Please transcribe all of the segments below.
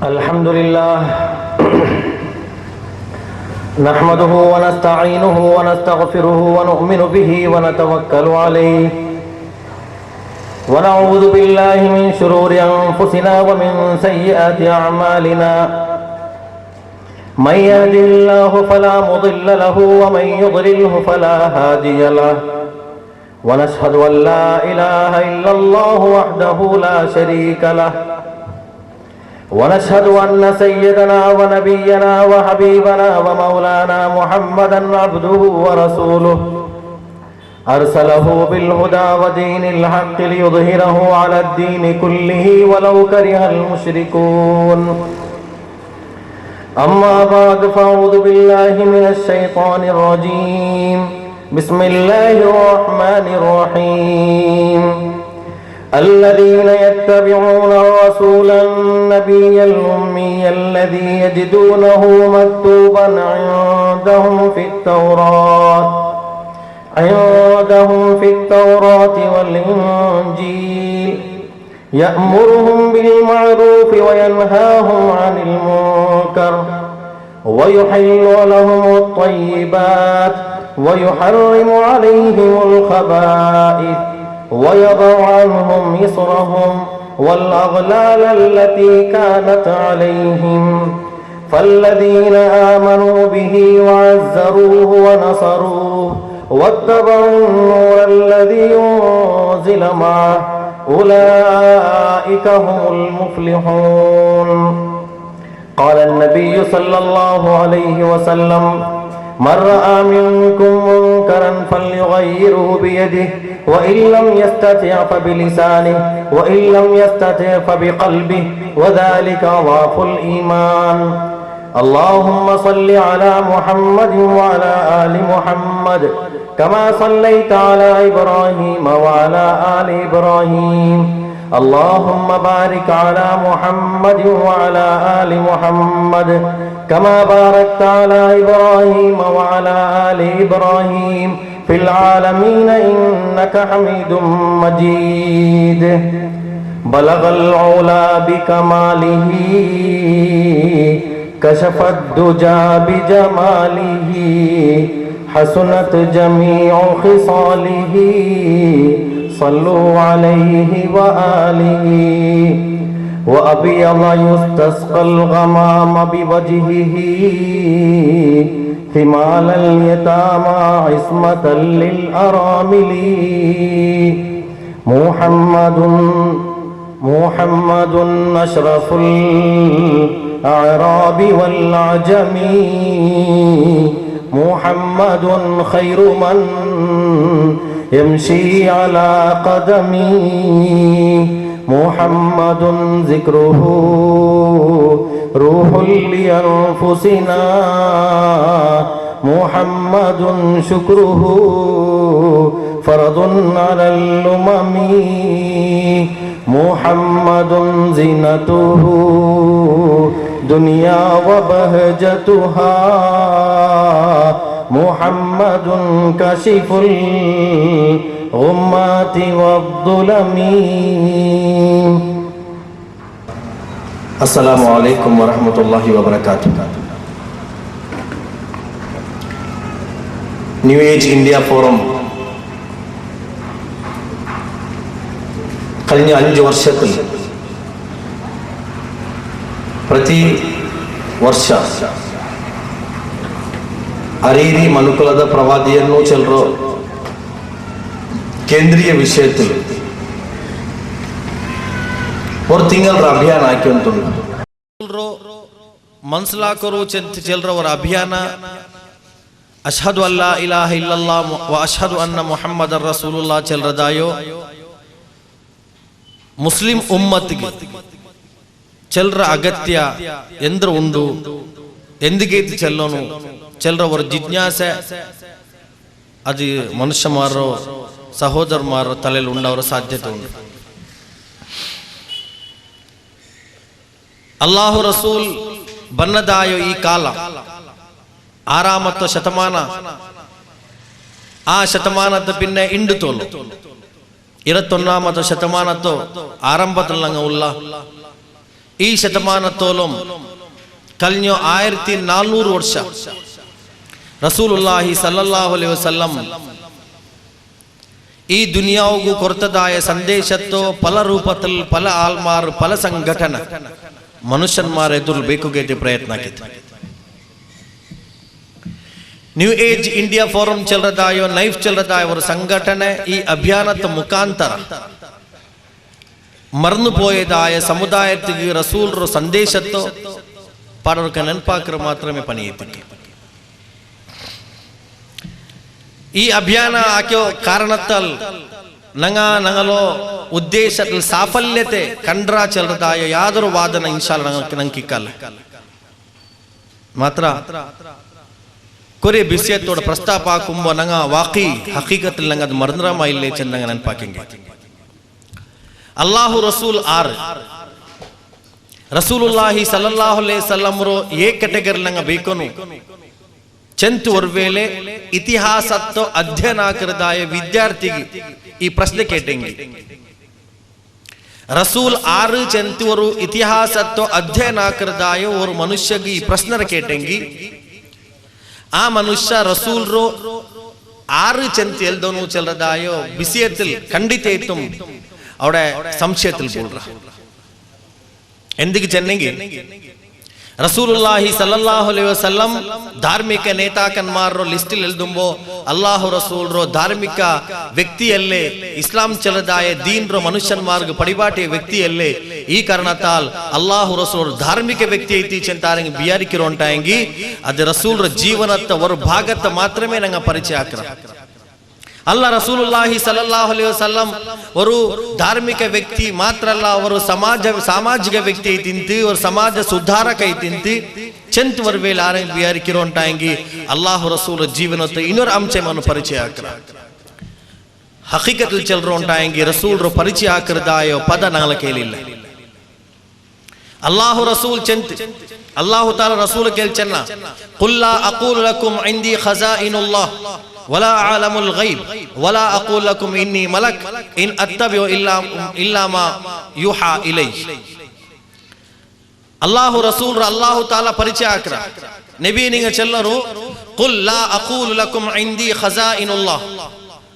الحمد لله نحمده ونستعينه ونستغفره ونؤمن به ونتوكل عليه ونعوذ بالله من شرور أنفسنا ومن سيئات أعمالنا من يهده الله فلا مضل له ومن يضلله فلا هادي له ونشهد أن لا إله إلا الله وحده لا شريك له ونشهد أن سيدنا ونبينا وحبيبنا ومولانا محمدا عبده ورسوله أرسله بالهدى ودين الحق ليظهره على الدين كله ولو كره المشركون أما بعد فأعوذ بالله من الشيطان الرجيم بسم الله الرحمن الرحيم الذين يتبعون الرسول النبي الأمي الذي يجدونه مكتوبا عندهم في التوراة والإنجيل يأمرهم بالمعروف وينهاهم عن المنكر ويحل لهم الطيبات ويحرم عليهم الخبائث ويضع عنهم إصرهم والأغلال التي كانت عليهم فالذين آمنوا به وعزروه ونصروه واتبعوا النور الذي أنزل معه أولئك هم المفلحون. قال النبي صلى الله عليه وسلم من رأى منكم منكرا فليغيره بيده وإن لم يستطع فبلسانه وإن لم يستطع فبقلبه وذلك أضعف الإيمان. اللهم صل على محمد وعلى آل محمد كما صليت على إبراهيم وعلى آل إبراهيم. اللهم بارك على محمد وعلى آل محمد كما باركت على إبراهيم وعلى آل إبراهيم في العالمين إنك حميد مجيد. بلغ العلا بكماله كشف الدجى بجماله حسنت جميع خصاله صلوا عليه وآله وأبيض يستسقى الغمام بوجهه ثمال اليتامى عصمة للأرامل. محمد أشرف الأعراب والعجم محمد خير من يمشي على قدمي محمد ذكره روح لأنفسنا محمد شكره فرض على الأمم محمد زينته دنيا وبهجتها محمد كشف الغمات والظلم. السلام عليكم ورحمة الله وبركاته. New Age India Forum കഴിഞ്ഞ 5 വർഷത്തിൽ ಪ್ರತಿ ವರ್ಷ ಅರೀರಿ ಮನುಕುಲದ ಪ್ರವಾದಿಯನ್ನು ಚೆಲ್ಲರೋ ಕೇಂದ್ರೀಯ ವಿಷಯത്തിൽ ஒரு ತಿಂಗಳ ಅಭಿಯಾನ ಹಾಕಿಂತುಂಡು ಮನ್ಸಲಾಕರು ಚೆಲ್ಲರೋ ಅವರ ಅಭಿಯಾನ ಅಶ್ಹದು ಅಲ್ಲಾ ಇಲಾಹ ಇಲ್ಲಲ್ಲಾಹ್ ವ ಅಶ್ಹದು ಅನ್ನ ಮುಹಮ್ಮದರ್ ರಸೂಲುಲ್ಲಾಹ್ ಚೆಲ್ಲರದಾಯೋ ಮುಸ್ಲಿಂ ಉಮ್ಮತ್ಗೆ ಚೆಲ್ಲರ ಅಗತ್ಯ ಎಂದ್ರ ಉಂಡು ಎಂದಿಗೈತಿ ಚೆಲ್ಲೋನು ಚೆಲ್ಲರ ಅವರ ಜಿಜ್ಞಾಸೆ ಅದು ಮನುಷ್ಯಮಾರೋ ಸಹೋದರಮಾರ ತಲೆಯಲ್ಲಿ ಉಂಡವರ ಸಾಧ್ಯತೆ ಉಂಟು. ಅಲ್ಲಾಹು ರಸೂಲ್ ಬನ್ನದಾಯೋ ಈ ಕಾಲ 6ನೇ ಶತಮಾನ ಆ ಶತಮಾನದ ಪಿನ್ನೆ ಇಂಡು ತೋಲು 21ನೇ ಶತಮಾನದ ಆರಂಭದಲ್ಲಿ ಉಲ್ಲ ഈ ശതമാനത്തോളം കഴിഞ്ഞ 1400 ವರ್ಷ റസൂലുള്ളാഹി സല്ലല്ലാഹു അലൈഹി വസല്ലം ഈ ദുനിയാവുಗೂ ಕೊರತದಾಯ ಸಂದೇಶತ್ತೋ ಪಲ ರೂಪത്തിൽ ಪಲ ಆಲ್ಮಾರ್ ಪಲ ಸಂಘಟನ ಮನುಷ್ಯನ್ಮಾರ ಎದುರು ಬೇಕುಗೆ ಪ್ರಯತ್ನ ಆಗಿತ್ತು. ನ್ಯೂ ಏಜ್ ಇಂಡಿಯಾ ಫೋರಂ ಚಲರದಾಯೋ ನೈಫ್ ಚಲರದಾಯ ಅವರ ಸಂಘಟನೆ ಈ ಅಭಿಯಾನದ ಮುಖಾಂತರ ಮರನು ಪೋಯದಾಯ ಸಮುದಾಯಕ್ಕೆ ರಸೂಲ್ರ ಸಂದೇಶತ್ತೋ ಪಾಡೋರ್ಕ ನೆನಪಾಕರು ಮಾತ್ರಮೇ ಪಣಿಯುತ್ತಿತ್ತು. ಈ ಅಭಿಯಾನ ಆಕ್ಯೋ ಕಾರಣತ್ತಲ್ ನಂಗಲೋ ಉದ್ದೇಶದ ಸಾಫಲ್ಯತೆ ಕಂಡ್ರ ಚಲರದಾಯ ಯಾದರೂ ವಾದನ ಇನ್ಶಾಲ್ಲ ನಂಗೆ ಕಿಕ್ಕಲ್ಲ ಮಾತ್ರ ಕೊರೆ ಬಿಸಿಯತ್ತೋಡ ಪ್ರಸ್ತಾಪ ಹಾಕುಂಬ ನಂಗ ವಾಕಿ ಹಕೀಕത്തിൽ ನಂಗೆ ಅದು ಮರ್ನರಾಮ ಇಲ್ಲೇ ಚೆಂದಂಗ ನೆನಪಾಕಿಂಗೆ ಅಲ್ಲಾಹು ರಸೂಲ್ ಆರ್ ರಸೂಲುಲ್ಲಾಹಿ ಸಲ್ಲಲ್ಲಾಹು ಅಲೈಹಿ ವಸಲ್ಲಂ ರೋ ಏ ಕ್ಯಾಟಗರಿ ನಂಗ ಬೇಕನು ಚೆಂತು ಒರ್ವೇಳೆ ಇತಿಹಾಸತ್ತೋ ಅಧ್ಯಯನ ಕರದಾಯ ವಿದ್ಯಾರ್ಥಿಗೆ ಈ ಪ್ರಶ್ನೆ ಕೇಟೆಂಗಿ ರಸೂಲ್ ಆರು ಚೆಂತುವರು ಇತಿಹಾಸತ್ತೋ ಅಧ್ಯಯನ ಕರದಾಯ ஒரு ಮನುಷ್ಯಗೆ ಈ ಪ್ರಶ್ನೆ ಕೇಟೆಂಗಿ ಆ ಮನುಷ್ಯ ರಸೂಲ್ರು ಆರು ಚೆಂತು ಎಲ್ದೋನು ಚಲರದಾಯೋ ಬಿಸಿಯത്തിൽ ಖಂಡಿತ ಇತ್ತು അവിടെ സംശയത്തിൽ പോൾറ എന്തിക്ക് ചെന്നെങ്കിൽ റസൂലുള്ളാഹി സല്ലല്ലാഹു അലൈഹി വസല്ലം ಧಾರ್ಮಿಕ ನೇತಾಕನ್ಮಾರರ ಲಿಸ್ಟಿಲ್ ಎಲ್ದುಂಬೋ ಅಲ್ಲಾಹು ರಸೂಲ್ರೋ ಧಾರ್ಮಿಕ ವ್ಯಕ್ತಿಯಲ್ಲೇ ಇಸ್ಲಾಂ ಚಲದಾಯ ದೀನ್ರೋ ಮನುಷ್ಯನ್ಮಾರ್ಗ ಪಡಿಬಾಟೆ ವ್ಯಕ್ತಿಯಲ್ಲೇ ಈ ಕಾರಣತಾಲ್ ಅಲ್ಲಾಹು ರಸೂಲ್ ಧಾರ್ಮಿಕ ವ್ಯಕ್ತಿ ಐತಿ ಚೆಂತಾರಂಗೆ ಬಿಯಾರಿಕಿರೋ ಉಂಟಾಯಂಗಿ ಅದು ರಸೂಲ್ರ ಜೀವನತ್ತ ಒಂದು ಭಾಗತ್ತ ಮಾತ್ರಮೇ ನಂಗೆ ಪರಿಚಯ ಆಕ್ರ ಅಲ್ಲ ರಸೂಲುಲ್ಲಾಹಿ ಸಲ್ಲಲ್ಲಾಹು ಅಲೈಹಿ ವಸಲ್ಲಂ ಅವರು ಧಾರ್ಮಿಕ ವ್ಯಕ್ತಿ ಮಾತ್ರ ಅಲ್ಲ ಅವರು ಸಾಮಾಜಿಕ ವ್ಯಕ್ತಿ ಐತಿಂತು ಅವರು ಸಮಾಜ ಸುಧಾರಕ ಐತಿಂತು ಚೆಂತ್ ವರ್ವೇಲ್ ಬಿಯಾರಿಕಿರೋ ಉಂಟಾಯಂಗಿ ಅಲ್ಲಾಹು ರಸೂಲ್ ಜೀವನತ್ತ ಇನ್ನೊರು ಅಂಶವನ್ನು ಪರಿಚಯ ಆಕ್ರ ಹಕೀಕത്തിൽ ಚಲರೋ ಉಂಟಾಯಂಗಿ ರಸೂಲ್ರು ಪರಿಚಯ ಆಕ್ರದಾಯೋ ಪದ ನಾಲ ಕೇಳಿಲ್ಲ ಅಲ್ಲಾಹು ರಸೂಲ್ ಚೆಂತ್ ಅಲ್ಲಾಹು ತಾಲ ರಸೂಲ್ ಕೇಳ್ಚನ್ನ ಕುಲ್ಲಾ ಅಕೂಲು ಲಕುಂ ಇಂದಿ ಖಜಾಯಿನುಲ್ಲಾಹ್ ವಲಾ ಆಲಮುಲ್ ಗೈಬ್ ವಲಾ ಅಕೂಲು ಲಕುಂ ಇನ್ನಿ ಮಲಕ್ ಇನ್ ಅತ್ತಬಿಯು ಇಲ್ಲಾ ಮಾ ಯುಹಾ ಇಲೈ. ಅಲ್ಲಾಹು ರಸೂಲ್ ಅಲ್ಲಾಹು ತಾಲ ಪರಿಚಯ ಆಕ್ರ ನಬಿ ನಿಂಗ ಚೆಲ್ಲರು ಕುಲ್ ಲಾ ಅಕೂಲು ಲಕುಂ ಇಂದಿ ಖಜಾಯಿನುಲ್ಲಾಹ್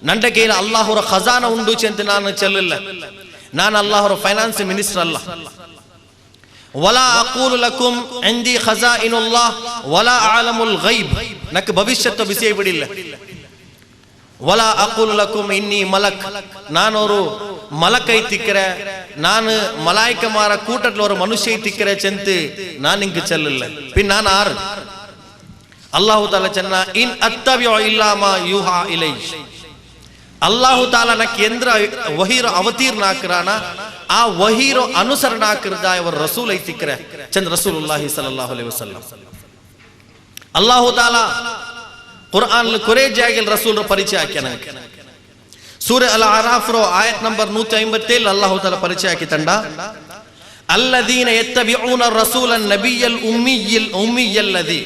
ನಂಡ ಕೈಲ ಅಲ್ಲಾಹುರ ಖಜಾನ ಉಂಡು ಚೆಂತ ನಾನು ಚೆಲ್ಲಿಲ್ಲ ನಾನು ಅಲ್ಲಾಹುರ ಫೈನಾನ್ಸ್ ಮಿನಿಸ್ಟರ್ ಅಲ್ಲ ವಲಾ ಅಕೂಲು ಲಕುಂ ಇಂದಿ ಖಜಾಯಿನುಲ್ಲಾಹ್ ವಲಾ ಆಲಮುಲ್ ಗೈಬ್ ನಕ್ ಭವಿಷ್ಯತ್ತು ಬಿಸಿ ಬಿಡಿಲ್ಲ ವಲಾ ಅಕೂಲು ಲಕುಂ ಇನ್ನಿ ಮಲಕ್ ನಾನೋರು ಮಲಕ್ ಐತಿಕ್ಕರೆ ನಾನು ಮಲಾಯಿಕಮಾರ ಕೂಟಟ್ಲ ஒரு ಮನುಷ್ಯ ಐತಿಕ್ಕರೆ ಚೆಂತ ನಾನು ಇಂಕ ಚೆಲ್ಲಿಲ್ಲ ಪಿನ್ ನಾನು ಆರ್ ಅಲ್ಲಾಹು ತಾಲ ಚೆನ್ನ ಇನ್ ಅತ್ತಬಿಯು ಇಲ್ಲಾ ಮಾ ಯುಹಾ ಇಲೈ ಅಲ್ಲಾಹು ತಾಲ ನಕ್ಕೆ ಎಂದ್ರ ವಹೀರೋ ಅವತೀರ್ಣ ಆಕ್ರಾನ ಆ ವಹೀರೋ ಅನುಸರಣ ಆಕ್ರದಾಯ ಅವರು ರಸೂಲ್ ಐತಿಕ್ರೆ ಚಂದ ರಸೂಲುಲ್ಲಾಹಿ ಸಲ್ಲಲ್ಲಾಹು ಅಲೈಹಿ ವಸಲ್ಲಂ ಅಲ್ಲಾಹು ತಾಲ ಕುರ್ಆನ್ ಕೊರೆ ಜಾಗಿಲ್ ರಸೂಲ್ರ ಪರಿಚಯ ಆಕ್ಯ ನನಗೆ ಸೂರೆ ಅಲ್ ಅರಾಫ್ ರೋ ಆಯತ್ ನಂಬರ್ 157 ಅಲ್ಲಾಹು ತಾಲ ಪರಿಚಯ ಆಕಿ ತಂಡ ಅಲ್ಲದೀನ ಯತ್ತಬಿಊನ ರಸೂಲನ್ ನಬಿಯಲ್ ഉമ്മിയല്ലദീ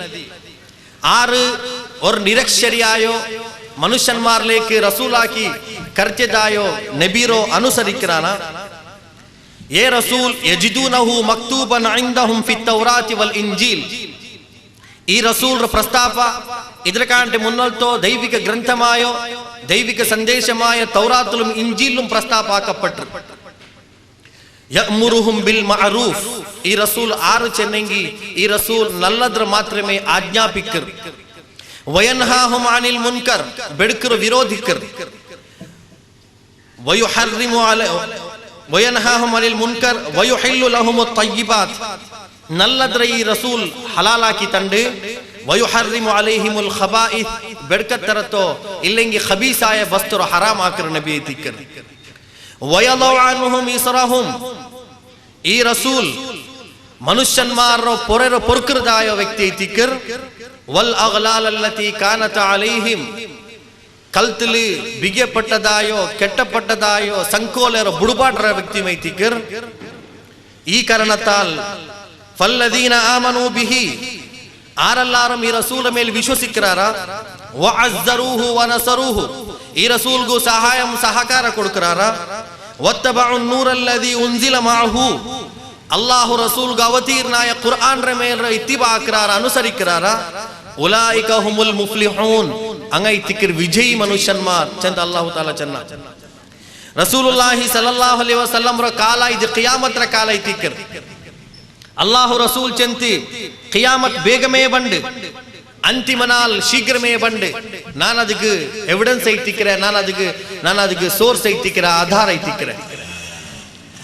ആറ് ഒരു നിരക്ഷരിയായോ മനുഷ്യന്മാരിലേക്ക് റസൂലാക്കി കർച്ചതായോ നബീറോ അനുസരിക്കറാന ഏ റസൂൽ യജിദൂനഹു മക്തൂബൻ ഇൻദഹും ഫി തൗറാത്തി വൽ ഇൻജീൽ ഈ റസൂൽರ ಪ್ರಸ್ತಾಪ ಇದರಕಾಂಟೆ ಮುನ್ನಲ್ತೋ ದೈವಿಕ ಗ್ರಂಥಮಾಯೋ ದೈವಿಕ ಸಂದೇಶಮಾಯ ತೌರಾತುലും ഇൻജീലും ಪ್ರಸ್ತಾಪ ಆಕಪಟ್ಟರು ಯಅಮುರುಹುಂ ಬಿಲ್ ಮಅರೂಫ್ ಈ ರಸೂಲ್ ಆರು ಚೆನ್ನಂಗಿ ಈ ರಸೂಲ್ ನಲ್ಲದ್ರ ಮಾತ್ರಮೇ ಆಜ್ಞಾಪಿಕರ್ ವಯನ್ಹಾಹುಂ ಅನಿಲ್ ಮುನ್ಕರ್ ಬೆಡಕರು ವಿರೋಧಿಕರ್ ವಯುಹರ್ರಿಮು ಅಲೈ ವಯನ್ಹಾಹುಂ ಅನಿಲ್ ಮುನ್ಕರ್ ವಯುಹಿಲ್ಲು ಲಹುಮುತ್ ತಯ್ಯಿಬಾತ್ ನಲ್ಲದ್ರ ಈ ರಸೂಲ್ ಹಲಾಲಾಕಿ ತಂಡು ವಯುಹರ್ರಿಮು ಅಲೈಹಿಮುಲ್ ಖಬಾಯಿತ್ ಬೆಡ್ಕತ್ತರತೋ ಇಲ್ಲೆಂಗಿ ಖಬೀಸಾಯ ವಸ್ತುರು ಹರಾಮ್ ಆಕರ ನಬಿ ಐತಿಕರ್ ವಯಲೌ ಅನ್ಹುಂ ಇಸ್ರಹುಂ ಈ ರಸೂಲ್ ಮನುಷ್ಯನ್ಮಾರ ಪೊರೆರ ಪೊರ್ಕರದಾಯ ವ್ಯಕ್ತಿ ಐತಿಕರ್ ವಲ್ ಅಗ್ಲಾಲ್ ಅಲ್ಲತಿ ಕಾನತ ಅಲೈಹಿಂ ಕಲ್ತಲಿ ಬಿಗಿಯಪಟ್ಟದಾಯೋ ಕೆಟ್ಟಪಟ್ಟದಾಯೋ ಸಂಕೋಲರ ಬುಡುಬಾಟರ ವ್ಯಕ್ತಿ ಮೈತಿಕರ್ ಈ ಕಾರಣತಾಲ್ ಫಲ್ಲದೀನ ಆಮನು ಬಿಹಿ ಆರೆಲ್ಲಾರು ಈ ರಸೂಲ ಮೇಲೆ ವಿಶ್ವಸಿಕ್ರಾರ ವಅಜ್ಜರೂಹು ವನಸರೂಹು ಈ ರಸೂಲ್ಗೂ ಸಹಾಯ ಸಹಕಾರ ಕೊಡ್ಕರಾರ ವತ್ತಬഉ ನೂರಲ್ಲದಿ ಉನ್ಜಿಲ ಮಾಹು ಅಲ್ಲಾಹು ರಸೂಲ್ಗ ಅವತೀರ್ನಾಯ ಕುರ್ಆನ್ ರ ಮೇಲ್ರ ಇತ್ತಿಬಾಕ್ರಾರ ಅನುಸರಿಕ್ರಾರ ಉಲಾಯಿಕ ಹುಮುಲ್ ಮುಫ್ಲಿಹೂನ್ ಅಂಗೈ ತಿಕ್ಕಿರ್ ವಿಜಯಿ ಮನುಷ್ಯನ್ಮಾರ್ ಚಂದ ಅಲ್ಲಾಹು ತಾಲಾ ಚನ್ನ ರಸೂಲುಲ್ಲಾಹಿ ಸಲ್ಲಲ್ಲಾಹು ಅಲೈಹಿ ವಸಲ್ಲಂ ರ ಕಾಲ ಇದು ಕಿಯಾಮತ್ ರ ಕಾಲ ಐತಿಕ್ಕರ್ ಅಲ್ಲಾಹು ರಸೂಲ್ ಚಂತಿ ಕಿಯಾಮತ್ ಬೇಗಮೇ ಬಂಡು ಅಂತಿಮ ನಾள் ಶೀಘ್ರமே ಬಂಡು ನಾನು ಅದಕ್ಕೆ ಎವಿಡೆನ್ಸ್ ಐತಿக்கிறேன் ನಾನು ಅದಕ್ಕೆ ಸೋರ್ಸ್ ಐತಿக்கிறேன் ಆಧಾರ ಐತಿக்கிறேன்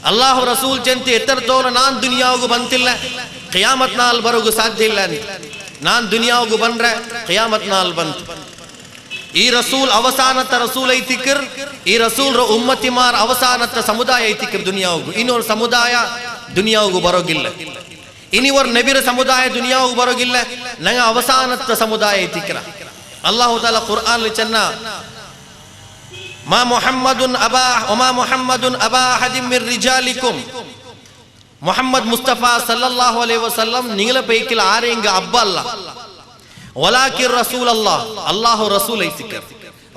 ಅಲ್ಲಾಹು ರಸೂಲ್ ಚಂತಿ ಎತ್ತರತೋರ ನಾನು ದುನಿಯಾವಿಗೂ ಬಂತಿಲ್ಲ ಕಿಯಾಮತ್ ನಾள் ಬರೋಗೂ ಸಾಧ್ಯ ಇಲ್ಲ ಅಂತ ನಾನು ದುನಿಯಾವಿಗೂ ಬಂದ್ರೆ ಕಿಯಾಮತ್ ನಾள் ಬಂತು ಈ ರಸೂಲ್ ಅವಸಾನತ್ತ ರಸೂಲ್ ಐತಿಕರ್ ಈ ರಸೂಲ್ ಉಮ್ಮತಿಮಾರ್ ಅವಸಾನತ್ತ ಸಮುದಾಯ ಐತಿಕರ್ ದುನಿಯಾವಿಗೂ ಇನ್ನೊಂದು ಸಮುದಾಯ ದುನಿಯಾವಿಗೂ ಬರೋಗಿಲ್ಲ ಇನಿವರ್ ನಬಿರ ಸಮುದಾಯ ದುನಿಯಾವಿಗೂ ಬರೋಗಿಲ್ಲ ನಂಗೆ ಅವಸಾನತ್ತ ಸಮುದಾಯ ಐತಿಕ್ರ ಅಲ್ಲಾಹು ತಾಲಾ ಕುರ್ಆನ್ ಚನ್ನ ಮಾ ಮುಹಮ್ಮದುನ್ ಅಬಾ ಅಹದಿನ್ ಮಿರ್ ರಿಜಾಲಿಕುಂ ಮುಹಮ್ಮದ್ ಮುಸ್ತಫಾ ಸಲ್ಲಲ್ಲಾಹು ಅಲೈಹಿ ವಸಲ್ಲಂ ನಿಂಗಲ ಪೈಕಿಲ ಆರೆಂಗ ಅಬ್ಬ ಅಲ್ಲ ವಲಾಕಿರ್ ರಸೂಲ್ ಅಲ್ಲಾಹು ರಸೂಲ್ ಐತಿಕರ್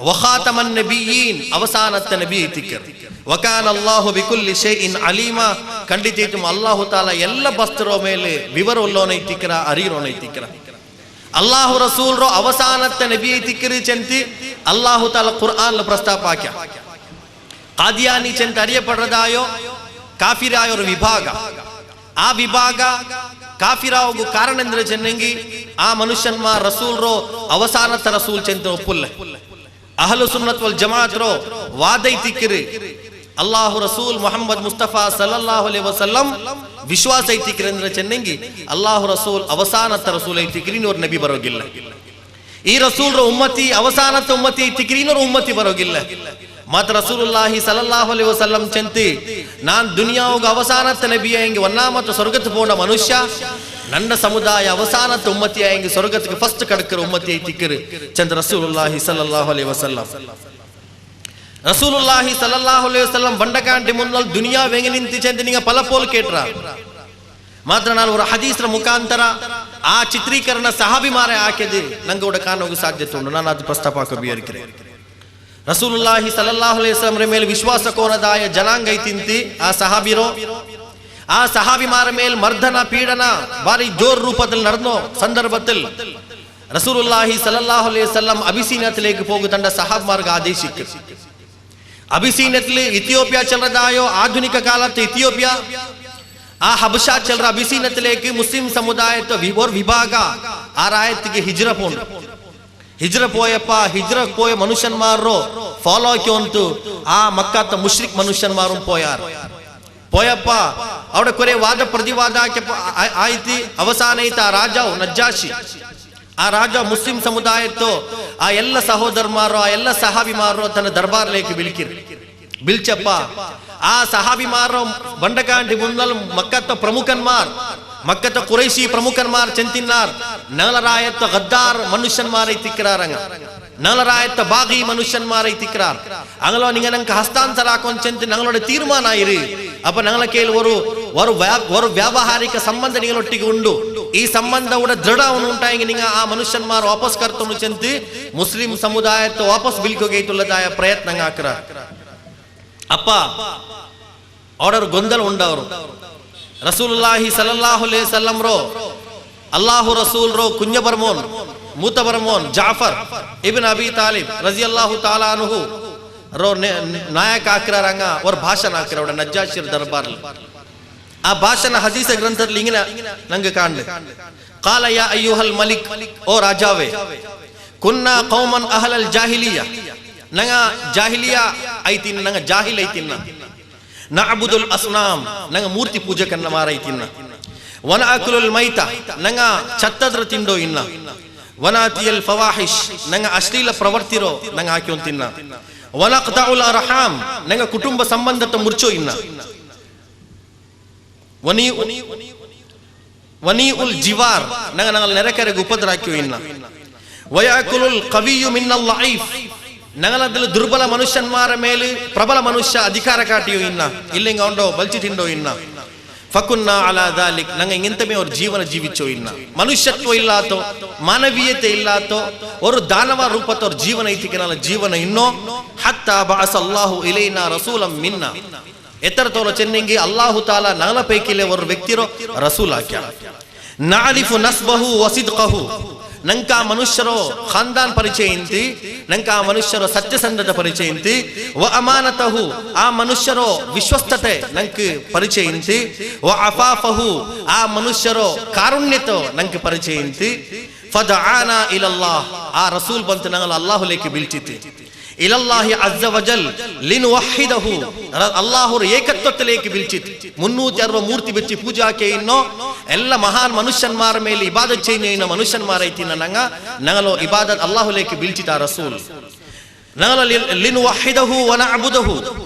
ವಖಾತಮನ್ ನಬಿಯೀನ್ ಅವಸಾನತ್ತ ನಬಿ ಐತಿಕರ್ ವಕಾನ ಅಲ್ಲಾಹು ಬಿಕುಲ್ಲಿ ಶೈಇನ್ ಅಲೀಮಾ ಖಂಡಿತ ಅಲ್ಲಾಹು ತಾಲಾ ಎಲ್ಲ ಬಸ್ತರೋ ಮೇಲೆ ವಿವರ ಉಲ್ಲೋನೈತಿಕರ ಅರಿರೋನೈತಿಕರ ಅಲ್ಲಾಹು ರಸೂಲ್ ರೋ ಅವಸಾನತ್ತ ನಬಿ ಐತಿಕರಿ ಚಂತಿ ಅಲ್ಲಾಹು ತಾಲಾ ಕುರ್ಆನ್ ಪ್ರಸ್ತಾಪ ಹಾಕ್ಯ ಕಾದಿಯಾನಿ ಚಂತ ಅರಿಯಪಡ್ರದಾಯೋ ಕಾಫಿರಾಯೋರ ವಿಭಾಗ ಆ ವಿಭಾಗ ಕಾಫಿರಾವುಗೂ ಕಾರಣ ಅಂದ್ರೆ ಚೆನ್ನಂಗಿ ಆ ಮನುಷ್ಯನ್ಮಾರ್ ರಸೂಲ್ ರೋ ಅವಸಾನತ್ತ ರಸೂಲ್ ಚಂತ ಒಪ್ಪುಲ್ಲ ಅಹಲು ಸುನ್ನತ್ ವಲ್ ಜಮಾತ್ ರೋ ವಾದೈತಿಕ್ಕಿರಿ ಅಲ್ಲಾಹು ರಸೂಲ್ ಮುಹಮ್ಮದ್ ಮುಸ್ತಫಾ ಸಲ್ಲಲ್ಲಾಹು ಅಲೈಹಿ ವಸಲ್ಲಂ ವಿಶ್ವಾಸ ಐತಿಕ್ಕಿರಿ ಅಂದ್ರೆ ಚೆನ್ನಂಗಿ ಅಲ್ಲಾಹು ರಸೂಲ್ ಅವಸಾನತ್ತ ರಸೂಲ್ ಐತಿಕ್ಕಿರಿ ಇನ್ನೊರು ನಬಿ ಬರೋಗಿಲ್ಲ ಈ ರಸೂಲ್ ರೋ ಉಮ್ಮತಿ ಅವಸಾನತ್ತ ಉಮ್ಮತಿ ಐತಿಕ್ಕಿರಿ ಇನ್ನೊರು ಉಮ್ಮತಿ ಬರೋಗಿಲ್ಲ ಮತ್ ರಸೂಲುಲ್ಲಾಹಿ ಸಲ್ಲಲ್ಲಾಹು ಅಲೈಹಿ ವಸಲ್ಲಂ ಚಂತಿ ನಾನ್ ದುನಿಯಾವುಗ ಅವಸಾನತ್ತ ನಬಿಯ ಹೆಂಗೆ ಒನ್ನಾಮತ್ತು ಸ್ವರ್ಗಕ್ಕೆ ಪೋಣ ಮನುಷ್ಯ ನನ್ನ ಸಮುದಾಯ ಅವಸಾನತ್ತ ಉಮ್ಮತಿಯ ಹೆಂಗೆ ಸ್ವರ್ಗಕ್ಕೆ ಫಸ್ಟ್ ಕಡಕರು ಉಮ್ಮತಿ ಐತಿಕ್ಕರು ಚಂದ ರಸೂಲುಲ್ಲಾಹಿ ಸಲ್ಲಲ್ಲಾಹು ಅಲೈಹಿ ವಸಲ್ಲಂ ರಸೂಲುಲ್ಲಾಹಿ ಸಲ್ಲಲ್ಲಾಹು ಅಲೈಹಿ ವಸಲ್ಲಂ ಬಂಡಕಾಂಟಿ ಮುನ್ನಲ್ ದುನಿಯಾ ವೆಂಗೆ ನಿಂತಿ ಚಂದ ನಿಂಗ ಫಲಪೋಲ್ ಕೇಟ್ರ ಮಾತ್ರ ನಾನು ಅವರ ಹದೀಸ್ರ ಮುಖಾಂತರ ಆ ಚಿತ್ರೀಕರಣ ಸಹಾಬಿ ಮಾರೆ ಹಾಕಿದೆ ನಂಗೆ ಕೂಡ ಕಾಣೋಗ ಸಾಧ್ಯತೆ ಉಂಟು ನಾನು ಅದು ಪ್ರಸ್ತಾಪ ಹಾಕಬೇಕಿರೆ ರಸೂಲುಲ್ಲಾಹಿ ಸಲ್ಲಲ್ಲಾಹು ಅಲೈಹಿ ವಸಲ್ಲಂ ಮೇಲೆ ವಿಶ್ವಾಸ ಕೋನದಾಯ ಜನಾಂಗ ಐತಿಂತಿ ಆ ಸಹಾಬಿರೋ ಆ ಸಹಾಬಿಮಾರ ಮೇಲೆ ಮರ್ದನ ಪೀಡನ ಬಾರಿ ಜೋರ್ ರೂಪದಲ್ಲಿ ನಡೆದೋ ಸಂದರ್ಭದಲ್ಲಿ ರಸೂಲುಲ್ಲಾಹಿ ಸಲ್ಲಲ್ಲಾಹು ಅಲೈಹಿ ವಸಲ್ಲಂ ಅಬಿಸೀನಿಯത്തിലേക്ക് പോകുತಂಡ ಸಹಾಬಮಾರ್ಗ ಆದೇಶಿಕ್ಕು ಅಬಿಸೀನಿಯത്തിൽ ഇഥിയോപ്യ ചെല്ലതായോ ആധുനിക കാലത്ത് ഇഥിയോപ്യ ആ ഹബഷ ചെല്ലற അബിസീനിയത്തിലേക്ക് മുസ്ലിം സമുദായത്തെ വിഭാഗ ആ ರಾಯತ್ತಿಗೆ ಹಿಜ್ರ ಪೋಂಡು ಹಿಜ್ರ ಪೋಯಪ್ಪ ಹಿಜ್ರ ಪೋಯ ಮನುಷ್ಯನ್ಮಾರು ಫಾಲೋ ಆಕ್ಯಂತು ಆ ಮಕ್ಕತ್ತ ಮುಶ್ರಿಕ್ ಮನುಷ್ಯನ್ಮಾರು ಪೋಯಾರು ಪೋಯಪ್ಪ ಅವಡ ಕೊರೆ ವಾದ ಪ್ರತಿವಾದ ಆಯ್ತಿ ಅವಸಾನ ಐತ ಆ ರಾಜವು ನಜ್ಜಾಶಿ ಆ ರಾಜ ಮುಸ್ಲಿಂ ಸಮುದಾಯತ್ತು ಆ ಎಲ್ಲ ಸಹೋದರಮಾರು ಆ ಎಲ್ಲ ಸಹಾಬಿಮಾರು ತನ್ನ ದರ್ಬಾರ್ಲೇಕೆ ಬಿಲ್ಚಪ್ಪ ಆ ಸಹಾಬಿಮಾರು ಬಂಡಕಾಂಟಿ ಮುನ್ನಲ್ ಮಕ್ಕತ್ತ ಪ್ರಮುಖನ್ಮಾರ್ ಮಕ್ಕತ್ತ ಕುರೈಶಿ ಪ್ರಮುಖನ್ಮಾರ್ ಚೆಂತಿನ್ನಾರ್ ನಗಲರಾಯತ್ತ ಗದ್ದಾರ್ ಮನುಷ್ಯನ್ಮಾರ್ ಐತಿಕ್ರಾರಂಗ ನಗಲರಾಯತ್ತ ಬಾಗಿ ಮನುಷ್ಯನ್ಮಾರ್ ಐತಿಕ್ರಾರ್ ಅಂಗಲೋ ನಿಂಗ ನಂಗೆ ಹಸ್ತಾಂತರ ಹಾಕೊಂಚಂತಿ ನಂಗಳೋட ತೀರ್ಮಾನ ಇರಿ ಅಪ್ಪ ನಂಗಳ ಕೇಳಿ ஒரு ವ್ಯಾವಹಾರಿಕ ಸಂಬಂಧ ನಿಗಳೊಟ್ಟಿಗೆ ಉಂಡು ಈ ಸಂಬಂಧ ಕೂಡ ದೃಢ ಉಂಟಾಗಿ ನಿಂಗ ಆ ಮನುಷ್ಯನ್ಮಾರ್ ವಾಪಸ್ ಕರ್ತನು ಚಂತಿ ಮುಸ್ಲಿಂ ಸಮುದಾಯತ್ತ ವಾಪಸ್ ಬಿಲ್ಕೋಗೈತುಲ್ಲದಾಯ ಪ್ರಯತ್ನ ಹಾಕ್ರ ಅಪ್ಪ ಅವರ ಗೊಂದಲ ಉಂಡವರು ರಸೂಲುಲ್ಲಾಹಿ ಸಲ್ಲಲ್ಲಾಹು ಅಲೈಹಿ ವಸಲ್ಲಂ ರೋ ಅಲ್ಲಾಹು ರಸೂಲ್ rho Kunja ಬರ್ಮೋನ್ ಮೂತ ಬರ್ಮೋನ್ Jafar Ibn ಅಬಿ Talib ರಜಿಯಲ್ಲಾಹು ತಾಲಾ ಅನ್ಹು rho ನಾಯಕ ಹಾಕ್ರಾರಂಗ ಅವ್ರ ಭಾಷಣ ಹಾಕ್ರ ಅವಡ ನಜ್ಜಾಶಿರ್ ದರ್ಬಾರ್ ಆ ಭಾಷಣ ಹದೀಸ ಗ್ರಂಥದಲ್ಲಿ ಇಂಗಿನ ನಂಗೆ ಕಾಣ್ಲೆ ಕಾಲ ಯಾ ಅಯ್ಯುಹಲ್ ಮಲಿಕ್ ಓ ರಾಜಾವೇ ಕುನ್ನಾ ಕೌಮನ್ ಅಹಲಲ್ ಜಾಹಿಲಿಯಾ ನಂಗ ಜಾಹಿಲಿಯಾ ಐತಿನ್ ನಂಗ ಜಾಹಿಲ್ ಐತಿನ್ನ ನಅಬುದುಲ್ ಅಸ್ನಾಮ್ ನಂಗ ಮೂರ್ತಿ ಪೂಜಕನ್ನ ಮಾರೈತಿನ್ನ ವನ ಅಕುಲುಲ್ ಮೈತ ನಂಗ ಚತ್ತದ್ರ ತಿಂಡೋ ಇನ್ನ ವನಾತಿಯಲ್ ಫವಾಹಿಶ್ ನಂಗ ಅಶ್ಲೀಲ ಪ್ರವರ್ತಿರೋ ನಂಗ ಹಾಕ್ಯೊಂತಿನ್ನ ವನಕ್ತಉಲ್ ಅರ್ಹಾಮ್ ನಂಗ ಕುಟುಂಬ ಸಂಬಂಧತ ಮುರ್ಚೋ ಇನ್ನ ವನೀಉಲ್ ಜಿವಾರ್ ನಂಗ ನಂಗಲ್ ನೆರೆಕರೆಗೆ ಉಪದ್ರ ಹಾಕ್ಯೋ ಇನ್ನ ವಯಾಕುಲುಲ್ ಕವಿಯು ಮಿನ್ನಲ್ ಲঈಫ್ ನಂಗಲದಲ್ಲಿ ದುರ್ಬಲ ಮನುಷ್ಯನ್ಮಾರ ಮೇಲೆ ಪ್ರಬಲ ಮನುಷ್ಯ ಅಧಿಕಾರ ಕಾಟಿಯೋ ಇನ್ನ ಇಲ್ಲಿಂಗ ಉಂಡೋ ಬಲ್ಚಿ ತಿಂಡೋ ಇನ್ನ ಫಕುನ್ನಾ ಅಲಾ ದಾಲಿಕ್ ನಂಗೆ ಇಂತಮೇ ಅವ್ರ ಜೀವನ ಜೀವಿಚೋ ಇನ್ನ ಮನುಷ್ಯತ್ವ ಇಲ್ಲಾತೋ ಮಾನವೀಯತೆ ಇಲ್ಲಾತೋ ಅವರು ದಾನವ ರೂಪತ ಅವ್ರ ಜೀವನ ಐತಿಕೆ ಜೀವನ ಇನ್ನೋ ಹತ್ತಾ ಬಅಸ ಅಲ್ಲಾಹು ಇಲೈನಾ ರಸೂಲಂ ಮಿನ್ನ ಎತ್ತರತೋಲ ಚೆನ್ನಿಂಗಿ ಅಲ್ಲಾಹು ತಾಲಾ ನಗಲ ಪೈಕಿಲೆ ಒಂದು ವ್ಯಕ್ತಿರೋ ರಸೂಲ್ ಹಾಕ್ಯಾರ. ನಾರಿಫು ನಸ್ಬಹು ವಸಿದ್ಕಹು, ನಂಕ ಮನುಷ್ಯರೋ ಖಾನ್ದಾನ್ ಪರಿಚಯ ಇಂತಿ, ನಂಕ ಮನುಷ್ಯರೋ ಸತ್ಯಸಂಧದ ಪರಿಚಯ ಇಂತಿ, ವ ಅಮಾನತಹು ಆ ಮನುಷ್ಯರೋ ವಿಶ್ವಸ್ತತೆ ನಂಕ ಪರಿಚಯ ಇಂತಿ, ವ ಅಫಾಫಹು ಆ ಮನುಷ್ಯರೋ ಕಾರುಣ್ಯತೋ ನಂಕ ಪರಿಚಯ ಇಂತಿ. ಫದಆನಾ ಇಲಲ್ಲಾಹ್ ಆ ರಸೂಲ್ ಬಂತು ನಂಗಲ ಅಲ್ಲಾಹುಲೇಕಿ ಬಿಲ್ಚಿತಿ. ಇಲಲ್ಲಾಹಿ ಅಜ್ಜ ವಜಲ್ ಲಿನ್ವಹಿದಹು ಅಲ್ಲಾಹುರ ಏಕತ್ವത്തിലേക്ക് ಬಿಲ್ಚಿತಿ. 360 ಮೂರ್ತಿ ಬೆಚ್ಚಿ ಪೂಜಾಕೆ ಇನ್ನೋ ಎಲ್ಲ ಮಹಾನ್ ಮನುಷ್ಯನ್ಮಾರ ಮೇಲೆ ಇಬಾದತ್ ചെയ്യുന്ന ಮನುಷ್ಯನ್ಮಾರ ಐತಿನ ನಂಗಲೋ ಇಬಾದತ್ ಅಲ್ಲಾಹುಲೇಕಿ ಬಿಲ್ಚಿತ ರಸೂಲ್. ನಂಗಲ ಲಿನ್ವಹಿದಹು ವ ನಅಬುದಹು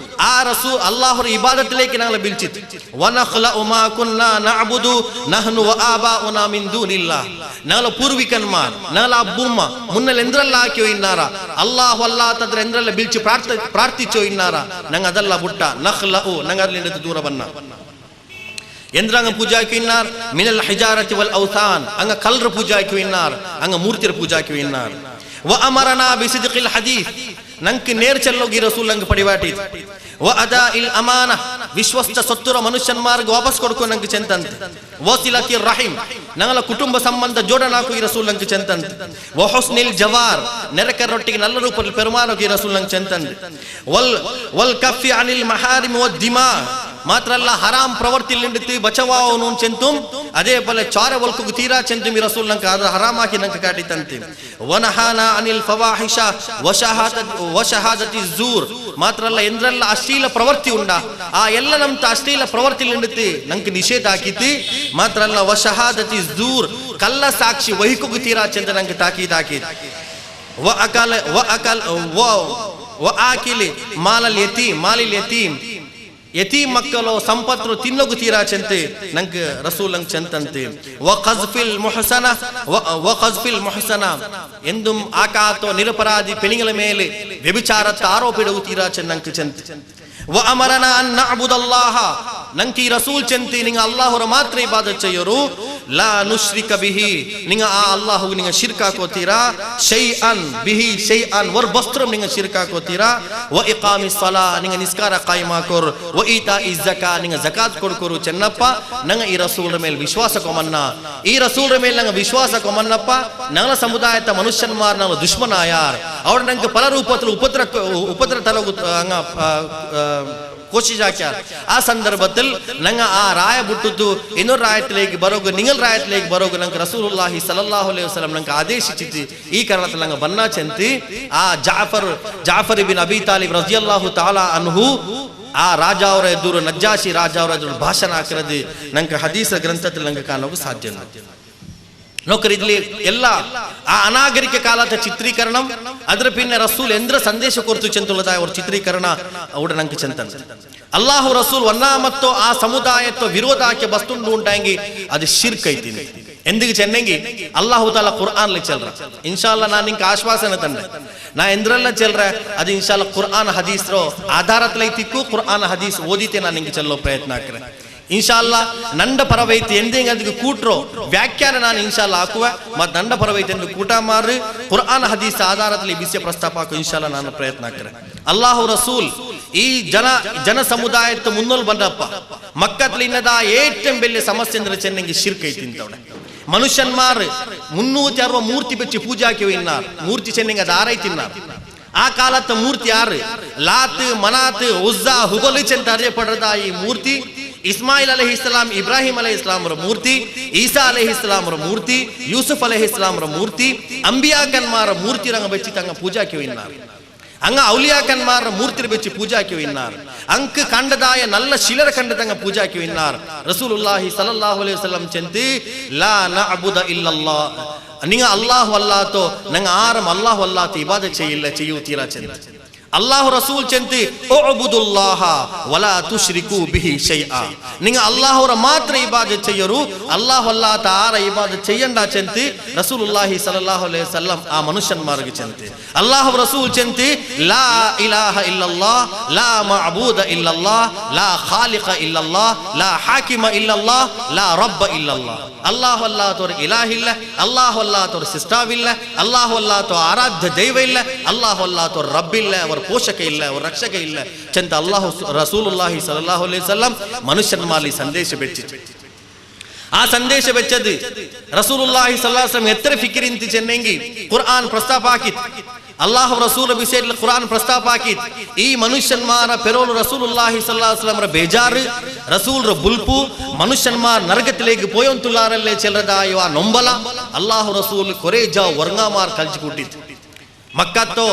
ಆ ರಸೂಲ್ ಅಲ್ಲಾಹುರ ಇಬಾದತ್ಲೇಕಿ ನಂಗಲ ಬಿಲ್ಚಿತಿ. ವ ನಖ್ಲഉ ಮಾ ಕುನ್ನಾ ನಅಬುದು ನಹ್ನು ವ ಆಬಾಉನಾ ಮಿನ್ ದೂನಿಲ್ಲಾಹ್ ನಂಗಲ ಪೂರ್ವಿಕನ್ಮಾರ್ ನಂಗಲ ಅಬ್ಬುಮ್ಮ ಮುನ್ನಲ್ ಎಂದ್ರಲ್ಲ ಹಾಕಿಯೋ ಇನ್ನಾರ ಅಲ್ಲಾಹು ಅಲ್ಲಾತದ್ರ ಎಂದ್ರಲ್ಲ ಬಿಲ್ಚಿ ಪ್ರಾರ್ಥಿಸೋ ಇನ್ನಾರ ನಂಗ ಅದಲ್ಲ ಬುಟ್ಟ ನಖ್ಲಉ ನಂಗ ಅಲ್ಲಿಂದ ದೂರ ಬನ್ನ ಎಂದ್ರಂಗ ಪೂಜಾಕಿ ಇನ್ನಾರ್ ಮಿನಲ್ ಹಿಜಾರತಿ ವಲ್ ಔಥಾನ್ ಅಂಗ ಕಲ್ರ ಪೂಜಾಕಿ ಇನ್ನಾರ್ ಅಂಗ ಮೂರ್ತಿರ ಪೂಜಾಕಿ ಇನ್ನಾರ್. ವ ಅಮರನಾ ಬಿಸಿದ್ಕಿಲ್ ಹದೀಸ್ ನಂಗೆ ನೇರ್ ಚೆಲ್ಲೋಗಿ ರಸೂಲ್ ನಂಗೆ ಪಡಿವಾಟಿ. ವ ಅದಾ ಇಲ್ ಅಮಾನ ವಿಶ್ವಸ್ತ ಸತ್ತುರ ಮನುಷ್ಯನ್ಮಾರ್ಗ ವಾಪಸ್ ಕೊಡ್ಕೊ ನಂಗೆ ಚೆಂತಂತೆ. ವಸಿಲತಿ ರಹಿಮ್ ನಂಗಲ ಕುಟುಂಬ ಸಂಬಂಧ ಜೋಡಣಾಕು ಈ ರಸೂಲ್ ನಂಗೆ ಚೆಂತಂತೆ. ವ ಹುಸ್ನಿಲ್ ಜವಾರ್ ನೆರೆಕರೊಟ್ಟಿಗೆ ನಲ್ಲ ರೂಪದಲ್ಲಿ ಪೆರುಮಾನೋಗಿ ಈ ರಸೂಲ್ ನಂಗೆ ಚೆಂತಂತೆ. ವಲ್ ಕಫಿ ಅನಿಲ್ ಮಹಾರಿಮ್ ವ ದಿಮಾ ಮಾತ್ರ ಅಲ್ಲ ಹರಾಮ್ ಪ್ರವೃತ್ತಿ ನಿಂಡಿತಿ ಬಚವಾವನು ಚೆಂತುಂ ಅದೇ ಪಲೆ ಚಾರ ವಲ್ಕು ತೀರಾ ಚೆಂತುಂ ಈ ರಸೂಲ್ ನಂಗೆ ಅದ ಹರಾಮ್ ಹಾಕಿ ನಂಗೆ ಕಾಟಿತಂತೆ. ವನಹಾನ ಅನಿಲ್ ಫವಾಹಿಷ ವಶಹಾದತಿ ಝೂರ್ ಮಾತ್ರ ಅಲ್ಲ ಎಂದ್ರಲ್ಲ ಅಶ್ಲೀಲ ಪ್ರವೃತ್ತಿ ಉಂಡ ಆ ಎಲ್ಲ ನಮ್ತ ಅಶ್ಲೀಲ ಪ್ರವೃತ್ತಿ ನಿಂಡಿತಿ ನಂಗೆ ನಿಷೇಧ ಹಾಕಿತಿ. ಮಾತ್ರ ಅಲ್ಲ ವಶಹಾದತಿ ಝೂರ್ ಕಲ್ಲ ಸಾಕ್ಷಿ ವಹಿಕು ತೀರಾ ಚೆಂದ ನಂಗೆ ತಾಕೀದ್ ಹಾಕಿದ್. ವ ಆಕಿಲಿ ಮಾಲಲ್ ಯತೀಮ್ ಮಾಲಿಲ್ ಯತೀಮ್ ಯತೀಮ್ ಮಕ್ಕಳು ಸಂಪತ್ರು ತಿನ್ನೋಗು ತೀರಾ ಚೆಂತೆ ನಂಗೆ ರಸೂಲ್ ನಂಗೆ ಚೆಂತಂತೆ. ವ ಖಜ್ಫಿಲ್ ಮುಹಸನ ಎಂದು ಆಕಾತೋ ನಿರಪರಾಧಿ ಪೆಣಿಗಳ ಮೇಲೆ ವ್ಯಭಿಚಾರತ್ತ ಆರೋಪಿಡುವು ತೀರಾ ನಂಗೆ ಚೆಂತೆ. ವ ಅಮರನ ಅನ್ ನಅಬುದಲ್ಲಾಹ ನಂಗೆ ಈ ರಸೂಲ್ ಚೆಂತಿ ನಿಂಗ ಅಲ್ಲಾಹುರ ಮಾತ್ರ ಇಬಾದತ್ ಚೆಯ್ಯೋರು. ಲಾ ನುಶ್ರಿಕ ಬಿಹಿ ನಿಂಗ ಆ ಅಲ್ಲಾಹು ನಿಂಗ ಶಿರ್ಕ್ ಹಾಕೋತೀರಾ. ಶೈಅನ್ ಬಿಹಿ ಶೈಅನ್ ವರ್ ಬಸ್ತ್ರಂ ನಿಂಗ ಶಿರ್ಕ್ ಹಾಕೋತೀರಾ. ವ ಇಕಾಮಿಸ್ ಸಲಾ ನಿಂಗ ನಿಸ್ಕಾರ ಕಾಯಿಮ್ ಹಾಕೋರು. ವ ಈತಾಇ ಝಕಾ ನಿಂಗ ಝಕಾತ್ ಕೊಡ್ಕೋರು ಚೆನ್ನಪ್ಪ. ನಂಗ ಈ ರಸೂಲ್ರ ಮೇಲೆ ವಿಶ್ವಾಸ ಕೊಮನ್ನ ಈ ರಸೂಲ್ರ ಮೇಲೆ ನಂಗ ವಿಶ್ವಾಸ ಕೊಮನ್ನಪ್ಪ. ನಂಗಲ ಸಮುದಾಯದ ಮನುಷ್ಯನ್ಮಾರ್ ನಂಗ ದುಶ್ಮನ ಯಾರ್ ಅವ್ರ ನಂಗೆ ಪಲ ರೂಪത്തിൽ ಉಪದ್ರ ತಲಗು ಅಂಗ ಕೋಶಿಶ್ ಹಾಕ್ಯಾರ. ಆ ಸಂದರ್ಭದಲ್ಲಿ ನಂಗ ಆ ರಾಯ ಬಿಟ್ಟದ್ದು ಇನ್ನೊಂದು ರಾಯತ್ಲೇಗೆ ಬರೋಗು ನಿಂಗಲ್ ರಾಯತ್ಲೇಗೆ ಬರೋಗು ನಂಗೆ ರಸೂಲುಲ್ಲಾಹಿ ಸಲ್ಲಲ್ಲಾಹು ಅಲೈಹಿ ವಸಲ್ಲಂ ನಂಗೆ ಆದೇಶಿಸಿತಿ. ಈ ಕಾರಣದಲ್ಲಿ ನಂಗೆ ಬನ್ನ ಚೆಂತಿ ಆ ಜಾಫರ್ ಇಬ್ನ್ ಅಬಿ ತಾಲಿಬ್ ರಜಿಯಲ್ಲಾಹು ತಾಲಾ ಅನ್ಹು ಆ ರಾಜ ಅವರ ಎದುರು ನಜ್ಜಾಶಿ ರಾಜ ಅವರ ಎದುರು ಭಾಷಣ ಹಾಕಿರೋದು ನಂಗೆ ಹದೀಸ ಗ್ರಂಥದಲ್ಲಿ ನಂಗೆ ಕಾಣೋಕು ಸಾಧ್ಯ ಇಲ್ಲ. ನೋಕರಿದ್ಲಿ ಎಲ್ಲ ಆ ಅನಾಗರಿಕ ಕಾಲದ ಚಿತ್ರೀಕರಣ ಅದ್ರ ಪಿನ್ನ ರಸೂಲ್ ಎಂದ್ರ ಸಂದೇಶ ಕೊರ್ತು ಚೆಂತುಲದ ಅವ್ರ ಚಿತ್ರೀಕರಣ ಅವಡ ನಂಗೆ ಚೆಂತನ್ ಅಲ್ಲಾಹು ರಸೂಲ್ ವನ್ನ ಮತ್ತು ಆ ಸಮುದಾಯತ್ವ ವಿರೋಧಾಕ್ಕೆ ಬಸ್ತುಂಡು ಉಂಟಾಂಗಿ ಅದು ಶಿರ್ಕ್ ಐತೀನಿ ಎಂದಿಗೆ ಚೆನ್ನಂಗಿ ಅಲ್ಲಾಹು ತಾಲ ಕುರ್ಆನ್ ಚಲ್ರ ಇನ್ಶಾಲ್ಲ ನಾನು ನಿಂಗೆ ಆಶ್ವಾಸನೆ ತಂದೆ ನಾ ಎಂದ್ರಲ್ಲ ಚೆಲ್ರ ಅದು ಇನ್ಶಾಲ್ಲ ಕುರ್ಆನ್ ಹದೀಸ್ ರೋ ಆಧಾರತ್ಲೈತಿಕ್ಕು ಕುರ್ಆನ್ ಹದೀಸ್ ಓದಿತೆ ನಾನು ನಿಂಗೆ ಚೆಲ್ಲೋ ಪ್ರಯತ್ನ ಹಾಕ್ರೆ ಇನ್ಶಾಲ್ಲ ನಂಡ ಪರವೈತಿ ಎಂದೇಂಗ ಅದಕ್ಕೆ ಕೂಟ್ರೋ ವ್ಯಾಖ್ಯಾನ ನಾನು ಇನ್ಶಾಲ್ಲ ಹಾಕುವ ಮತ್ತು ನಂಡ ಪರವೈತಿ ಎಂದು ಕೂಟ ಮಾರ್ರಿ ಕುರ್ಆನ್ ಹದೀಸ್ ಆಧಾರದಲ್ಲಿ ವಿಷಯ ಪ್ರಸ್ತಾಪ ಹಾಕು ಇನ್ಶಾಲ್ಲ ನಾನು ಪ್ರಯತ್ನ ಹಾಕ್ರೆ ಅಲ್ಲಾಹು ರಸೂಲ್ ಈ ಜನ ಸಮುದಾಯದ ಮುನ್ನೋಲ್ ಬಂದಪ್ಪ ಮಕ್ಕತ್ಲಿ ಇನ್ನದ ಏಟಂ ಬೆಲ್ಲೆ ಸಮಸ್ಯೆ ಅಂದ್ರೆ ಚೆನ್ನಂಗೆ ಶಿರ್ಕ್ ಐತಿ ಅಂತವಡೆ ಮನುಷ್ಯನ್ಮಾರ್ 360 ಮೂರ್ತಿ ಬೆಚ್ಚಿ ಪೂಜಾ ಹಾಕಿವ ಇನ್ನಾರ್ ಮೂರ್ತಿ ಚೆನ್ನಂಗೆ ಅದು ಆರೈತಿನ್ನಾರ್ ಆ ಕಾಲದ ಮೂರ್ತಿ ಯಾರು ಲಾತ್ ಮನಾತ್ ಉಜ್ಜಾ ಹುಬಲ್ ಚೆಂತ ಅರಿಯಪಡದ ಈ ಮೂರ್ತಿ ಇಸ್ಮಾಯಿಲ್ ಅಲೈಹಿಸ್ಸಲಾಂ ಇಬ್ರಾಹಿಂ ಅಲೈಹಿಸ್ಲಾಮರ ಮೂರ್ತಿ ಈಸಾ ಅಲೈಹಿಸ್ಲಾಮರ ಮೂರ್ತಿ ಯೂಸುಫ್ ಅಲೈಹಿಸ್ಲಾಮರ ಮೂರ್ತಿ ಅಂಬಿಯಾಕನ್ಮಾರ ಮೂರ್ತಿ ರಂಗ ಬೆಚ್ಚಿ ತಂಗ ಪೂಜಾ ಹಾಕಿವ ಇನ್ನಾರ್ ಅಂಗ ಔಲಿಯಾಕನ್ಮಾರ ಮೂರ್ತಿ ಬೆಚ್ಚಿ ಪೂಜಾ ಹಾಕಿವ ಇನ್ನಾರ್ ಅಂಕ ಕಂಡದಾಯ ನಲ್ಲ ಶಿಲರ ಕಂಡದಂಗ ಪೂಜಾ ಹಾಕಿವ ಇನ್ನಾರ್ ರಸೂಲುಲ್ಲಾಹಿ ಸಲ್ಲಲ್ಲಾಹು ಅಲೈಹಿ ವಸಲ್ಲಂ ಚೆಂತಿ ಲಾ ನಅಬುದ ಇಲ್ಲಲ್ಲಾಹ್ ನಿಂಗ ಅಲ್ಲಾಹು ಅಲ್ಲಾತೋ ನಂಗ ಆರಂ ಅಲ್ಲಾಹು ಅಲ್ಲಾತ ಇಬಾದತ್ చేయు తీరా చెంది అల్లాహు రసూల్ చెంతి ఉబుదుల్లాహ వలా తుష్రికు బిహి షైఆ నింగ అల్లాహుర మాత్ర ఇబాదత్ చెయ్యరు అల్లాహు అల్లాహ్ తార ఇబాదత్ చెయ్యండా చెంతి రసూలుల్లాహి సల్లల్లాహు అలైహి వసల్లం ఆ మనుష్యన్మార్గ చెంతి అల్లాహు రసూల్ చెంతి లా ఇలాహ ఇల్లల్లాహ్ లా మఅబూద ఇల్లల్లాహ్ లా ఖాలిక ఇల్లల్లాహ్ లా హాకిమ ఇల్లల్లాహ్ లా రబ్బ ఇల్లల్లాహ్ ಅಲ್ಲಾಹು ಅಲ್ಲಾಹ್ ತೋರ ಇಲಾಹ ಇಲ್ಲ ಅಲ್ಲಾಹು ಅಲ್ಲಾಹ್ ತೋರ ಸಿಸ್ಟಾವ್ ಇಲ್ಲ ಅಲ್ಲಾಹು ಅಲ್ಲಾಹ್ ತೋ ಆರಾಧ್ಯ ದೈವ ಇಲ್ಲ ಅಲ್ಲಾಹು ಅಲ್ಲಾಹ್ ತೋರ ರಬ್ ಇಲ್ಲ ಅವರ ಪೋಷಕ ಇಲ್ಲ, ಅವ್ರ ರಕ್ಷಕ ಇಲ್ಲ ಚೆಂತ ಅಲ್ಲಾಹು ರಸೂಲುಲ್ಲಾಹಿ ಸಲ್ಲಲ್ಲಾಹು ಅಲೈಹಿ ವಸಲ್ಲಂ ಮನುಷ್ಯನ ಸಂದೇಶ ಬೆಚ್ಚಿತ್ತು. ಆ ಸಂದೇಶ ಬೆಚ್ಚದು ರಸೂಲುಲ್ಲಾಹಿ ಸಲ್ಲಲ್ಲಾಹು ಅಲೈಹಿ ವಸಲ್ಲಂ ಎತ್ತರ ಫಿಕಿರಿಂತಿ ಚೆನ್ನಂಗಿ ಕುರ್ಆನ್ ಪ್ರಸ್ತಾಪ ಹಾಕಿತ್. ಅಲ್ಲಾಹ್ ರಸೂಲ್ ವಿಷಯ ಕುರಾನ್ ಪ್ರಸ್ತಾಪ ಹಾಕಿತ್. ಈ ಮನುಷ್ಯನ್ಮಾರ ಪೆರೋಲು ರಸೂಲುಲ್ಲಾಹಿ ಸಲ್ಲಲ್ಲಾಹು ಅಲೈಹಿ ವಸಲ್ಲಂ ಬೇಜಾರು, ರಸೂಲ್ರ ಬುಲ್ಪು ಮನುಷ್ಯನ್ಮಾರ್ ನರಗತಿലേക്ക് പോയൊಂತುಲಾರಲ್ಲೇ ಚೆಲ್ಲದಾಯುವ ನೊಂಬಲ ಅಲ್ಲಾಹ್ ರಸೂಲ್ ಕೊರೇಜ ವರ್ಗಾಮಾರ್ ಕಲ್ಚಿ ಕೊಟ್ಟಿತ್ತು. ಮಕ್ಕತ್ತೋ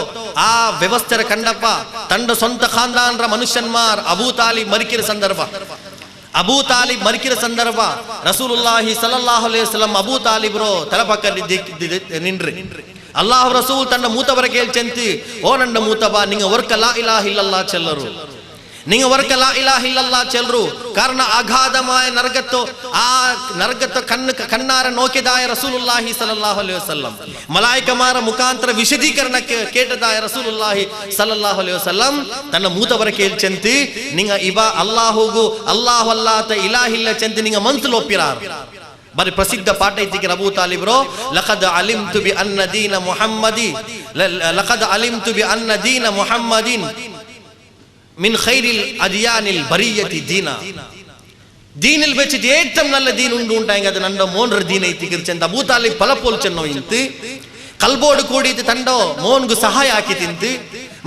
ಆ ವ್ಯವಸ್ಥೆ ಕಂಡಪ್ಪ ತಂಡ ಸ್ವಂತ ಖಾನ್ದಾನ್ರ ಮನುಷ್ಯನ್ಮಾರ್ ಅಬೂ ತಾಲಿಬ್ ಮರಿಕಿರ ಸಂದರ್ಭ ರಸೂಲುಲ್ಲಾಹಿ ಸಲ್ಲಲ್ಲಾಹು ಅಲೈಹಿ ವಸಲ್ಲಂ ಅಬೂ ತಾಲಿಬ್ರೋ ತಲಪಕ್ಕಲ್ಲಿ ನಿನ್ರಿ. ಅಲ್ಲಾಹ್ ರಸೂಲ್ ತನ್ನ ಮೂತವರ ಕೇಳ್ಚಂತಿ, ಓ ನನ್ನ ಮೂತಬ ನಿಂಗ ವರ್ಕ ಲಾ ಇಲಾಹ ಇಲ್ಲಲ್ಲಾಹ್ ಚೆಲ್ಲರು, ನಿಂಗ ವರ್ಕ ಲಾ ಇಲಾಹ ಇಲ್ಲಲ್ಲಾಹ್ ಚೆಲ್ಲರು. ಕಾರಣ ಅಗಾಧമായ ನರಗತ್ತು ಕಣ್ಣಾರ ನೋಕಿದಾಯ ರಸೂಲುಲ್ಲಾಹಿ ಸಲ್ಲಲ್ಲಾಹು ಅಲೈಹಿ ವಸಲ್ಲಂ ಮಲಾಯಿಕಮಾರ ಮುಖಾಂತರ ವಿಶದೀಕರಣಕ್ಕೆ ಕೇಟದಾಯ ರಸೂಲುಲ್ಲಾಹಿ ಸಲ್ಲಲ್ಲಾಹು ಅಲೈಹಿ ವಸಲ್ಲಂ ತನ್ನ ಮೂತವರ ಕೇಳ್ಚಂತಿ, ನಿಂಗ ಇಬಾ ಅಲ್ಲಾಹುಗು ಅಲ್ಲಾಹು ಅಲ್ಲಾತ ಇಲಾಹಿಲ್ಲ ಚಂತಿ ನಿಂಗ ಮನ್ಸುಲ್ ಒಪ್ಪಿರಾರ್. ಬರೀ ಪ್ರಸಿದ್ಧ ಪಾಠ ಐತಿಗೆ ಅಬೂ ತಾಲಿಬ್ರೋ ಲಖದ್ ಅಲಿಮ್ತು ಬಿ ಅನ್ನ ದೀನ ಮುಹಮ್ಮದಿನ್ ಮಿನ್ ಖೈರಿಲ್ ಅದಿಯಾನಿಲ್ ಬರಿಯತಿ ದೀನಾ. ದೀನಿಲ್ ಬೆಚ್ಚಿಟ್ಟು ഏറ്റവും നല്ല ദീൻ ഉണ്ടായെങ്കിൽ അത് നണ്ട മോൻರ ദീൻ ಐತಿಗೆ ಚೆಂದ ಅಬೂ ತಾಲಿಬ್ ಫಲಪೋಲ್ ಚೆನ್ನೋ ಇಂತು ಕಲ್ಬೋಡು ಕೂಡಿತು ತಂಡೋ ಮೋನ್ಗು ಸಹಾಯ ಹಾಕಿ ತಿಂತು.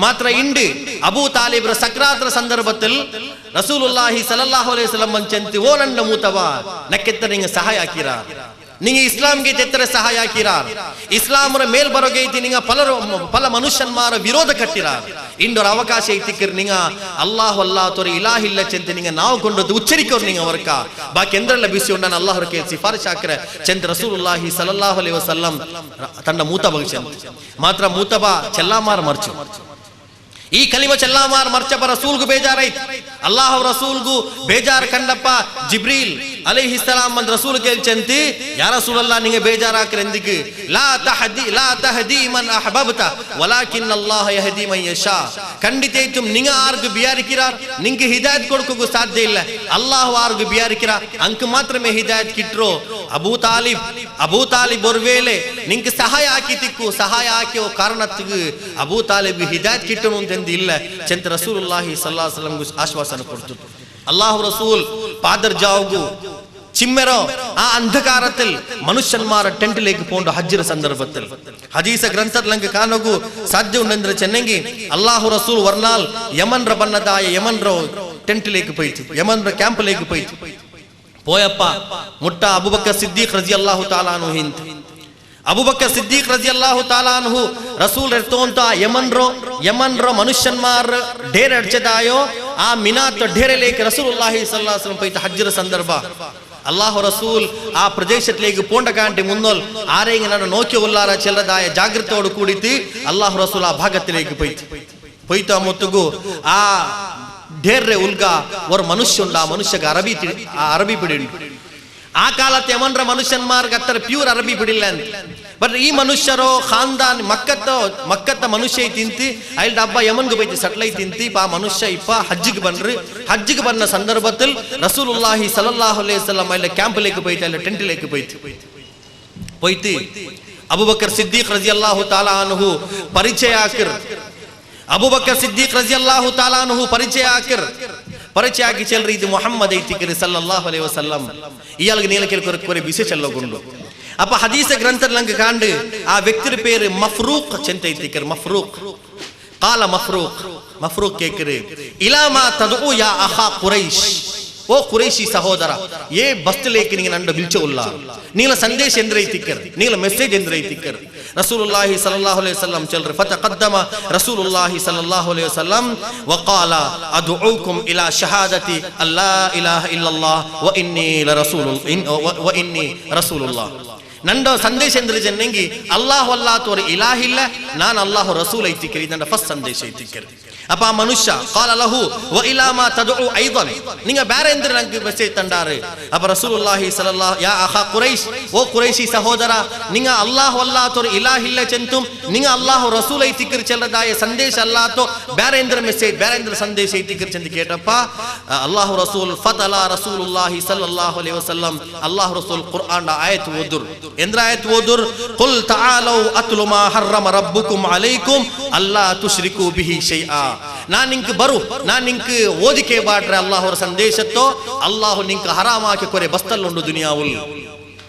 ಮಾತ್ರ ಇಂಡು ಅಬೂ ತಾಲಿಬ್ರ ಸಕ್ರಾತ್ರ ಸಂದರ್ಭದಲ್ಲಿ ರಸೂಲುಲ್ಲಾಹಿ ಸಲ್ಲಲ್ಲಾಹು ಅಲೈಹಿ ವಸಲ್ಲಂ ಅಂಚಂತಿ, ಓ ನನ್ನ ಮೂತವ ನಕ್ಕೆತ್ತರ ನಿಂಗೆ ಸಹಾಯ ಹಾಕಿರಾ, ನಿಂಗೆ ಇಸ್ಲಾಂಗೆ ತೆತ್ತರ ಸಹಾಯ ಹಾಕಿರಾ, ಇಸ್ಲಾಮರ ಮೇಲ್ ಬರೋಗೈತಿ ನಿಂಗ ಫಲ ಮನುಷ್ಯನ್ಮಾರ ವಿರೋಧ ಕಟ್ಟಿರ. ಇಂಡೋರ್ ಅವಕಾಶ ಐತಿಕ್ಕರ್ ನಿಂಗ ಅಲ್ಲಾಹು ಅಲ್ಲಾಹ್ ತೋರಿ ಇಲಾಹಿಲ್ಲ ಚೆಂತ ನಿಂಗ ನಾವು ಕೊಂಡದ್ದು ಉಚ್ಚರಿಕೋರು ನಿಂಗ ವರ್ಕ ಬಾಕಿ ಎಂದ್ರೆಲ್ಲ ಬಿಸಿ ಉಂಡ ಅಲ್ಲಾಹರ ಕೇಳಿ ಸಿಫಾರಿಶ್ ಹಾಕ್ರೆ ಚೆಂತ ರಸೂಲುಲ್ಲಾಹಿ ಸಲ್ಲಲ್ಲಾಹು ಅಲೈಹಿ ವಸಲ್ಲಂ ತನ್ನ ಮೂತಬ ಚೆಂತ ಮಾತ್ರ ಮೂತಬ ಚೆಲ್ಲಾಮಾರ ಮರ್ಚು. ಈ ಕಲಿಮ ಚೆಲ್ಲಾಮಾರ್ ಮರ್ಚಪ ರಸೂಲ್ಗೂ ಬೇಜಾರೈತ್. ಅಲ್ಲಾಹ್ ರಸೂಲ್ಗೂ ಬೇಜಾರ್ ಕಂಡಪ್ಪ ಜಿಬ್ರೀಲ್ ಅಲೈಹಿಸ್ಸಲಾಂ ಅಂದ್ ರಸೂಲ್ ಕೇಳ್ಚಂತಿ, ಯಾ ರಸೂಲಲ್ಲಾಹ್ ನಿಂಗೆ ಬೇಜಾರ್ ಹಾಕ್ರೆ ಎಂದಿಗೆ ಲಾ ತಹದಿ ಮನ್ ಅಹಬಬ್ತ ವಲಾಕಿನ್ ಅಲ್ಲಾಹ್ ಯಹದಿ ಮನ್ ಯಶಾ. ಖಂಡಿತ ಐತು ನಿಂಗ ಆರ್ಗು ಬಿಯಾರಿಕಿರಾರ್, ನಿಂಗೆ ಹಿದಾಯತ್ ಕೊಡ್ಕೋಗೂ ಸಾಧ್ಯ ಇಲ್ಲ. ಅಲ್ಲಾಹ್ ಆರ್ಗು ಬಿಯಾರಿಕಿರ ಅಂಕ ಮಾತ್ರಮೇ ಹಿದಾಯತ್ ಕಿಟ್ರೋ. ಅಬೂ ತಾಲಿಬ್ ಒರ್ವೇಳೆ ನಿಂಗೆ ಸಹಾಯ ಹಾಕಿ ತಿಕ್ಕು, ಸಹಾಯ ಹಾಕಿ ಕಾರಣತ್ತಿಗೆ ಅಬೂ ತಾಲಿಬ್ ಹಿದಾಯತ್ ಕಿಟ್ಟನು ಅಂತ ಇಲ್ಲ ಚೆಂತ ರಸೂಲುಲ್ಲಾಹಿ ಸಲ್ಲಲ್ಲಾಹು ಅಲೈಹಿ ವಸಲ್ಲಂ ಆಶ್ವಾಸನ ಕೊಡ್ತು. അല്ലാഹു റസൂൽ പാദർ ജാവുകു ചിമ്മരോ ആ അന്ധകാരത്തിൽ മനുഷ്യന്മാരെ ടെന്റിലേക്ക് പോണ്ട ഹജ്ജിന്റെ സന്ദർഭത്തിൽ ഹദീസ ഗ്രന്ഥത്തിൽ നമുക്ക് കാണുകു സാധ്യമുണ്ടെന്ന് ചെന്നെങ്കിൽ അല്ലാഹു റസൂൽ വർനാൽ യമൻര ബന്നതായ യമൻര ടെന്റിലേക്ക് പോയിട്ട് യമൻര ക്യാമ്പിലേക്ക് പോയിട്ട് പോയപ്പ മുട്ട അബൂബക്കർ സിദ്ദീഖ് റളിയല്ലാഹു തആല അൻഹു ഹിന്ത് ಅಬೂಬಕರ್ ಸಿದ್ದೀಕ್ ರಜಿಯಲ್ಲಾಹು ತಾಲಾ ಅನ್ಹು ರಸೂಲ್ ಇರ್ತೋಂತ ಯಮನ್ರೋ ಮನುಷ್ಯನ್ಮಾರ್ ಢೇರ್ ಅಡ್ಚದಾಯೋ ಆ ಮಿನಾತ್ ಢೇರಲೇಕೆ ರಸೂಲುಲ್ಲಾಹಿ ಸಲ್ಲಲ್ಲಾಹು ಅಲೈಹಿ ವಸಲ್ಲಂ ಪೈತ ಹಜ್ಜರ ಸಂದರ್ಭ ಅಲ್ಲಾಹು ರಸೂಲ್ ಆ ಪ್ರದೇಶത്തിലേക്ക് പോണ്ട കാണ്ടി മുന്നോൽ ആരെങ്കിലും ನಾನು നോക്കി ഉള്ളാര ചെല്ലതായ ജാഗ്രതയോട് കൂടിയിട്ട് അല്ലാഹു റസൂൽ ആ ഭാഗത്തിലേക്ക് പോയിട്ട് മുത്തുകു ആ ಢೇರ್ರೆ ಉಲ್ಗ ഒരു മനുഷ്യണ്ട് ആ മനുഷ്യക്ക് അറബി പിടിയുണ്ട് ಆ ಕಾಲത്തെ ಯಮನ್ರ ಮನುಷ್ಯನ್ಮಾರ್ಗ ಅತ್ತರ ಪ್ಯೂರ್ ಅರಬಿ ಬಿಡಿಲ್ಲ ಅಂತ ಬಟ್ ಈ ಮನುಷ್ಯರು ಖಾನ್ದಾನ್ ಮಕ್ಕತ್ತ ಮನುಷ್ಯ ತಿಂತಿ ಅಯ್ಲ್ ಹಬ್ಬ ಯಮನ್ಗೆ ಬೈತಿ ಸಟ್ಲೈ ತಿಂತಿ ಆ ಮನುಷ್ಯ ಇಪ್ಪ ಹಜ್ಜಿಗೆ ಬಂದ ಸಂದರ್ಭത്തിൽ ರಸೂಲುಲ್ಲಾಹಿ ಸಲ್ಲಲ್ಲಾಹು ಅಲೈಹಿ ವಸಲ್ಲಂ ಅಲ್ಲ ಕ್ಯಾಂಪಿലേക്ക് പോയിട്ട് ಅಲ್ಲ ಟೆಂಟಿലേക്ക് പോയിട്ട് ಅಬೂಬಕರ್ ಸಿದ್ದೀಕ್ ರಜಿಯಲ್ಲಾಹು ತಾಲಾ ಅನ್ಹು ಪರಿಚಯ ಆಕಿ ಚೆಲ್ರಿ ಇದು ಮುಹಮ್ಮದ್ ಐತಿಕರಿ ಸಲ್ಲಲ್ಲಾಹು ಅಲೈಹಿ ವಸಲ್ಲಂ ಇಯಾಲ್ಗೆ ನೀಲಕೇಲ್ ಕೊರೆ ಬಿಸಿ ಚೆಲ್ಲಗೊಂಡು ಅಪ್ಪ ಹದೀಸ ಗ್ರಂಥದಲ್ಲಿ ನಂಗೆ ಕಾಂಡು ಆ ವ್ಯಕ್ತಿಯ ಪೇರು ಮಫ್ರೂಕ್ ಚೆಂತ ಐತಿಕರ್ ಮಫ್ರೂಕ್ ಕೇಕರಿ ಇಲಾಮಾ ತದೂ ಯಾ ಅಖಾ ಕುರೈಶ್ ಓ ಕುರೈಶಿ ಸಹೋದರ ಏ ಬಸ್ತಲೇಕೆ ನಿಂಗೆ ನಂಡ ಬಿಲ್ಚವುಲ್ಲ ನೀಲ ಸಂದೇಶ ಎಂದ್ರೆ ಐತಿಕರ್ ನೀಲ ಮೆಸೇಜ್ ಎಂದ್ರೆ ಐತಿಕರ್ ರಸೂಲುಲ್ಲಾಹಿ ಸಲ್ಲಲ್ಲಾಹು ಅಲೈಹಿ ವಸಲ್ಲಂ ಚಲ್ರ ಫತಕದ್ದಮ ರಸೂಲುಲ್ಲಾಹಿ ಸಲ್ಲಲ್ಲಾಹು ಅಲೈಹಿ ವಸಲ್ಲಂ ವಕಾಲ ಅದುಉಕುಂ ಇಲಾ ಶಹಾದತಿ ಅಲ್ಲಾ ಇಲಾಹ ಇಲ್ಲಲ್ಲಾಹ್ ವ ಇನ್ನಿ ರಸೂಲುಲ್ಲಾಹ್ ನಂಡ ಸಂದೇಶ ಎಂದ್ರೆ ಜನ್ನಂಗಿ ಅಲ್ಲಾಹು ಅಲ್ಲಾಹ್ ತೋರ ಇಲಾಹಿಲ್ಲ ನಾನು ಅಲ್ಲಾಹು ರಸೂಲ್ ಐತಿಕರಿ ನಂಡ ಫಸ್ಟ್ ಸಂದೇಶ ಐತಿಕರಿ ಅಪ್ಪ ಆ ಮನುಷ್ಯ ಕಾಲ ಲಹು ವ ಇಲಾಮಾ ತದಉ ಐದನ್ ನಿಂಗ ಬೇರೆ ಎಂದ್ರೆ ನಂಗೆ ಮೆಸೇಜ್ ತಂದಾರೆ ಅಪ್ಪ ರಸೂಲುಲ್ಲಾಹಿ ಸಲ್ಲಲ್ಲಾಹು ಯಾ ಅಖಾ ಕುರೈಶ್ ಓ ಕುರೈಶಿ ಸಹೋದರ ನಿಂಗ ಅಲ್ಲಾಹು ಅಲ್ಲಾಹ್ ತೋರ ಇಲಾಹಿಲ್ಲ ಚೆಂತು ನಿಂಗ ಅಲ್ಲಾಹು ರಸೂಲ್ ಐತಿಕರಿ ಚೆಲ್ಲದಾಯ ಸಂದೇಶ ಅಲ್ಲಾಹ್ ತೋ ಬೇರೆ ಎಂದ್ರೆ ಮೆಸೇಜ್ ಬೇರೆ ಎಂದ್ರೆ ಸಂದೇಶ ಐತಿಕರಿ ಚೆಂದ ಕೇಟಪ್ಪ ಅಲ್ಲಾಹು ರಸೂಲ್ ಫತಲಾ ರಸೂಲುಲ್ಲಾಹಿ ಸಲ್ಲಲ್ಲಾಹು ಅಲೈಹಿ ವಸಲ್ಲಂ ಅಲ್ಲಾಹು ರಸೂಲ್ ಕುರ್ಆನ್ ಆಯತ್ ಓದುರ್ ಎಂದ್ರಾಯತ್ ಓದುರ್ ಕುಲ್ ತಆಲೌ ಅತ್ಲು ಮಾ ಹರ್ರಮ ರಬ್ಬುಕುಂ ಅಲೈಕುಂ ಅಲ್ಲಾ ತುಶ್ರಿಕು ಬಿಹಿ ಶೈಆ. ನಾನು ನಿಂಗೆ ಬರು, ನಾನು ನಿಂಗೆ ಓದಿಕೆ ಬಾಟ್ರೆ ಅಲ್ಲಾಹರ ಸಂದೇಶತ್ತೋ ಅಲ್ಲಾಹು ನಿಂಗೆ ಹರಾಮಾಕಿ ಕೊರೆ ಬಸ್ತಲ್ಲುಂಡು ದುನಿಯಾವುಲ್.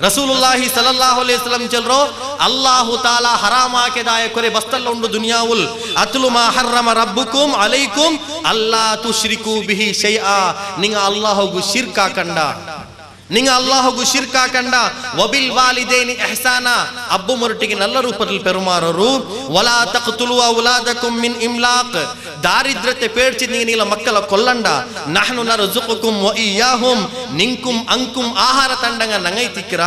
ರಸೂಲುಲ್ಲಾಹಿ ಸಲ್ಲಲ್ಲಾಹು ಅಲೈಹಿ ವಸಲ್ಲಂ ಚಲ್ರೋ ಅಲ್ಲಾಹು ತಾಲಾ ಹರಾಮಾಕೆದಾಯ ಕೊರೆ ಬಸ್ತಲ್ಲುಂಡು ದುನಿಯಾವುಲ್. ಅತ್ಲು ಮಾ ಹರ್ರಮ ರಬ್ಬುಕುಂ ಅಲೈಕುಂ ಅಲ್ಲಾ ತುಶ್ರಿಕು ಬಿಹಿ ಶೈಆ. ನಿಂಗ ಅಲ್ಲಾಹುಗು ಶಿರ್ಕ್ ಹಾಕಂಡ, ನಿಂಗ ಅಲ್ಲಾಹುಗು ಶಿರ್ಕ್ ಹಾಕಂಡ. ವಬಿಲ್ ವಾಲಿದೈನಿ ಇಹ್ಸಾನ, ಅಬ್ಬು ಮೊರಟಿಗೆ ನಲ್ಲ ರೂಪದಲ್ಲಿ ಪೆರುಮಾರರು. ವಲಾ ತಖ್ತುಲು ಔಲಾದಕುಂ ಮಿನ್ ಇಮ್ಲಾಕ್, ದಾರಿದ್ರ್ಯತೆ ಪೇಡ್ಚಿ ನೀಲ ಮಕ್ಕಳ ಕೊಲ್ಲಂಡ. ನಹ್ನು ನರ್ಜುಕುಕುಂ ವ ಇಯ್ಯಾಹುಂ, ನಿಂಕುಂ ಅಂಕುಂ ಆಹಾರ ತಂಡಂಗ ನಂಗೈತಿಕ್ರ.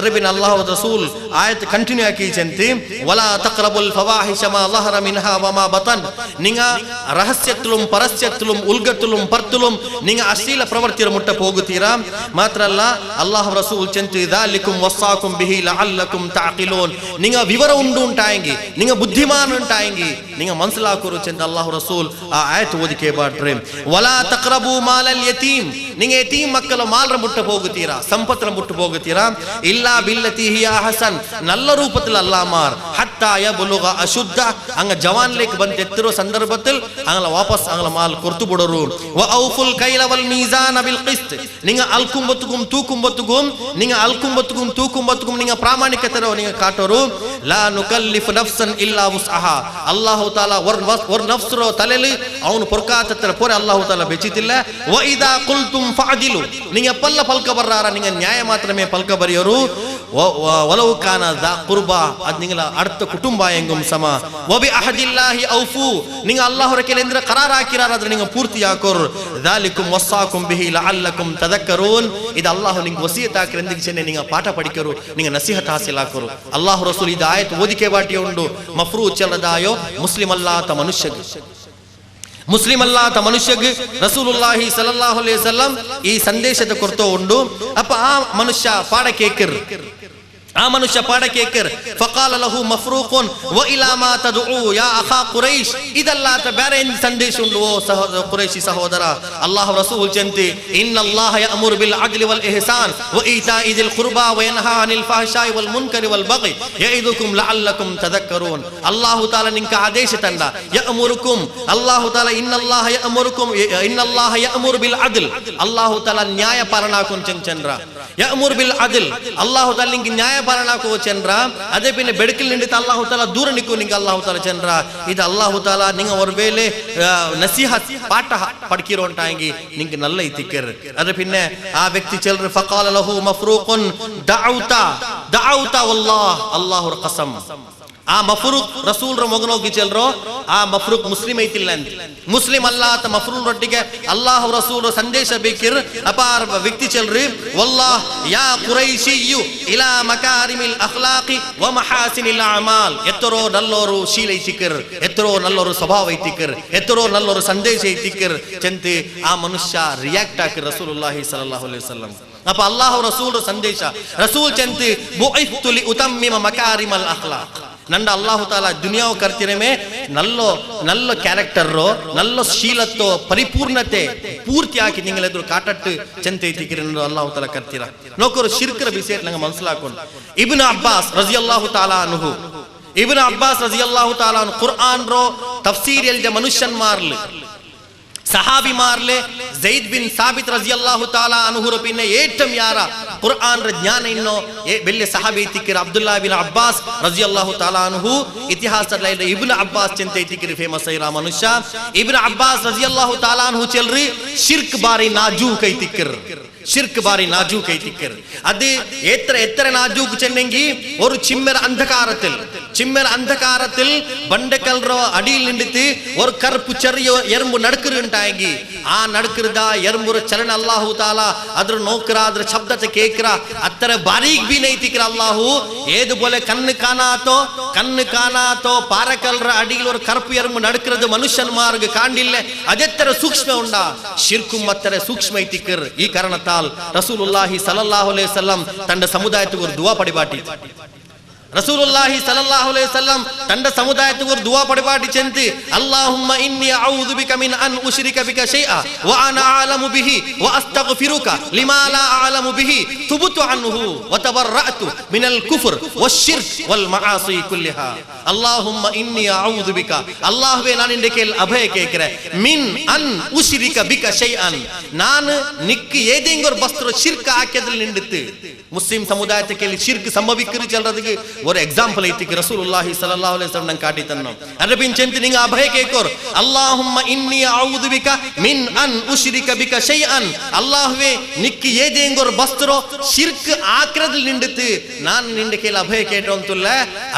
ಅರಬಿನ ಅಲ್ಲಾಹು ರಸೂಲ್ ಆಯತ್ ಕಂಟಿನ್ಯೂ ಆಕಿ ಚಂತಿ ವಲಾ ತಕ್ರಬುಲ್ ಫವಾಹಿಶ ಮಾ ظهر منها وما بطن. ನಿಂಗ ರಹಸ್ಯತ್ಲುಂ ಪರಸ್ಯತ್ಲುಂ ಉಲ್ಗತ್ಲುಂ ಪರ್ತುಲುಂ ನಿಂಗ ಅಶ್ಲೀಲ ಪ್ರವೃತ್ತಿಯ ಮುಟ್ಟ ಹೋಗುತ್ತೀರಾ. ಮಾತ್ರ ಅಲ್ಲ ಅಲ್ಲಾಹ್ ರಸೂಲ್ ಚಂತಿ ದಾಲಿಕುಂ ವಸ್ಸಾಕುಂ ಬಿಹಿ ಲಅಲ್ಲಕುಂ ತಾಕಿಲೂನ್. ನಿಂಗ ವಿವರ ಉಂಡು ಉಂಟಾಯಂಗಿ, ನಿಂಗ ಬುದ್ಧಿಮಾನ ಉಂಟಾಯಂಗಿ, ನಿಂಗ ಮನ್ಸಲಾಕುರು ಚಂದ ಅಲ್ಲಾಹ್ ರಸೂಲ್ ಆ ಆಯತ್ ಓದಿಕೆ ಬಾಟ್ರೆ. ವಲಾ ತಕ್ರಬು ಮಾಲಲ್ ಯತೀಮ್, ನಿಂಗ ಯತೀಮ್ ಮಕ್ಕಳ ಮಾಲ್ರ ಮುಟ್ಟ ಹೋಗುತ್ತೀರಾ, ಸಂಪತ್ರ ಮುಟ್ಟ ಹೋಗುತ್ತೀರಾ. ಇಲ್ಲಾ ಬಿಲ್ಲತಿ ಹಿಯ ಹಸನ್, ನಲ್ಲ ರೂಪത്തിൽ ಅಲ್ಲಾಮಾರ್. ಹತ್ತಾ ಯಬ್ಲುಗ ಅಶುದ್ಧ, ಅಂಗ ಜವಾನ್ ಲೇಕ್ ಬಂತ ಎತ್ತಿರೋ ಸಂದರ್ಭത്തിൽ ಅಂಗಲ ವಾಪಸ್ ಅಂಗಲ ಮಾಲ್ ಕೊರ್ತು ಬಿಡರು. ವ ಔಫುಲ್ ಕೈಲ ವಲ್ ಮೀಜಾನ ಬಿಲ್ ಕಿಸ್ತ್, ನಿಂಗ ಅಲ್ಕುಂಬತ್ತುಗುಂ ತೂಕುಂಬತ್ತುಗುಂ, ನಿಂಗ ಅಲ್ಕುಂಬತ್ತುಗುಂ ತೂಕುಂಬತ್ತುಗುಂ ನಿಂಗ ಪ್ರಾಮಾಣಿಕತೆರೋ ನಿಂಗ ಕಾಟೋರು. ಲಾ ನುಕಲ್ಲಿಫು ನಫ್ಸನ್ ಇಲ್ಲಾ ವುಸ್ಅಹಾ, ಅಲ್ಲಾಹು ತಾಲಾ ವರ್ ನಫ್ಸ್ರೋ ತಲೆಲಿ ಅವನು ಪೊರ್ಕಾತತ್ತರ ಪೊರೆ ಅಲ್ಲಾಹು ತಾಲಾ ಬೆಚ್ಚಿತಿಲ್ಲ. ವ ಇದಾ ಕುಲ್ತುಂ ಫಅದಿಲು, ನಿಂಗ ಪಲ್ಲ ಪಲ್ಕ ಬರ್ರಾರ, ನಿಂಗ ನ್ಯಾಯ ಮಾತ್ರಮೇ ಪಲ್ಕ ಬರೆಯೋರು. ವಲೌ ಕಾನ ದಾ ಕುರ್ಬಾ, ಅದ್ ನಿಂಗಲ ಅರ್ಥ ಕುಟುಂಬ ಎಂಗುಂ ಸಮ. ವಬಿ ಅಹದಿಲ್ಲಾಹಿ ಔಫು, ನಿಂಗ ಅಲ್ಲಾಹರ ಕೆಲೆಂದ್ರ ಕರಾರ್ ಹಾಕಿರಾರ ಆದ್ರೆ ನಿಂಗ ಪೂರ್ತಿ ಹಾಕೋರ್. ದಾಲಿಕುಂ ವಸ್ಸಾಕುಂ ಬಿಹಿ ಲಅಲ್ಲಕುಂ ತದಕ್ಕರೂನ್, ಇದು ಅಲ್ಲಾಹು ನಿಂಗ ವಸಿಯತ್ ಹಾಕಿರ ಎಂದಿಗೆ ನಿಂಗ ಪಾಠ ಪಡಿಕರು, ನಿಂಗ ನಸೀಹತ್ ಹಾಸಿಲ್ ಹಾಕೋರು. ಅಲ್ಲಾಹು ರಸೂಲ್ ಇದು ಆಯತ್ ಓದಿಕೆ ಬಾಟಿ ಉಂಡು ಮಫ್ರೂ ಚಲದಾಯೋ ಮುಸ್ಲಿಂ ಅಲ್ಲಾತ ಮನುಷ್ಯಗ್, ಮುಸ್ಲಿಂ ಅಲ್ಲಾತ ಮನುಷ್ಯಗ್ ರಸೂಲುಲ್ಲಾಹಿ ಸಲ್ಲಲ್ಲಾಹು ಅಲೈಹಿ ವಸಲ್ಲಂ ಈ ಸಂದೇಶದ ಕೊರ್ತೋ ಉಂಡು. ಅಪ್ಪ ಆ ಮನುಷ್ಯ ಪಾಡ ಕೇಕರ್, ಆ ಮನುಷ್ಯ ಪಾಡ ಕೇಕರ್. ಫಕಾಲ ಲಹು ಮಫ್ರೂಕುನ್ ವ ಇಲಾ ಮಾ ತದುಉ ಯಾ ಅಖಾ ಕುರೈಶ್, ಇದಲ್ಲಾತ ಬೇರೆ ಸಂದೇಶ ಉಂಡು ಓ ಕುರೈಶಿ ಸಹೋದರ. ಅಲ್ಲಾಹ್ ರಸೂಲ್ ಚಂತಿ ಇನ್ನಲ್ಲಾಹ ಯಅಮುರು ಬಿಲ್ ಅದ್ಲಿ ವಲ್ ಇಹ್ಸಾನ್ ವ ಈತಾಇ ದಿಲ್ ಕುರ್ಬಾ ವ ಯನ್ಹಾ ಅನಿಲ್ ಫಹಶಾಯಿ ವಲ್ ಮುನ್ಕರಿ ವಲ್ ಬಗಿ ಯಇದುಕುಂ ಲಅಲ್ಲಕುಂ ತದಕ್ಕರೂನ್. ಅಲ್ಲಾಹು ತಾಲಾ ನಿಂಕ ಆದೇಶ ತಂಡ ಯಅಮುರುಕುಂ, ಅಲ್ಲಾಹು ತಾಲಾ ಇನ್ನಲ್ಲಾಹ ಯಅಮುರುಕುಂ, ಇನ್ನಲ್ಲಾಹ ಯಅಮುರು ಬಿಲ್ ಅದ್ಲ್, ಅಲ್ಲಾಹು ತಾಲಾ ನ್ಯಾಯ ಪಾಲನಾಕುಂ ಚಂದ್ರ. ಯಅಮುರು ಬಿಲ್ ಅದ್ಲ್, ಅಲ್ಲಾಹು ತಾಲಾ ನಿಂಗೆ ನ್ಯಾಯ ಪಾಲನಾಕೋ ಚಂದ್ರ. ಅದೇ ಪಿನ್ನೆ ಬೆಡಕಿಲ್ ನಿಂಡಿತ ಅಲ್ಲಾಹು ತಾಲಾ ದೂರ ನಿಕ್ಕು ನಿಂಗೆ ಅಲ್ಲಾಹು ತಾಲಾ ಚಂದ್ರ. ಇದು ಅಲ್ಲಾಹು ತಾಲಾ ನಿಂಗ ಅವ್ರ ವೇಳೆ ನಸೀಹತ್ ಪಾಠ ಪಡ್ಕಿರೋ ಉಂಟಾಗಿ ನಿಂಗೆ ನಲ್ಲ ಇತ್ತಿಕ್ಕರ್. ಅದೇ ಪಿನ್ನೆ ಆ ವ್ಯಕ್ತಿ ಚಲ್ರ ಫಕಾಲ ಲಹು ಮಫ್ರೂಕುನ್ ದಔತಾ ದಔತಾ ವಲ್ಲಾಹ್ ಅಲ್ಲಾಹುರ ಕಸಮ್. ಆ ಮಫ್ರೂಕ್ ರಸೂಲ್ರ ಮಗನೋಗಿ ಚಲ್ರೋ ಆ ಮಫ್ರೂಕ್ ಮುಸ್ಲಿಂ ಐತಿಲ್ಲ ಅಂತ, ಮುಸ್ಲಿಂ ಅಲ್ಲ ಅಂತ ಮಫ್ರೂಕ್ ರೊಟ್ಟಿಗೆ ಅಲ್ಲಾಹ್ ರಸೂಲ್ ಸಂದೇಶ ಬೇಕಿರ್ ಅಪಾರ ವ್ಯಕ್ತಿ ಚಲ್ರಿ. ವಲ್ಲಾಹ್ ಯಾ ಕುರೈಶಿಯು ಇಲಾ ಮಕಾರಿಮಿಲ್ ಅಖ್ಲಾಕಿ ವ ಮಹಾಸಿನಿಲ್ ಅಮಾಲ್, ಎತ್ತರೋ ನಲ್ಲೋರು ಶೀಲ ಐತಿಕರ್, ಎತ್ತರೋ ನಲ್ಲೋರು ಸ್ವಭಾವ ಐತಿಕರ್, ಎತ್ತರೋ ನಲ್ಲೋರು ಸಂದೇಶ ಐತಿಕರ್ ಚಂತಿ. ಆ ಮನುಷ್ಯ ರಿಯಾಕ್ಟ್ ಹಾಕಿರ್ ರಸೂಲುಲ್ಲಾಹಿ ಸಲ್ಲಲ್ಲಾಹು ಅಲೈಹಿ ವಸಲ್ಲಂ. ಅಪ್ಪ ಅಲ್ಲಾಹ್ ರಸೂಲ್ ಸಂದೇಶ ರಸೂಲ್ ಚಂತಿ ಬುಇಸ್ತು ಲಿ ಉತಮ್ಮಿಮ ಮಕಾರಿಮಲ್ ಅಖ್ಲಾಕ್, ನಂಡ ಅಲ್ಲಾಹು ತಾಲಾ ದುನಿಯಾವು ಕರ್ತಿರಮೇ ನಲ್ಲೋ ನಲ್ಲ ಕ್ಯಾರೆಕ್ಟರ್ ನಲ್ಲ ಶೀಲತ್ತೋ ಪರಿಪೂರ್ಣತೆ ಪೂರ್ತಿ ಹಾಕಿ ನಿಂಗಲೆದ್ರು ಕಾಟಟ್ಟು ಚಂತೆ ಐತಿಕಿರ ಅಲ್ಲಾಹು ತಾಲಾ ಕರ್ತಿರ. ನೋಕರು ಶಿರ್ಕರ ಬಿಸೇಟ್ ನಂಗೆ ಮನ್ಸಲಾಕೊಂಡು ಇಬ್ನ್ ಅಬ್ಬಾಸ್ ರಜಿಯಲ್ಲಾಹು ತಾಲಾ ಅನ್ಹು, ಇಬ್ನ್ ಅಬ್ಬಾಸ್ ರಜಿಯಲ್ಲಾಹು ತಾಲಾ ಅನ್ಹು ಕುರ್ಆನ್ ರೋ ತಫ್ಸೀರ್ ಎಲ್ದೆ ಮನುಷ್ಯನ್ ಮಾರ್ಲೆ ಸಹಾಬಿ ಮಾರ್ಲೆ ಝೈದ್ ಬಿನ್ ಸಾಬಿತ್ ರಜಿಯಲ್ಲಾಹು ತಾಲಾ ಅನ್ಹುರ ಪಿನ್ನೆ ಏಟಂ ಯಾರ ಕುರ್ಆನ್ ರ ಜ್ಞಾನ ಇನ್ನೋ ಬೆಲ್ಲೆ ಸಹಾಬಿ ತಿಕ್ಕಿರ ಅಬ್ದುಲ್ಲಾ ಬಿನ್ ಅಬ್ಬಾಸ್ ರಜಿಯಲ್ಲಾಹು ತಾಲಾ ಅನ್ಹು. ಇತಿಹಾಸದ ಇಬ್ನ್ ಅಬ್ಬಾಸ್ ಚಂತೆ ತಿಕ್ಕಿರಿ ಫೇಮಸ್ ಐರಾ ಮನುಷ್ಯ. ಇಬ್ನ್ ಅಬ್ಬಾಸ್ ರಜಿಯಲ್ಲಾಹು ತಾಲಾ ಅನ್ಹು ಚಲ್ರಿ ಶಿರ್ಕ್ ಬಾರಿ ನಾಜೂಕ್ ಐ ತಿಕ್ಕಿರ್, ಶಿರ್ಕ್ ಬಾರಿ ನಾಜೂಕ್ ಐ ತಿಕ್ಕಿರ್. ಅದು എത്ര നാജൂക്ക് ചെന്നെങ്കിൽ ഒരു ചിമ്മര അന്ധകാരത്തിൽ, ചിമ്മര അന്ധകാരത്തിൽ ബണ്ടക്കൽറോ അടിയിൽ നിന്നിട്ട് ഒരു കറുപ്പ് ചെറിയ എറുമ്പ് നടക്കുന്നുണ്ടായെങ്കിൽ ആ നടക്കുന്ന എറുമ്പുര ചലന അല്ലാഹു താല അದ್ರ നോക്കറ ಅದ್ರ ಶಬ್ದತೆ ಕೇಕ್ರ ಅತ್ತರ ಬಾರೀಕ್ ಬಿ ನೈತಿಕ್ರ ಅಲ್ಲಾಹು ಏದುപോലെ ಕಣ್ಣು ಕಾಣಾತೋ ಪಾರಕಲ್ರ ಅಡಿയിൽ ഒരു കറുപ്പ് എറുമ്പ് നടക്കുന്നത് മനുഷ്യന്മാർക്ക് കാണില്ല. അതെത്ര സൂക്ഷ്മ ഉണ്ടാ ಶಿರ್ಕು ಮತ್ತರ ಸೂಕ್ಷ್ಮ ಐತಿಕರ್. ಈ ಕಾರಣത്താൽ റസൂലുള്ളാഹി സല്ലല്ലാഹു അലൈഹി വസല്ലം തന്റെ സമുദായത്തിന് ഒരു ദുആ പടിപാട്ടി. റസൂലുള്ളാഹി സ്വല്ലല്ലാഹു അലൈഹി വസല്ലം തന്റെ സമുദായത്തിന് ഒരു ദുആ പഠിപ്പാട്ടി ചെന്ത് അല്ലാഹുമ്മ ഇന്നി അഊദു ബിക മിൻ അൻ ഉശ്രിക ബിക ഷൈഅ വ അന അഅലമു ബിഹി വ അസ്തഗ്ഫിറുക ലിമാ ലാ അഅലമു ബിഹി തുബ്തു അൻഹു വ തബറഅതു മിനൽ കുഫർ വശ്ശിർക്ക് വൽ മആസി കുല്ലഹാ അല്ലാഹുമ്മ ഇന്നി അഊദു ബിക അല്ലാഹുവേ ഞാൻ നിന്റെ കയ്യിൽ അഭയം കേൾക്കറേ മിൻ അൻ ഉശ്രിക ബിക ഷൈഅൻ ഞാൻ നിക്ക് ഏതെങ്കിലും ഒരു വസ്തു ശിർക്ക് ആക്കിയതിൽ നിന്നിട്ട് മുസ്ലിം സമുദായത്തെ ശിർക്ക് സംഭവിക്കുന്നത് ചെല്ലറதுக்கு ஒரு எக்ஸாம்பிள் ஐத்திக்கு ரசூலுல்லாஹி ஸல்லல்லாஹு அலைஹி வஸல்லம் காட்டி தன்னோம் அரபின் செந்து நீங்க அபய கேக்கோர் அல்லாஹும்ம இன்னி அஊது பிக மின் அன் உஷ்ரிக பிக ஷைஅன் அல்லாஹ்வே நிக்கு ஏதேங்க ஒரு வஸ்துரோ ஷிர்க் ஆக்ரதில் நின்னுட்டு நான் நின்ற கேல அபய கேட்டோம் துல்ல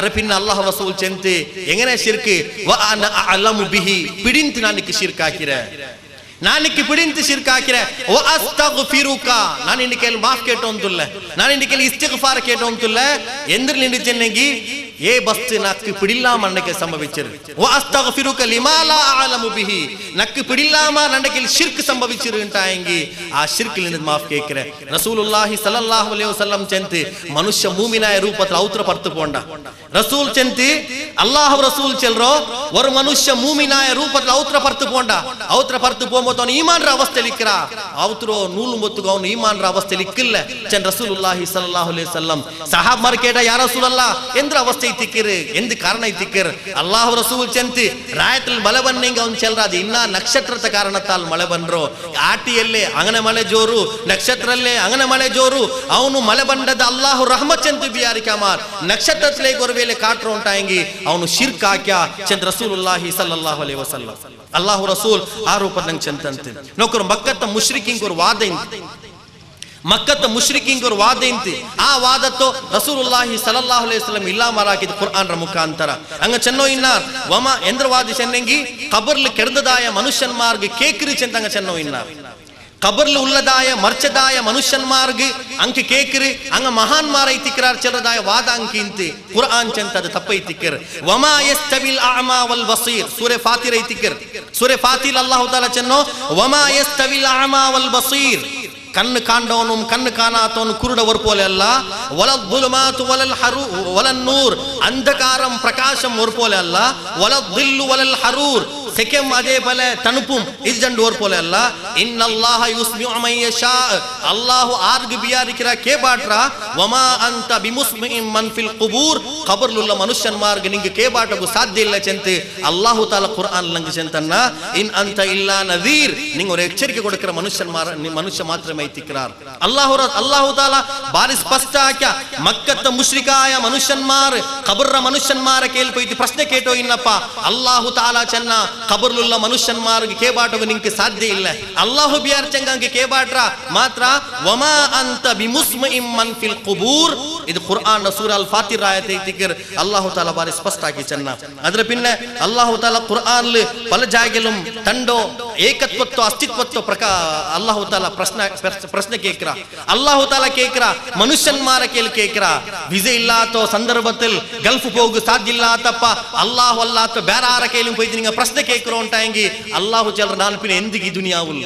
அரபின் அல்லாஹ் ரசூல் செந்து எங்கனே ஷிர்க் வ அன அஅலமு பிஹி பிடிந்து நான் நிக்கு ஷிர்க் ஆக்கிறேன் நாளைக்கு பிடிந்து ஷிர்க் ஆக்கிறேன் வ அஸ்தக்ஃபிருக நான் இன்னைக்கு மாஃப் கேட்டோம் துல்ல நான் இன்னைக்கு இஸ்திக்ஃபார் கேட்டோம் துல்ல எந்திர நின்றுச்சென்னங்கி ஏ பஸ்து நக்கு பிடில்லாம அன்னைக்கு சம்பவிச்சிரு வ அஸ்தக்ஃபிருக லிமா லா அஅலமு பிஹி நக்கு பிடில்லாம அன்னைக்கு ஷிர்க் சம்பவிச்சிருன்டாயங்கி ಆ ஷிர்க்ல இருந்து மாஃப் கேக்குறேன் ரசூலுல்லாஹி ஸல்லல்லாஹு அலைஹி வஸல்லம் செந்து மனுஷ்ய மூமினாய ரூபத்துல ಔತ್ರ ಪರ್ತು ಪೋಂಡ ரசூல் செந்து அல்லாஹ் ரசூல் செல்றோ ஒரு மனுஷ்ய மூமினாய ரூபத்துல ಔತ್ರ ಪರ್ತು ಪೋಂಡ ಔತ್ರ ಪರ್ತು போம்போது அவன் ஈமான்ற அவஸ்தையில் இருக்கிறா ಔತ್ರೋ ನೂಲು ಮೊತ್ತುಗ ಅವನು ஈமான்ற அவஸ்தையில் ಇಕ್ಕಿಲ್ಲ ಚೆನ್ ரசூலுல்லாஹி ஸல்லல்லாஹு அலைஹி வஸல்லம் சஹாபார் கேட்ட யா ரசூலல்லாஹ் என்ற அவஸ்தை திக்கிரு எந்த காரணை திக்கிரு அல்லாஹ் ரசூல் செந்து ರಾಯತಲ್ ಮಳೆ ಬನ್ನಿಂಗ ಅವನು ಚೆಲ್ರಾದ ಇನ್ನ ನಕ್ಷತ್ರದ ಕಾರಣತ್ತಾಲ್ ಮಳೆ ಬಂದ್ರು ಆಟಿಯಲ್ಲೇ ಅಂಗನೆ ಮಳೆ ಜೋರು ನಕ್ಷತ್ರಲ್ಲೇ ಅಂಗನೆ ಮಳೆ ಜೋರು ಅವನು ಮಳೆ ಬಂದದ ಅಲ್ಲಾಹು ರಹಮತ್ ಚೆಂತು ಬಿಯಾರಿ ಕಮಾರ್ ನಕ್ಷತ್ರತ್ಲೇ ಗೊರವೇಲೆ ಕಾಟ್ರು ಉಂಟಾಯಂಗಿ ಅವನು ಶಿರ್ಕ್ ಹಾಕ್ಯ ಚೆಂದ ರಸೂಲುಲ್ಲಾಹಿ ಸಲ್ಲಲ್ಲಾಹು ಅಲೈಹಿ ವಸಲ್ಲಂ ಅಲ್ಲಾಹು ರಸೂಲ್ ಆ ರೂಪದಂಗ ಚೆಂತಂತೆ ನೋಕರು ಮಕ್ಕತ್ತ ಮುಶ್ರಿಕಿಂಗ್ ஒரு வாதம் ಮಕ್ಕತ್ತ ಮುಶ್ರಿಕಿಂಗ್ ஒரு ವಾದ ಇಂತಿ ಆ ವಾದತ್ತು ರಸೂಲುಲ್ಲಾಹಿ ಸಲ್ಲಲ್ಲಾಹು ಅಲೈಹಿ ವಸಲ್ಲಂ ಇಲ್ಲ ಮರಾಕಿದ ಕುರ್ಆನ್ ರ ಮುಖಾಂತರ ಅಂಗ ಚೆನ್ನೋ ಇನ್ನಾರ್ ವಮ ಎಂದ್ರ ವಾದಿ ಚೆನ್ನಂಗಿ ಕಬರ್ಲಿ ಕೆಡದದಾಯ ಮನುಷ್ಯನ್ಮಾರ್ಗ ಕೇಕ್ರಿ ಚೆಂತಂಗ ಚೆನ್ನೋ ಇನ್ನಾರ್ ಕಬರ್ಲು ಉಲ್ಲದಾಯ ಮರ್ಚದಾಯ ಮನುಷ್ಯನ್ಮಾರ್ಗ ಅಂಕ ಕೇಕ್ರಿ ಅಂಗ ಮಹಾನ್ಮಾರ ಇತಿಕ್ರಾರ್ ಚೆಲ್ಲದಾಯ ವಾದ ಅಂಕಿ ಇಂತಿ ಕುರ್ಆನ್ ಚೆಂತದ ತಪ್ಪೈ ತಿಕ್ಕರ್ ವಮಾ ಯಸ್ತವಿಲ್ ಅಅಮಾ ವಲ್ ಬಸೀರ್ ಸೂರೆ ಫಾತಿರ್ ಐತಿಕ್ಕರ್ ಸೂರೆ ಫಾತಿಲ್ ಅಲ್ಲಾಹು ತಆಲಾ ಚೆನ್ನೋ ವಮಾ ಯಸ್ತವಿಲ್ ಅಅಮಾ ವಲ್ ಬಸೀರ್ ಕಣ್ಣು ಕಾಂಡವನು ಕಣ್ಣು ಕಾಣಾತವನು ಕುರುಡವರು ಪೋಲೆ ಅಲ್ಲ ವಲಲ್ ದುಲುಮಾತು ವಲಲ್ ಹರು ವಲನ್ ನೂರ್ ಅಂಧಕಾರಂ ಪ್ರಕಾಶಂ ஒரு போல அல்ல ವಲಲ್ ದಿಲ್ಲು ವಲಲ್ ಹರೂರ್ ಸೆಕೆಂ ಅದೇ ಪಲೆ ತಣುಪುಂ ಇಜ್ಜಂಡು ஒரு போல அல்ல ಇನ್ನಲ್ಲಾಹ ಯುಸ್ಮಿഉ ಮನ್ ಯಶಾ ಅಲ್ಲಾಹು ಆರ್ಗ ಬಿಯಾರಿಕಿರ ಕೇಬಾಟ್ರ ವಮಾ ಅಂತ ಬಿಮುಸ್ಮಿಇನ್ ಮನ್ ಫಿಲ್ ಕುಬೂರ್ ಕಬರ್ಲುಲ್ಲ ಮನುಷ್ಯನ್ಮಾರ್ಗ ನಿಂಗೆ ಕೇಬಾಟಗೂ ಸಾಧ್ಯ ಇಲ್ಲ ಚೆಂತೆ ಅಲ್ಲಾಹು ತಾಲಾ ಕುರ್ಆನ್ ಲಂಗ ಚೆಂತನ್ನ ಇನ್ ಅಂತ ಇಲ್ಲ ನದೀರ್ ನಿಂಗೆ ஒரு ಎಚ್ಚರಿಕೆ ಕೊಡಕರ ಮನುಷ್ಯ ಮಾತ್ರ ಮೈತಿಕ್ರಾರ್ ಅಲ್ಲಾಹು ತಾಲಾ ಬಾರಿ ಸ್ಪಷ್ಟ ಆಕ್ಯ ಮಕ್ಕತ್ತ ಮುಶ್ರಿಕಾಯ ಮನುಷ್ಯನ್ಮಾರ್ ಕಬರ್ರ ಮನುಷ್ಯನ್ಮಾರ ಕೇಳ್ಪೈತಿ ಪ್ರಶ್ನೆ ಕೇಟೋ ಇನ್ನಪ್ಪ ಅಲ್ಲಾಹು ತಾಲಾ ಚೆನ್ನ ಕಬರ್ಲುಲ್ಲ ಮನುಷ್ಯನ್ಮಾರ್ಗೆ ಕೇಬಾಟೋಗ ನಿಂಗೆ ಸಾಧ್ಯ ಇಲ್ಲ ಅಲ್ಲಾಹು ಬಿಯಾರ್ ಚಂಗಂಗೆ ಕೇಬಾಟ್ರ ಮಾತ್ರ ವಮಾ ಅಂತ ಬಿಮುಸ್ಮಿಇನ್ ಮನ್ ಫಿಲ್ ಕುಬೂರ್ ಇದು ಕುರ್ಆನ್ ಸೂರ ಅಲ್ ಫಾತಿರ್ ಆಯತ್ ಐತಿಕರ್ ಅಲ್ಲಾಹು ತಾಲಾ ಬಾರಿ ಸ್ಪಷ್ಟ ಆಗಿ ಚೆನ್ನ ಅದರ ಪಿನ್ನೆ ಅಲ್ಲಾಹು ತಾಲಾ ಕುರ್ಆನ್ ಪಲ ಜಾಗೆಲುಂ ತಂಡೋ ಏಕತ್ವತ್ವ ಅಸ್ತಿತ್ವತ್ವ ಅಲ್ಲಾಹು ತಾಲಾ ಪ್ರಶ್ನೆ ಕೇಕ್ರ ಅಲ್ಲಾಹು ತಾಲಾ ಕೇಕ್ರ ಮನುಷ್ಯನ್ಮಾರ ಕೇಕ್ರ ವಿಸೆ ಇಲ್ಲಾತೋ ಸಂದರ್ಭത്തിൽ ಗಲ್ಫ್ ಹೋಗು ಸಾಧ್ಯ ಇಲ್ಲಾತಪ್ಪ ಅಲ್ಲಾಹು ಅಲ್ಲಾತ ಬೇರಾರ ಕೇಳಿ ಹೋಯ್ತು ನಿಂಗೆ ಪ್ರಶ್ನೆ ಕೇಕ್ರೋ ಉಂಟಾಯಂಗಿ ಅಲ್ಲಾಹು ಚಲ್ರ ನಾನು ಪಿನ ಎಂದಿಗೆ ದುನಿಯಾವುಲ್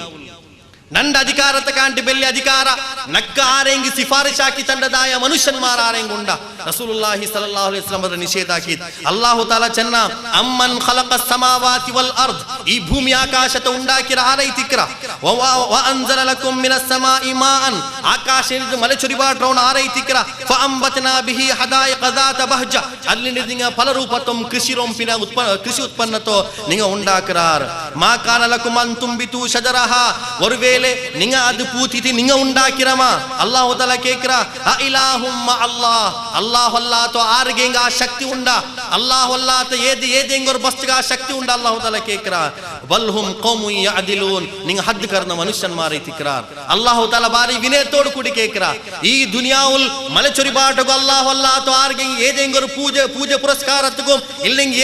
ನಂಡ ಅಧಿಕಾರತ ಕಾಂಟಿ ಬೆಲ್ಲಿ ಅಧಿಕಾರ ನಕ್ಕ ಆರೆಂಗಿ ಸಿಫಾರಿಶ್ ಹಾಕಿ ತಂಡದಾಯ ಮನುಷ್ಯನ್ಮಾರ ಆರೆಂಗ್ ಉಂಡ ರಸೂಲುಲ್ಲಾಹಿ ಸಲ್ಲಲ್ಲಾಹು ಅಲೈಹಿ ವಸಲ್ಲಂ ಅದರ ನಿಷೇಧ ಹಾಕಿದ್ ಅಲ್ಲಾಹು ತಾಲಾ ಚೆನ್ನ ಅಮ್ಮನ್ ಖಲಕ ಸಮಾವಾತಿ ವಲ್ ಅರ್ದ್ ಈ ಭೂಮಿ ಆಕಾಶತ ಉಂಡಾಕಿರ ಆರೈತಿಕ್ರ ವ ಅಂಜಲ ಲಕುಂ ಮಿನಸ್ ಸಮಾಇ ಮಾಅನ್ ಆಕಾಶದಿಂದ ಮಳೆ ಚುರಿಬಾಟ್ರವನ ಆರೈತಿಕ್ರ ಫ ಅಂಬತನಾ ಬಿಹಿ ಹದಾಯಿಕ ದಾತ ಬಹಜ ಅಲ್ಲಿ ನಿಂಗ ಫಲರೂಪತಂ ಕೃಷಿ ರೋಂಪಿನ ಕೃಷಿ ಉತ್ಪನ್ನತೋ ನಿಂಗ ಉಂಡಾಕರಾರ್ ಮಾ ಕಾನ ಲಕುಂ ಅನ್ ತುಂಬಿತು ಶಜರಹ ಒರ್ವೇಲೆ ನಿಂಗ ಅದು ಪೂತಿತಿ ನಿಂಗ ಉಂಡಾಕಿರಮ ಅಲ್ಲಾಹು ತಾಲಾ ಕೇಕ್ರ ಅ ಇಲಾಹುಮ್ಮ ಅಲ್ಲಾಹು ಅಲ್ಲಾತ ಆರ್ಗೆಂಗ ಆ ಶಕ್ತಿ ಉಂಡ ಅಲ್ಲಾಹು ಅಲ್ಲಾತ ಏದೇಂಗ ஒரு ಬಸ್ತಗ ಆ ಶಕ್ತಿ ಉಂಡ ಅಲ್ಲಾಹು ತಾಲಾ ಕೇಕ್ರ ಬಲ್ಹುಂ ಕೌಮುನ್ ಯಅದಿಲೂನ್ ನಿಂಗ ಹದ್ ಕರ್ನ ಮನುಷ್ಯನ್ಮಾರ ಇತಿಕ್ರಾರ್ ಅಲ್ಲಾಹು ತಾಲಾ ಬಾರಿ ವಿನಯತೋಡು ಕೂಡಿ ಕೇಕ್ರ ಈ ದುನಿಯಾವುಲ್ ಮಲೆ ಚೊರಿಬಾಟಗು ಅಲ್ಲಾಹು ಅಲ್ಲಾತ ಆರ್ಗೆಂಗ ಏದೇಂಗ ஒரு ಪೂಜೆ ಪುರಸ್ಕಾರತಗೂ ಇಲ್ಲಿಂಗ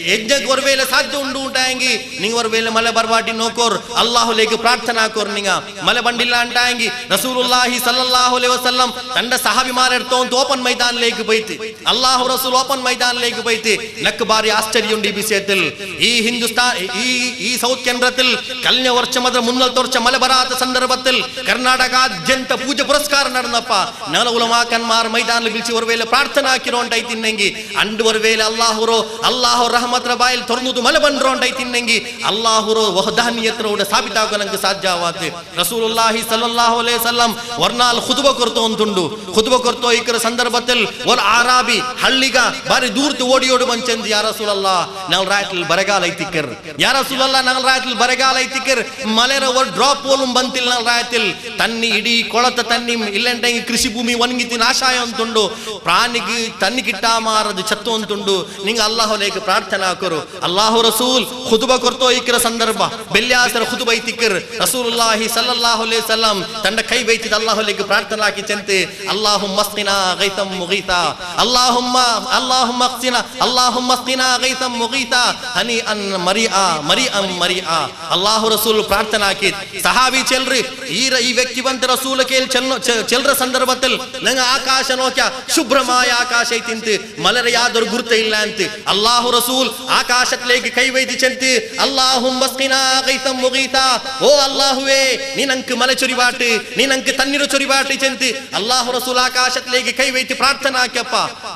ಯಜ್ಞ ಒರ್ವೇಲೆ ಸಾಧ್ಯ ಉಂಡು ಉಂಟಾಯಂಗಿ ನಿಂಗ ಒರ್ವೇಲೆ ಮಲೆ ಬರ್ಬಾಟಿ ನೋಕೋರ್ ಅಲ್ಲಾಹು ಲೇಗೆ ಪ್ರಾರ್ಥನಾ ಕೋರ್ ನಿಂಗ ಮಲೆ ಬಂಡಿಲ್ಲ ಅಂಟಾಯಂಗಿ ರಸೂಲುಲ್ಲಾಹಿ ಸಲ್ಲಲ್ಲಾಹು ಅಲೈಹಿ ವಸಲ್ಲಂ ತಂಡ ಸಹಾಬಿಮಾರ ಎಡ್ತೋಂತ ಓಪನ್ ಮೈದಾನ್ ಲೇಗೆ ಬೈತಿ ಅಲ್ಲಾಹು ರಸೂಲ್ ಓಪನ್ ಮೈದಾನ್ ಲೇಗೆ ಬೈತಿ ನಕ್ಕ ಬಾರಿ ಆಶ್ಚರ್ಯ ಉಂಡಿ ಬಿಸೇತಿಲ್ ಈ ഈ സൗത്ത് കേന്ദ്രത്തിൽ കഴിഞ്ഞ വർഷം അത് മുന്നത്തെ വർഷം മല വരാത്ത സന്ദർഭത്തിൽ കർണാടകാദ്യಂತ പൂജ പുരസ്കാരം നടന്നപ്പ ഞങ്ങളെ ഉലമാക്കന്മാർ മൈതാനിൽ വിളിച്ച് ഒരു വേല പ്രാർത്ഥന ആക്കിರೋണ്ടാಯ್ತಿನ್ನೆಂಗಿ ಅಂಡು ഒരു വേല അല്ലാഹു റഹ്മത്ര ಬಾയിൽ ತೊರ್ನುದು ಮಲ ಬಂದ್ರೋണ്ടാಯ್ತಿನ್ನೆಂಗಿ ಅಲ್ಲಾಹುರೋ ವಹದಾನಿಯತ್ರೌಡ ಸಾಬೀತಾಗೋ ನಂಗೆ ಸಾಧ್ಯವಾತು റസൂലുള്ളാഹി സ്വല്ലല്ലാഹു അലൈഹി വസല്ലം വർനാൽ ഖുതുബ കൊർത്തോ ഉണ്ടുಂಡು ഖുതുബ കൊർത്തോ ഇക്കರ ಸಂದರ್ಭത്തിൽ ഒരു ആറാബി ಹಳ್ಳಿಗ ಬಾರಿ ದೂರ್ತಿ ಓಡಿ ಬಂಚಂದಿ ಯಾ ರಸೂಲಲ್ಲಾಹ್ ನಲ್ ರಾಯത്തിൽ ಬರಗಾಲ ಐತಿಕರ್ ಯಾ ರಸೂಲಲ್ಲಾಹ್ ನಲ್ ರಾಯത്തിൽ ಬರಗಾಲ ಐತಿಕರ್ ಮಲೆರ ഒരു ಡ್ರಾಪ್ പോലും ಬಂತಿಲ್ಲ ನಲ್ ರಾಯത്തിൽ ತನ್ನಿ ಇಡಿ ಕೊಳತ ತನ್ನಿ ಇಲ್ಲಂಟೆ ಕೃಷಿ ಭೂಮಿ ಒಣಗಿತಿ ನಾಶಾಯ ಅಂತುಂಡು ಪ್ರಾಣಿಗೆ ತನ್ನಿ ಕಿಟ್ಟಾಮಾರದು ಚತ್ತು ಅಂತುಂಡು ನಿಂಗೆ ಅಲ್ಲಾಹುಲೇಕ ಪ್ರಾರ್ಥನಾ ಕರು ಅಲ್ಲಾಹು ರಸೂಲ್ ಖುತುಬ ಕೊರ್ತೋ ಇಕ್ಕರ ಸಂದರ್ಭ ಬೆಲ್ಯಾಸರ ಖುತುಬ ಐತಿಕರ್ ರಸೂಲುಲ್ಲಾಹಿ ಸಲ್ಲಲ್ಲಾಹು ಅಲೈಹಿ ವಸಲ್ಲಂ ತಂಡ ಕೈ ಬೈತಿದ ಅಲ್ಲಾಹುಲೇಕ ಪ್ರಾರ್ಥನಾ ಕಿ ಚಂತೆ ಅಲ್ಲಾಹುಮ್ಮ ಅಸ್ಕಿನಾ ಗೈತಂ ಮುಗೀತಾ ಅಲ್ಲಾಹುಮ್ಮ ಅಸ್ಕಿನಾ ಗೈತಂ ಮುಗೀತಾ ಹನಿ ಅನ್ ಮರಿಆ ಅಲ್ಲಾಹು ರಸೂಲ್ ಪ್ರಾರ್ಥನಾ ಕಿ ಸಹಾಬಿ ಚೆಲ್ರಿ ಈ ವ್ಯಕ್ತಿ ಬಂತ റസൂൽ ചെല്ലുന്ന സന്ദർഭത്തിൽ നിങ്ങൾ ആകാശ നോക്കിയ ശുഭ്രമായ ആകാശ തിന്ത് മലര യാതൊരു ഗുരുത്ത ഇല്ല ಅಂತ അല്ലാഹു റസൂൽ ആകാശത്തിലേക്ക് കൈവൈതി ചെന്ത് അല്ലാഹുമ്മ അസ്ഖിനാ ഗൈതം മുഗീതാ ഓ അല്ലാഹുവേ നീ നമുക്ക് മല ചൊരിവാട്ട് നീ നമുക്ക് തണ്ണീർ ചൊരിവാട്ട് ചെന്ത് അല്ലാഹു റസൂൽ ആകാശത്തിലേക്ക് കൈവൈതി പ്രാർത്ഥന ആക്കിയപ്പ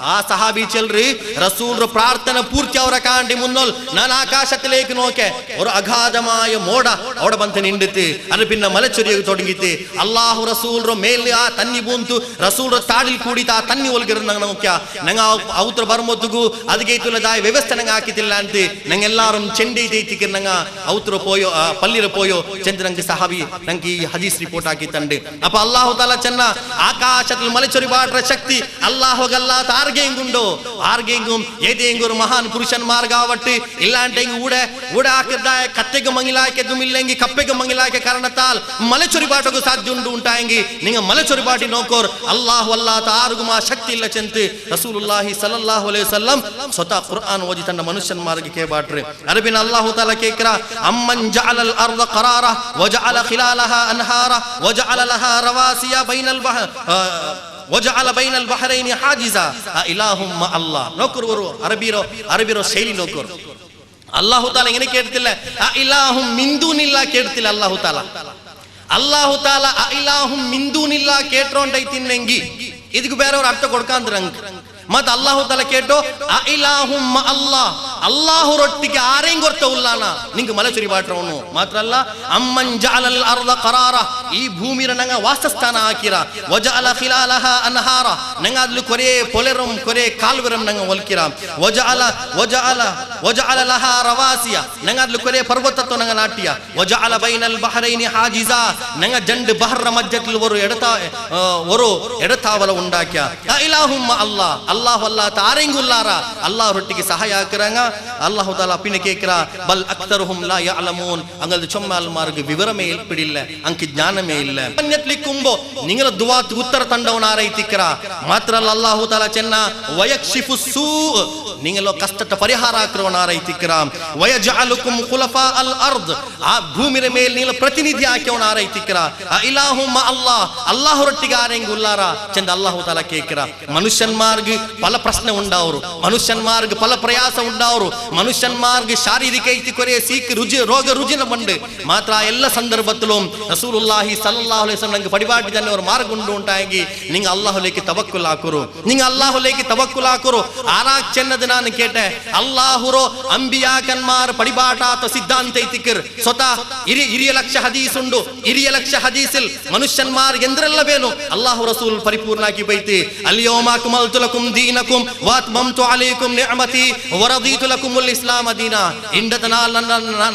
ആ സഹാബി ചെൽറി റസൂൽ പ്രാർത്ഥന പൂർത്തിയാവര കാണ്ടി മുന്നോൽ ഞാൻ ആകാശത്തിലേക്ക് നോക്കെ ഒരു അഗാധമായ മോട അവിടെ ಬಂತು ನಿಂಡಿತು ಅದು ಪಿನ್ನ ಮಲೆ ಚೊರಿಯಕ್ಕೆ ತೊಡಗಿತು ಅಲ್ಲಾಹು ರಸೂಲ್ರ ಮೇಲೆ ಆ ತನ್ನಿ ಬೂಂತು ರಸೂಲ್ರ ತಾಡಿಲ್ ಕೂಡಿತ ಆ ತನ್ನಿ ಒಲ್ಗಿರ ನಂಗೆ ನೋಕ್ಯ ನಂಗೆ ಅವತ್ರ ಬರ್ಮೊತ್ತಿಗೂ ಅದಕ್ಕೆ ತುಲದಾಯ ವ್ಯವಸ್ಥೆ ನಂಗೆ ಹಾಕಿತಿಲ್ಲ ಅಂತ ನಂಗೆ ಎಲ್ಲಾರು ಚೆಂಡಿ ಐತಿಕ್ಕೆ ನಂಗೆ ಅವತ್ರ ಪೋಯೋ ಪಲ್ಲಿರ ಪೋಯೋ ಚೆಂದ ನಂಗೆ ಸಹಾಬಿ ನಂಗೆ ಈ ಹದೀಸ್ ರಿಪೋರ್ಟ್ ಹಾಕಿತ್ತಂಡೆ ಅಪ್ಪ ಅಲ್ಲಾಹು ತಾಲ ಚೆನ್ನ ಆಕಾಶದಲ್ಲಿ ಮಲೆ ಚೊರಿಬಾಟ್ರ ಶಕ್ತಿ ಅಲ್ಲಾಹೋಗಲ್ಲ ಆರ್ಗೆಂಗುಂಡು ಆರ್ಗೆಂಗುಂ ಏದೇಂಗುರು ಮಹಾನ್ ಪುರುಷನ್ಮಾರ್ ಕಾವಟ್ಟು ಇಲ್ಲಾಂಟೆ ಊಡ ಹಾಕಿದ್ದಾಯ ಕತ್ತೆಗೆ ಮಂಗಿಲಾಕೆ ದುಮಿಲ್ಲೆಂಗಿ ಕಪ್ಪೆಗೆ ಮಂಗಿಲಾಕೆ ಕಾರಣತಾಲ್ ಮಲೆ ಚೊರಿಬಾಟಗೂ ಸಾಧ್ಯ ಉಂಟು ಉಂಟಾಯಂಗಿ ನಿಂಗೆ ಮಲೆ ಚೊರಿಬಾಟಿ ನೋಕೋರ್ ಅಲ್ಲಾಹು ಅಲ್ಲಾತ ಆರುಗುಮ ಶಕ್ತಿ ಇಲ್ಲ ಚೆಂತೆ ರಸೂಲುಲ್ಲಾಹಿ ಸಲ್ಲಲ್ಲಾಹು ಅಲೈಹಿ ವಸಲ್ಲಂ ಸ್ವತಃ ಕುರ್ಆನ್ ಓದಿ ತನ್ನ ಮನುಷ್ಯನ್ಮಾರ್ಗೆ ಕೇಳ್ಬಾಟ್ರೆ ಅರಬಿನ ಅಲ್ಲಾಹು ತಾಲ ಕೇಕ್ರ ಅಮ್ಮನ್ ಜಅಲಲ್ ಅರ್ದ ಖರಾರ ವಜಅಲ ಖಿಲಾಲಹಾ ಅನ್ಹಾರ ವಜಅಲ ಲಹಾ ರವಾಸಿಯ ಬೈನಲ್ وجعل بين البحرين حاجزا إلهum مع الله നോക്കರು ಅರಬಿರೋ ಶೈಲಿ ನೋಕರು ಅಲ್ಲಾಹು ತಾಲ ಇങ്ങനെ ಕೇಳ್ತಿಲ್ಲ ಇಲಾಹುಂ ಮಿನ್ ದೂನಿಲ್ಲಾ ಕೇಳ್ತಿಲ್ಲ ಅಲ್ಲಾಹು ತಾಲ ಇಲಾಹುಂ ಮಿನ್ ದೂನಿಲ್ಲಾ ಕೇಟ್ರೋಂಡೈತಿನ್ನೆಂಗಿ ಇದಕ್ಕೆ ಬೇರೆಯವರು ಅರ್ಥ ಕೊಡ್ಕಾಂದ್ರಂಗ ಮತ್ ಅಲ್ಲಾಹು ತಾಲ ಕೇಟೋ ಇಲಾಹುಂ ಮಾ ಅಲ್ಲಾಹ್ ಅಲ್ಲಾಹುರೊಟ್ಟಿಗೆ ಆರೇಂಗ್ ಗೊತ್ತ ಉಲ್ಲಾನ ನಿಂಗೆ ಮಲೆ ಚೊರಿಬಾಟ್ರವನು ಮಾತ್ರ ಅಲ್ಲ ಅಮ್ಮನ್ ಜಅಲಲ್ ಅರ್ದ ಖರಾರ ಈ ಭೂಮಿರ ನಂಗ ವಾಸಸ್ಥಾನ ಹಾಕಿರ ವಜಅಲ ಖಿಲಾಲಹಾ ಅನ್ಹಾರ ನಂಗ ಅದ್ಲು ಕೊರೆ ಪೊಲೆರಂ ಕೊರೆ ಕಾಲ್ವರಂ ನಂಗ ಒಲ್ಕಿರ ವಜಅಲ ಲಹಾ ರವಾಸಿಯ ನಂಗ ಅದ್ಲು ಕೊರೆ ಪರ್ವತತ್ವ ನಂಗ ನಾಟ್ಯ ವಜಅಲ ಬೈನಲ್ ಬಹರೈನಿ ಹಾಜಿಜಾ ನಂಗ ಜಂಡ್ ಬಹರ ಮಧ್ಯದಲ್ಲಿ ஒரு ಎಡತಾವಲ ಉಂಡಾಕ್ಯ ಇಲಾಹುಂ ಮಾ ಅಲ್ಲಾಹು ಅಲ್ಲಾತ ಆರೇಂಗುಲ್ಲಾರ ಅಲ್ಲಾಹರೊಟ್ಟಿಗೆ ಸಹಾಯ ಹಾಕಿರಂಗ ಅಲ್ಲಾಹು ತಾಲ ಅಪ್ಪಿನ ಕೇಕ್ರ ಬಲ್ ಅಕ್ತರುಹುಂ ಲಾ ಯಅಲಮೂನ್ ಅಂಗಲ್ ಚೊಮ್ಮಾಲ್ ಮಾರ್ಗ ವಿವರಮೇ ಇಲ್ಪಿಡಿಲ್ಲ ಅಂಕಿ ಜ್ಞಾನಮೇ ಇಲ್ಲ ಪನ್ಯತ್ಲಿಕ್ಕುಂಬೋ ನಿಂಗಲ ದುವಾತ್ ಉತ್ತರ ತಂಡವನಾರೈತಿಕ್ರ ಮಾತ್ರ ಅಲ್ಲಾಹು ತಾಲ ಚೆನ್ನ ವಯಕ್ಷಿಫು ಸೂ ನಿಂಗಲೋ ಕಷ್ಟದ ಪರಿಹಾರ ಹಾಕಿರೋನಾರೈತಿಕ್ರ ವಯಜಅಲುಕುಂ ಖುಲಫಾ ಅಲ್ ಅರ್ದ್ ಆ ಭೂಮಿಯ ಮೇಲೆ ನೀಲ ಪ್ರತಿನಿಧಿ ಹಾಕಿಯವನಾರೈತಿಕ್ರ ಇಲಾಹುಂ ಮಾ ಅಲ್ಲಾಹರೊಟ್ಟಿಗೆ ಆರೇಂಗುಲ್ಲಾರ ಚೆಂದ ಅಲ್ಲಾಹು ತಾಲ ಕೇಕ್ರ ಮನುಷ್ಯನ್ಮಾರ್ಗ ಪಲ ಪ್ರಶ್ನೆ ಉಂಡಾವರು ಮನುಷ್ಯನ್ಮಾರ್ಗ ಪಲ ಪ್ರಯಾಸ ಉಂಡಾವರು ಮನುಷ್ಯನ್ಮಾರ್ಗ ಶಾರೀರಿಕ ಐತಿ ಕೊರೆ ಸೀಕ್ ರೋಗ ರುಜಿನ ಬಂಡು ಮಾತ್ರ ಎಲ್ಲ ಸಂದರ್ಭದಲ್ಲೂ ರಸೂಲುಲ್ಲಾಹಿ ಸಲ್ಲಲ್ಲಾಹು ಅಲೈಹಿ ವಸಲ್ಲಂ ನಂಗೆ ಪಡಿಬಾಟಿ ಜನ ಅವರ ಮಾರ್ಗ ಉಂಡು ಉಂಟಾಗಿ ನಿಂಗೆ ಅಲ್ಲಾಹುಲೇಕಿ ತವಕ್ಕುಲ್ ಹಾಕುರು ಆರಾಕ್ ಚೆನ್ನದ ನಾನು ಕೇಟೆ ಅಲ್ಲಾಹುರೋ ಅಂಬಿಯಾಕನ್ಮಾರ್ ಪಡಿಬಾಟಾತ ಸಿದ್ಧಾಂತ ಐತಿಕರ್ ಸ್ವತಃ ಹಿರಿಯ ಲಕ್ಷ ಹದೀಸ್ ಉಂಡು ಹಿರಿಯ ಲಕ್ಷ ಹದೀಸಿಲ್ ಮನುಷ್ಯನ್ಮಾರ್ ಎಂದ್ರೆಲ್ಲ ಬೇನು ಅಲ್ಲಾಹು ರಸೂಲ್ ಪರಿಪೂರ್ಣಾಗಿ ಬೈತಿ ಅಲ್ಯೌಮ ಅಕ್ಮಲ್ತು ಲಕುಂ ದೀನಕುಂ ವಾತ್ಮಮ್ತು ಅಲೈಕುಂ ನಿಅಮತಿ ವರದೀತು ಲಕುಮುಲ್ ಇಸ್ಲಾಮ ದೀನಾ ಇಂದತನಾಲ್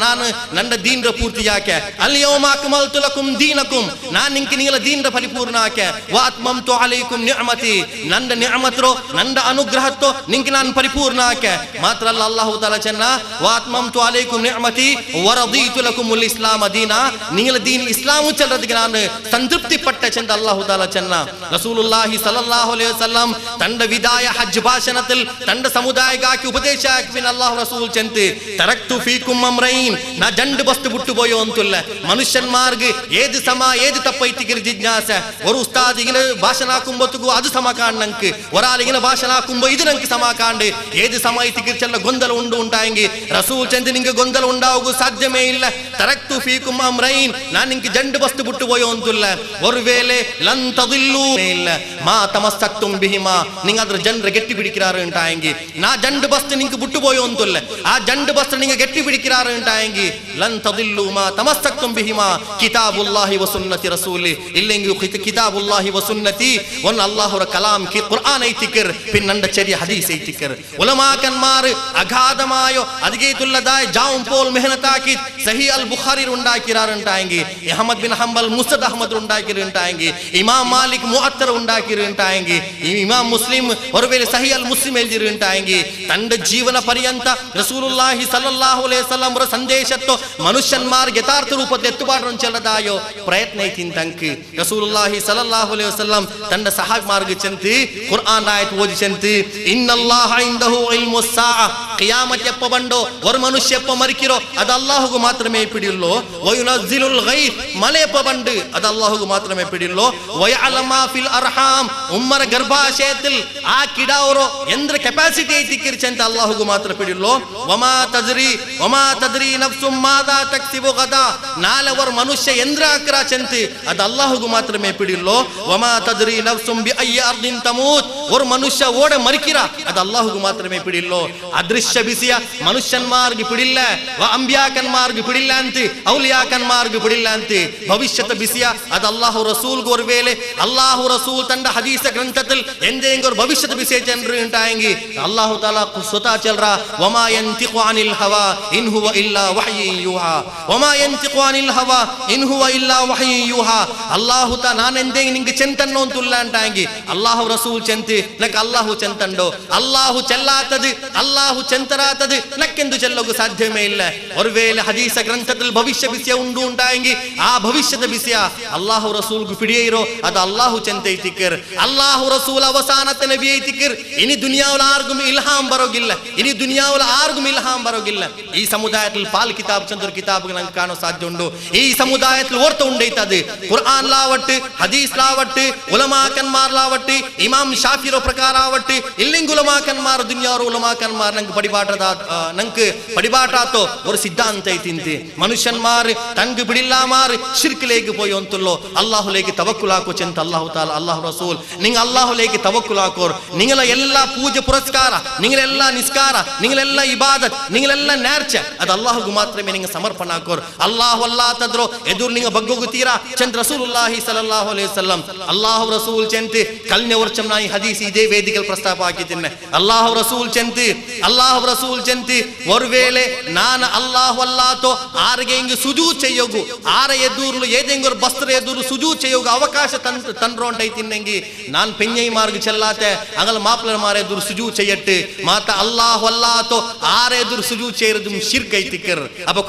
ನನ್ನ ದೀನ್ರ ಪೂರ್ತಿ ಯಾಕೆ ಅಲ್ಯೌಮ ಅಕ್ಮಲ್ತು ಲಕುಂ ದೀನಕುಂ ನಾನು ನಿಂಗೆ ನಿಂಗಲ ದೀನ್ರ ಪರಿಪೂರ್ಣ ಯಾಕೆ ವಾತ್ಮಮ್ತು ಅಲೈಕುಂ ನಿಅಮತಿ ನನ್ನ ನಿಅಮತ್ರೋ ನನ್ನ ಅನುಗ್ರಹತ್ತೋ ನಿಂಗೆ ನಾನು ಪರಿಪೂರ್ಣ ಯಾಕೆ ಮಾತ್ರ ಅಲ್ಲ ಅಲ್ಲಾಹು ತಾಲ ಚೆನ್ನ ವಾತ್ಮಮ್ತು ಅಲೈಕುಂ ನಿಅಮತಿ ವರದೀತು ಲಕುಮುಲ್ ಇಸ್ಲಾಮ ದೀನಾ ನಿಂಗಲ ದೀನ್ ಇಸ್ಲಾಮು ಚೆಲ್ಲದಕ್ಕೆ ನಾನು ಸಂತೃಪ್ತಿ ಪಟ್ಟ ಚೆಂದ ಅಲ್ಲಾಹು ತಾಲ ಚೆನ್ನ റസൂലുള്ളാഹി സ്വല്ലല്ലാഹു അലൈഹി വസല്ലം തന്റെ വിദായ ഹജ്ജ് ഭാഷണത്തിൽ തന്റെ സമുദായകാക്കി ഉപദേശാക്കിന അല്ലാഹു റസൂൽ ചെന്ത് തറക്തു ഫീകും അംറൈൻ ന ജണ്ട് ബസ്തു ಬಿಟ್ಟುപോಯೋ ಅಂತಲ್ಲ ಮನುಷ್ಯನ್ಮಾರ್ಗ ಏದು ಸಮ ಏದು ತಪ್ಪೈತಿಗಿರ ಜಿಜ್ಞಾಸ ஒரு ಉಸ್ತಾದ್ ಇಗಿನ ಭಾಷಣ ಹಾಕುಂಬೊತ್ತಿಗೂ ಅದು ಸಮ ಕಾಣಂಕ ಒರಾಲಿಗಿನ ಭಾಷಣ ಹಾಕುಂಬೋ ಇದು ನಂಗೆ ಸಮ ಕಾಂಡು ಏದು ಸಮಯ ತಿಕ್ಕಿರ್ಚೆಲ್ಲ ಗೊಂದಲ ಉಂಟಾಯಂಗಿ ರಸೂಲ್ ಚಂದ ನಿಂಗೆ ಗೊಂದಲ ಉಂಟಾಗು ಸಾಧ್ಯವೇ ಇಲ್ಲ. ತರಕ್ತು ಫೀಕುಮ್ ಅಮ್ರೈನ್, ನಾನು ನಿಂಗೆ ಜಂಡು ಬಸ್ತು ಬಿಟ್ಟು ಹೋಯೋ ಅಂತಿಲ್ಲ. ஒரு வேளை லன் ததில்லு இல்ல மா தமஸ்தக்தும் பிஹிமா, நீங்க ಅದರ ಜನರ ಗಟ್ಟಿ ಬಿಡಿಕ್கிறாರು ಅಂತಾಯಂಗಿ. ನಾ ಜಂಡು ಬಸ್ತು ನಿಂಗೆ ಬಿಟ್ಟು ಹೋಯೋ ಅಂತಿಲ್ಲ, ಆ ಜಂಡು ಬಸ್ತು ನಿಂಗೆ ಗಟ್ಟಿ ಬಿಡಿಕ್கிறாರು ಅಂತಾಯಂಗಿ. ಲನ್ ತದಿಲ್ಲು ಮಾ ತಮಸ್ತಕ್ತುಂ ಬಿಹಿಮಾ ಕಿತಾಬುಲ್ಲಾಹಿ ವ ಸುನ್ನತಿ ರಸೂಲಿ. ಇಲ್ಲೆಂಗಿ ಕಿತಾಬುಲ್ಲಾಹಿ ವ ಸುನ್ನತಿ ಒನ್ ಅಲ್ಲಾಹುರ ಕಲಾಂ ಕಿ ഖുർആൻ ಐತಿಕರ್ പിന്നണ്ട ചെറിയ ഹദീസ് ಐತಿಕರ್. ഉലമാക്കന്മാർ അഗാധമായോ അതികേതുള്ളതായ ജാവും പോൽ മെഹനത്താക്കി സഹീഹ് അൽ ബുഖാരി ഉണ്ടാക്കിറാർ ಅಂತಾಯಂಗಿ. Ahmad bin Hanbal Musnad Ahmad ഉണ്ടാക്കിറ് ಅಂತಾಯಂಗಿ. ഇമാം മാലിക് മുഅത്തർ ഉണ്ടാക്കിറ് ಅಂತಾಯಂಗಿ. ഇമാം മുസ്ലിം ഒരുവേಳೆ സഹീഹ് അൽ മുസ്ലിം എഴുതിറ് ಅಂತಾಯಂಗಿ. തന്റെ ജീവന ಪರ್ಯಂತ റസൂലുള്ളാഹി സല്ലല്ലാഹു അലൈഹി വസല്ലം ರ ಸಂದೇಶತ್ತು ಮನುಷ್ಯನ್ಮಾರ್ಗೆ ಯಥಾರ್ಥ ರೂಪದಲ್ಲಿ ಎತ್ತುಬಾಡ್ರನ್ ಚೆಲ್ಲದಾಯೋ ಪ್ರಯತ್ನ ಐತಿಂತಂಕ್ ರಸೂಲುಲ್ಲಾಹಿ ಸಲ್ಲಲ್ಲಾಹು ಅಲೈಹಿ ವಸಲ್ಲಂ ತಂಡ ಸಹಾಬ್ ಮಾರ್ಗ ಚಂತಿ ಕುರ್ಆನ್ ಆಯತ್ ಓದಿ ಚಂತಿ ಇನ್ನಲ್ಲಾಹ ಇಂದಹು ಇಲ್ಮುಸ್ ಸಾಅ, ಕಿಯಾಮತ್ ಎಪ್ಪ ಬಂಡೋ ಒರ್ ಮನುಷ್ಯ ಎಪ್ಪ ಮರಿಕಿರೋ ಅದು ಅಲ್ಲಾಹುಗೂ ಮಾತ್ರಮೇ ಪಿಡಿಲ್ಲೋ. ವಯುನಜ್ಜಿಲುಲ್ ಗೈಸ್, ಮಳೆ ಎಪ್ಪ ಬಂಡು ಅದು ಅಲ್ಲಾಹುಗೂ ಮಾತ್ರಮೇ ಪಿಡಿಲ್ಲೋ. ವಯಅಲಮ ಫಿಲ್ ಅರ್ಹಾಮ್, ಉಮ್ಮರ ಗರ್ಭಾಶಯത്തിൽ ಆ ಕಿಡಾವರೋ ಎಂದ್ರ ಕೆಪಾಸಿಟಿ ಐತಿ ಕಿರ್ಚಂತ ಅಲ್ಲಾಹುಗೂ ಮಾತ್ರ ಪಿಡಿಲ್ಲೋ. ವಮಾ ತದ್ರಿ ನಫ್ಸುಂ ಮಾದಾ ತಕ್ಸಿಬು ಗದಾ, ನಾಳೆ ಅವರ ಮನುಷ್ಯ ಎಂದ್ರ ಆಕ್ರಾ ಚಂತಿ ಅದು ಅಲ್ಲಾಹುಗೂ ಮಾತ್ರಮೇ ಪಿಡಿಲ್ಲೋ. ವಮಾ ತದ್ರಿ ನಫ್ಸುಂ ಬಿ ಅಯ್ಯ ಅರ್ದಿನ್ ತಮೂತ್, ಒರ ಮನುಷ್ಯ ಓಡ ಮರಿಕಿರ ಅದು ಅಲ್ಲಾಹುಗೂ ಮಾತ್ರಮೇ ಪಿಡಿಲ್ಲೋ. ಅದೃಶ್ಯ ಬಿಸಿಯ ಮನುಷ್ಯನ್ಮಾರ್ಗೆ ಪಿಡಿಲ್ಲ, ಅಂಬಿಯಾಕನ್ಮಾರ್ಗೆ ಪಿಡಿಲ್ಲ ಅಂತಿ, ಔಲಿಯಾಕನ್ಮಾರ್ಗೆ ಪಿಡಿಲ್ಲ ಅಂತಿ. ಭವಿಷ್ಯತ ಬಿಸಿಯ ಅದು ಅಲ್ಲಾಹು ರಸೂಲ್ಗೆ ഒരു വേളെ അല്ലാഹു റസൂൽ തന്റെ ഹദീസ് ഗ്രന്ഥത്തിൽ എന്തെങ്കിലും ഒരു ഭവിഷ്യത്ത് വിഷയ ചന്ദ്ര ഉണ്ടായെങ്കിൽ അല്ലാഹു തആല സ്വതാ ചൽറ വമാ യൻതിഖു അനിൽ ഹവാ ഇൻ ഹുവ ഇല്ലാ വഹ്യു യൂഹാ, വമാ യൻതിഖു അനിൽ ഹവാ ഇൻ ഹുവ ഇല്ലാ വഹ്യു യൂഹാ. അല്ലാഹു തആല ನಾನು എന്തെങ്കിലും ನಿಂಗೆ ಚೆಂತನ್ನೋ ಅಂತಿಲ್ಲ ಅಂತಾಂಗಿ ಅಲ್ಲಾಹು ರಸೂಲ್ ಚೆಂತಿ ನಕ ಅಲ್ಲಾಹು ಚೆಂತಂಡೋ. ಅಲ್ಲಾಹು ಚೆಲ್ಲಾತದು ಅಲ್ಲಾಹು ಚೆಂತರಾತದು ನಕ್ಕೆಂದು ಚೆಲ್ಲೋಕು ಸಾಧ್ಯವೇ ಇಲ್ಲ. ഒരു വേളെ ഹദീസ് ഗ്രന്ഥത്തിൽ ഭവിഷ്യ വിഷയ ഉണ്ടായെങ്കിൽ ആ ഭവിഷ്യದ വിഷയ അല്ലാഹു റസൂൽക്ക് പിടിയേരോ അത് അല്ലാഹു ചെന്തൈതിക്കർ. അല്ലാഹു റസൂൽ അവസാനത്തെ നബി ಐತಿಕರ್. ഇനി ദുനിയാവിൽ ആർക്കും ഇൽഹാം ബರೋಗಿಲ್ಲ, ഇനി ദുനിയാവിൽ ആർക്കും ഇൽഹാം ബರೋಗಿಲ್ಲ. ഈ സമുദായത്തിൽ പാൽ കിതാബ് ചന്ദ്ര കിതാബ് നമുക്ക് കാണാൻ സാധ്യതയുണ്ട്. ഈ സമുദായത്തിൽ ഓർത്ത ഉണ്ടൈತത് ഖുർആൻ ലാവട്ട് ഹദീസ് ലാവട്ട് ഉലമാക്കന്മാർലാവട്ട് ഇമാം ഷാഫിറോ പ്രಕಾರ ആവട്ട് ഇല്ലെങ്കിൽ ഉലമാക്കന്മാർ ദുനിയാവർ ഉലമാക്കന്മാർ ನಂಗೆ ಪಡಿಬಾಟಾತೋ ഒരു സിദ്ധാന്ത ಐತಿಂತಿ. മനുഷ്യന്മാർ തങ്ക് പിടില്ലാമാർ ಶಿರ್ಕ್ಲೇಗೆ പോയി ಅಂತಲ್ಲೋ ಅಲ್ಲಾಹುಲೇಗೆ ತವಕ್ಕುಲಾಕೋ ಚೆಂತ ಅಲ್ಲಾಹು ತಾಲ ಅಲ್ಲಾಹು ರಸೂಲ್ നിങ്ങൾ അല്ലാഹുലേക്ക് തവക്കുലാക്കോർ. നിങ്ങളെ എല്ലാ പൂജ പുരസ്കാര, നിങ്ങളെല്ലാ നിസ്കാര, നിങ്ങളെല്ലാ ഇബാദತ್, നിങ്ങളെല്ലാ നേർച്ച ಅದು ಅಲ್ಲಾಹುಗೆ ಮಾತ್ರಮೇ നിങ്ങൾ ಸಮರ್ಪಣ ಆಕೋರ್. ಅಲ್ಲಾಹು ಅಲ್ಲಾತದ್ರು ಎದುರು നിങ്ങൾ ಬಗ್ಗೋಗುತ್ತೀರಾ ಚೆಂತ ರಸೂಲುಲ್ಲಾಹಿ ಸಲ್ಲಲ್ಲಾಹು ಅಲೈಹಿ ವಸಲ್ಲಂ ಅಲ್ಲಾಹು ರಸೂಲ್ ಚೆಂತಿ ಕಲ್ನ ವರ್ಷಂ ನಾ ಈ ಹದೀಸ್ ಇದೇ ವೇದಿಕೆಯಲ್ಲಿ ಪ್ರಸ್ತಾಪ ಹಾಕಿದ್ದೇನೆ. ಅಲ್ಲಾಹು ರಸೂಲ್ ಚೆಂತಿ ഒരു വേളെ ನಾನು ಅಲ್ಲಾಹು ಅಲ್ಲಾತೋ ಆರಿಗೆ ಹಿಂಗೆ ಸುಜೂದ್ ചെയ്ಯೋಗು ಆರ ಎದುರು ಏದೆಂಗೆ ഒരു ಬಸ್ತ್ರ ಎದುರು ಸುಜೂದ್ ചെയ്ಯೋಗು ಅವಕಾಶ ತಂಡ್ರೋ ಅಂತೈತಿನ್ನೆಂಗಿ ನಾನು ಪೆಂಜೈ ಮಾರ್ಗ ಚೆಲ್ಲಾತೆ ಅಂಗಲ ಮಾಪ್ಲರ ಮಾರ ಎದುರು ಸುಜೂದ್ ചെയ്യട്ട് ಮಾತ ಅಲ್ಲಾಹು ಅಲ್ಲಾತೋ ಆರ ಎದುರು ಸುಜೂದ್ ചെയ്യறது ಶಿರ್ಕ್ ಐತಿಕರ್. ಅಪ್ಪ